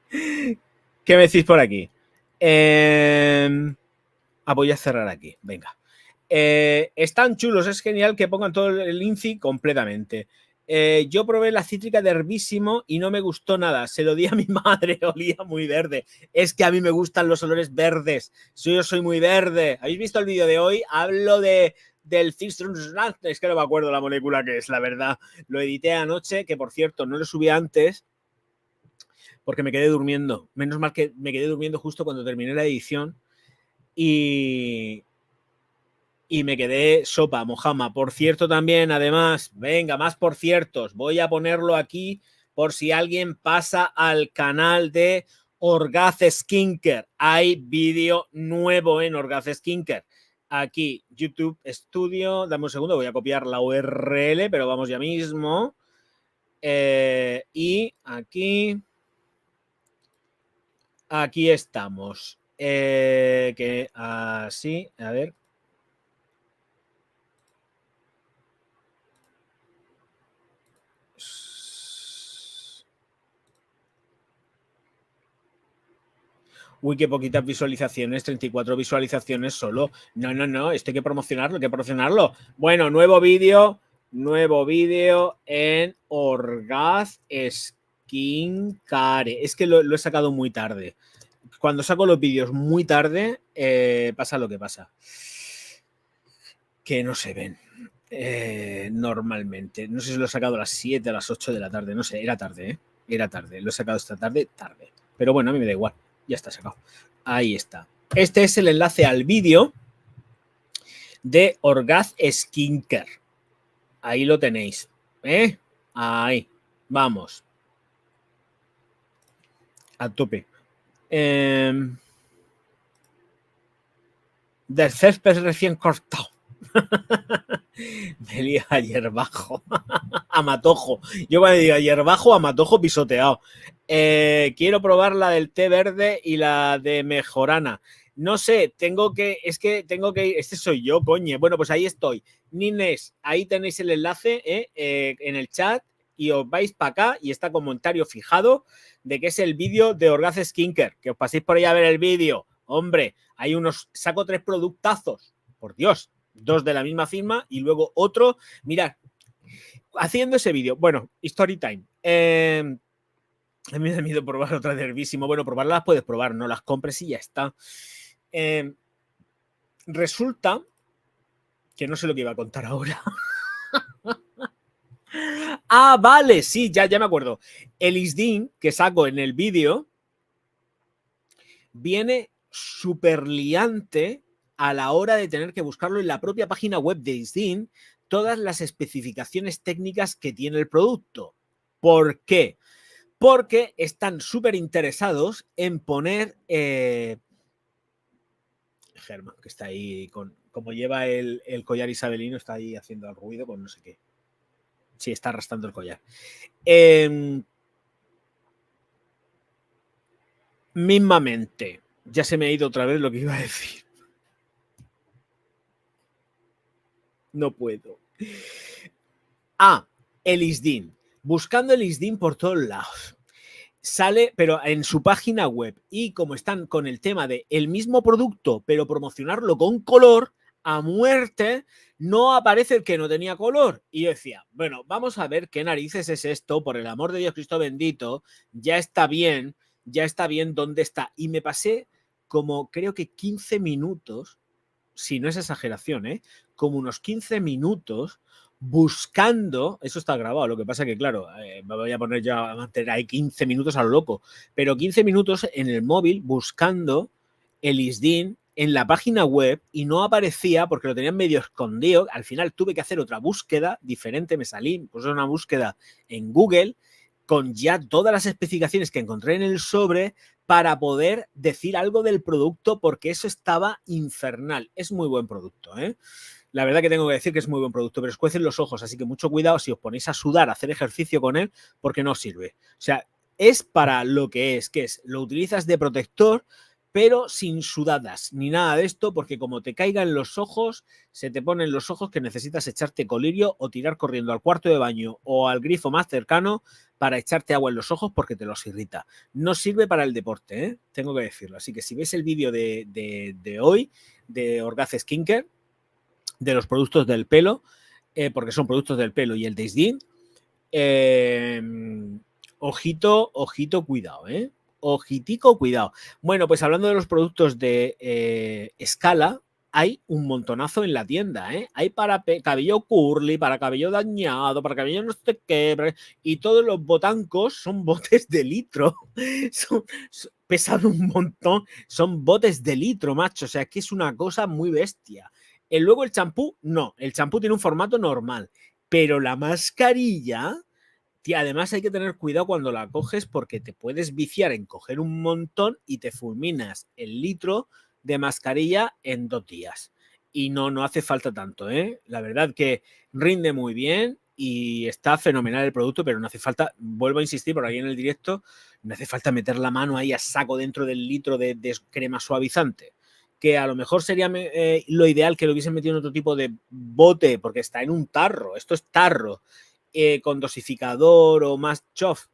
¿Qué me decís por aquí? Voy a cerrar aquí, venga. Están chulos, es genial que pongan todo el INCI completamente. Yo probé la cítrica de Herbísimo y no me gustó nada. Se lo di a mi madre, olía muy verde. Es que a mí me gustan los olores verdes. Yo soy muy verde. ¿Habéis visto el vídeo de hoy? Hablo del Cistrum, es que no me acuerdo la molécula que es, la verdad. Lo edité anoche, que por cierto no lo subí antes porque me quedé durmiendo. Menos mal que me quedé durmiendo justo cuando terminé la edición y me quedé sopa, mojama. Por cierto también, además, venga, más por ciertos. Voy a ponerlo aquí por si alguien pasa al canal de Orgaz Skincare. Hay vídeo nuevo en Orgaz Skincare. Aquí, YouTube Studio. Dame un segundo, voy a copiar la URL, pero vamos ya mismo. Y aquí estamos. Que así, a ver. Uy, qué poquitas visualizaciones, 34 visualizaciones solo. No, esto hay que promocionarlo, Bueno, nuevo vídeo en Orgaz Skincare. Es que lo he sacado muy tarde. Cuando saco los vídeos muy tarde, pasa lo que pasa. Que no se ven. Normalmente. No sé si lo he sacado a las 7, a las 8 de la tarde. No sé, era tarde, ¿eh? Era tarde. Lo he sacado esta tarde. Pero bueno, a mí me da igual. Ya está sacado. Ahí está. Este es el enlace al vídeo de Orgaz Skincare. Ahí lo tenéis. Ahí. Vamos. A tope. Del césped recién cortado. Me lía a hierbajo. A matojo. Yo cuando digo hierbajo, a matojo pisoteado. Quiero probar la del té verde y la de mejorana. No sé, tengo que ir. Este soy yo, coño. Bueno, pues ahí estoy. Nines, ahí tenéis el enlace en el chat y os vais para acá y está comentario fijado de que es el vídeo de Orgaz Skincare. Que os paséis por ahí a ver el vídeo. Hombre, hay saco 3 productazos. Por Dios. 2 de la misma firma y luego otro. Mirad, haciendo ese vídeo. Bueno, story time. A mí me da miedo probar otra de Herbísimo. Bueno, probarlas las puedes probar, no las compres y ya está. Resulta que no sé lo que iba a contar ahora. Vale, sí, ya me acuerdo. El ISDIN que saco en el vídeo viene súper liante a la hora de tener que buscarlo en la propia página web de ISDIN, todas las especificaciones técnicas que tiene el producto. ¿Por qué? Porque están súper interesados en poner... Germán, que está ahí, como lleva el collar isabelino, está ahí haciendo el ruido con no sé qué. Sí, está arrastrando el collar. Mismamente, ya se me ha ido otra vez lo que iba a decir. No puedo. El ISDIN. Buscando el ISDIN por todos lados. Sale, pero en su página web. Y como están con el tema de el mismo producto, pero promocionarlo con color, a muerte, no aparece el que no tenía color. Y yo decía, bueno, vamos a ver qué narices es esto, por el amor de Dios Cristo bendito, ya está bien dónde está. Y me pasé como creo que 15 minutos, si no es exageración, como unos 15 minutos buscando, eso está grabado, lo que pasa que claro, me voy a poner ya a mantener ahí 15 minutos a lo loco, pero 15 minutos en el móvil buscando el ISDIN en la página web y no aparecía porque lo tenían medio escondido. Al final tuve que hacer otra búsqueda diferente, me salí, puse una búsqueda en Google con ya todas las especificaciones que encontré en el sobre para poder decir algo del producto, porque eso estaba infernal. Es muy buen producto, ¿eh? La verdad que tengo que decir que es muy buen producto, pero os cuecen los ojos, así que mucho cuidado si os ponéis a sudar, a hacer ejercicio con él, porque no sirve. O sea, es para lo que es, lo utilizas de protector, pero sin sudadas ni nada de esto, porque como te caigan los ojos, se te ponen los ojos que necesitas echarte colirio o tirar corriendo al cuarto de baño o al grifo más cercano para echarte agua en los ojos porque te los irrita. No sirve para el deporte, ¿eh? Tengo que decirlo. Así que si ves el vídeo de hoy de Orgaz Skincare, de los productos del pelo, porque son productos del pelo y el Days Din, ojito, cuidado, ¿eh? Ojitico, cuidado. Bueno, pues hablando de los productos de Scala, hay un montonazo en la tienda, ¿eh? Hay para cabello curly, para cabello dañado, para cabello no sé qué, y todos los botancos son botes de litro. Pesan un montón, son botes de litro, macho. O sea, que es una cosa muy bestia. Luego el champú, no, el champú tiene un formato normal, pero la mascarilla, tía, además hay que tener cuidado cuando la coges porque te puedes viciar en coger un montón y te fulminas el litro de mascarilla en 2 días. Y no hace falta tanto, ¿eh? La verdad que rinde muy bien y está fenomenal el producto, pero no hace falta, vuelvo a insistir por ahí en el directo, no hace falta meter la mano ahí a saco dentro del litro de crema suavizante, que a lo mejor sería lo ideal que lo hubiesen metido en otro tipo de bote, porque está en un tarro, esto es tarro, con dosificador o más chof,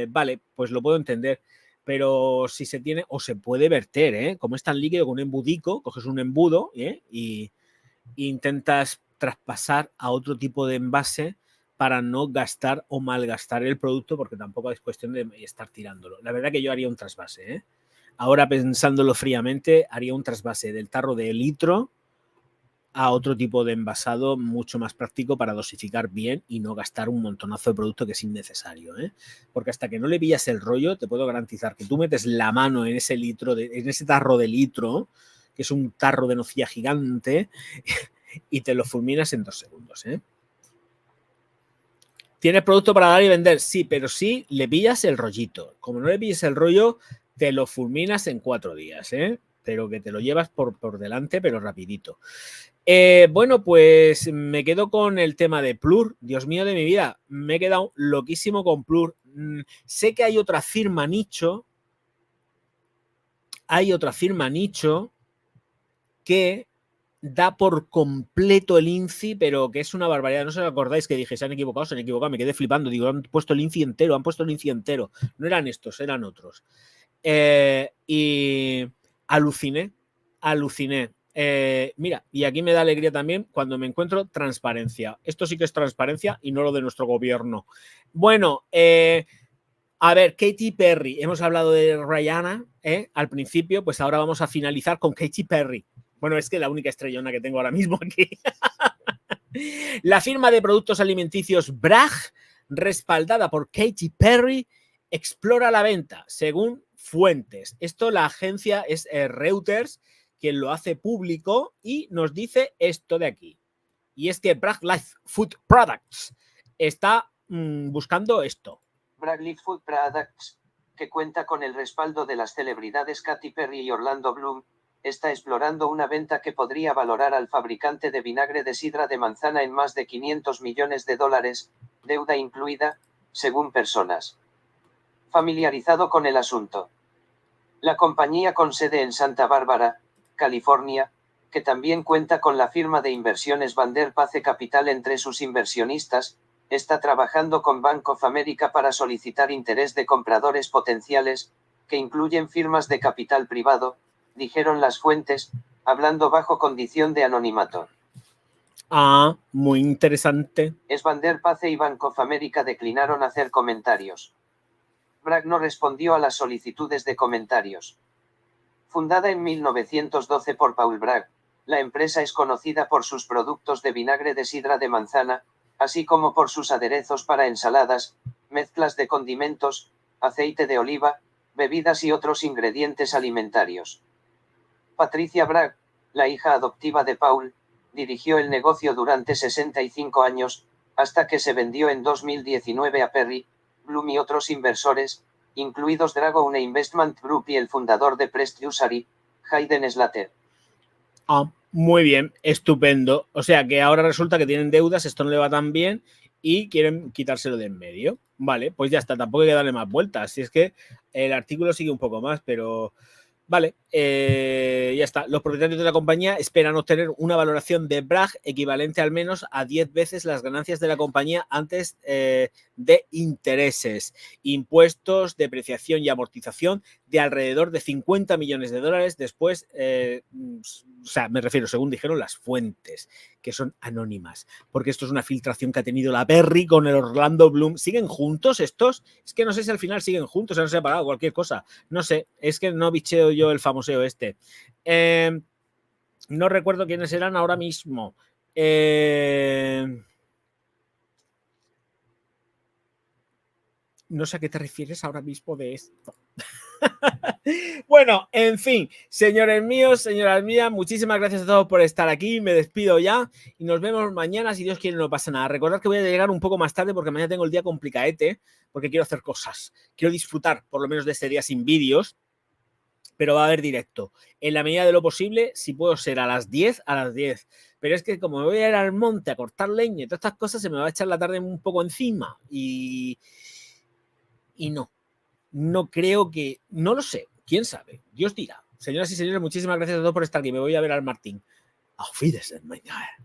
vale, pues lo puedo entender, pero si se tiene, o se puede verter, como es tan líquido con un embudico, coges un embudo y intentas traspasar a otro tipo de envase para no gastar o malgastar el producto, porque tampoco es cuestión de estar tirándolo. La verdad que yo haría un trasvase, Ahora pensándolo fríamente, haría un trasvase del tarro de litro a otro tipo de envasado mucho más práctico para dosificar bien y no gastar un montonazo de producto que es innecesario, ¿eh? Porque hasta que no le pillas el rollo, te puedo garantizar que tú metes la mano en ese litro, en ese tarro de litro, que es un tarro de nocilla gigante, y te lo fulminas en 2 segundos, ¿eh? ¿Tienes producto para dar y vender? Sí, pero sí le pillas el rollito. Como no le pilles el rollo, te lo fulminas en 4 días, ¿eh? Pero que te lo llevas por delante, pero rapidito. Bueno, pues me quedo con el tema de Plur. Dios mío de mi vida, me he quedado loquísimo con Plur. Sé que hay otra firma nicho. Que da por completo el INCI, pero que es una barbaridad. No os acordáis que dije, se han equivocado, me quedé flipando. Digo, han puesto el INCI entero, No eran estos, eran otros. Y aluciné. Mira, y aquí me da alegría también cuando me encuentro transparencia. Esto sí que es transparencia y no lo de nuestro gobierno. Bueno, a ver, Katy Perry. Hemos hablado de Rihanna al principio, pues ahora vamos a finalizar con Katy Perry. Bueno, es que la única estrellona que tengo ahora mismo aquí. La firma de productos alimenticios Bragg, respaldada por Katy Perry, explora la venta, según fuentes. Esto la agencia es Reuters, quien lo hace público y nos dice esto de aquí. Y es que Bragg Life Food Products está buscando esto. Bragg Life Food Products, que cuenta con el respaldo de las celebridades Katy Perry y Orlando Bloom, está explorando una venta que podría valorar al fabricante de vinagre de sidra de manzana en más de $500 millones, deuda incluida, según personas familiarizado con el asunto. La compañía con sede en Santa Bárbara, California, que también cuenta con la firma de inversiones Vanderpace Capital entre sus inversionistas, está trabajando con Bank of America para solicitar interés de compradores potenciales, que incluyen firmas de capital privado, dijeron las fuentes, hablando bajo condición de anonimato. Ah, muy interesante. Es Vanderpace y Bank of America declinaron hacer comentarios. Bragg no respondió a las solicitudes de comentarios. Fundada en 1912 por Paul Bragg, la empresa es conocida por sus productos de vinagre de sidra de manzana, así como por sus aderezos para ensaladas, mezclas de condimentos, aceite de oliva, bebidas y otros ingredientes alimentarios. Patricia Bragg, la hija adoptiva de Paul, dirigió el negocio durante 65 años, hasta que se vendió en 2019 a Perry, Bloom y otros inversores, incluidos Dragon Investment Group y el fundador de Prest Usury, Hayden Slater. Ah, muy bien, estupendo. O sea que ahora resulta que tienen deudas, esto no le va tan bien y quieren quitárselo de en medio. Vale, pues ya está, tampoco hay que darle más vueltas. Si es que el artículo sigue un poco más, pero vale, ya está. Los propietarios de la compañía esperan obtener una valoración de Bragg equivalente al menos a 10 veces las ganancias de la compañía antes de intereses, impuestos, depreciación y amortización de alrededor de 50 millones de dólares después, o sea, me refiero, según dijeron las fuentes, que son anónimas, porque esto es una filtración que ha tenido la Perry con el Orlando Bloom. ¿Siguen juntos estos? Es que no sé si al final siguen juntos, se han separado, cualquier cosa. No sé, es que no bicheo yo el famoseo este. No recuerdo quiénes eran ahora mismo. No sé a qué te refieres ahora mismo de esto. Bueno, en fin, señores míos, señoras mías, muchísimas gracias a todos por estar aquí. Me despido ya y nos vemos mañana. Si Dios quiere, no pasa nada. Recordad que voy a llegar un poco más tarde porque mañana tengo el día complicadete, porque quiero hacer cosas. Quiero disfrutar por lo menos de este día sin vídeos, pero va a haber directo. En la medida de lo posible, si puedo ser a las 10, a las 10. Pero es que como me voy a ir al monte a cortar leña y todas estas cosas, se me va a echar la tarde un poco encima. Y no creo que... No lo sé. ¿Quién sabe? Dios dirá. Señoras y señores, muchísimas gracias a todos por estar aquí. Me voy a ver al Martín. Auf Wiedersehen, mein Herr.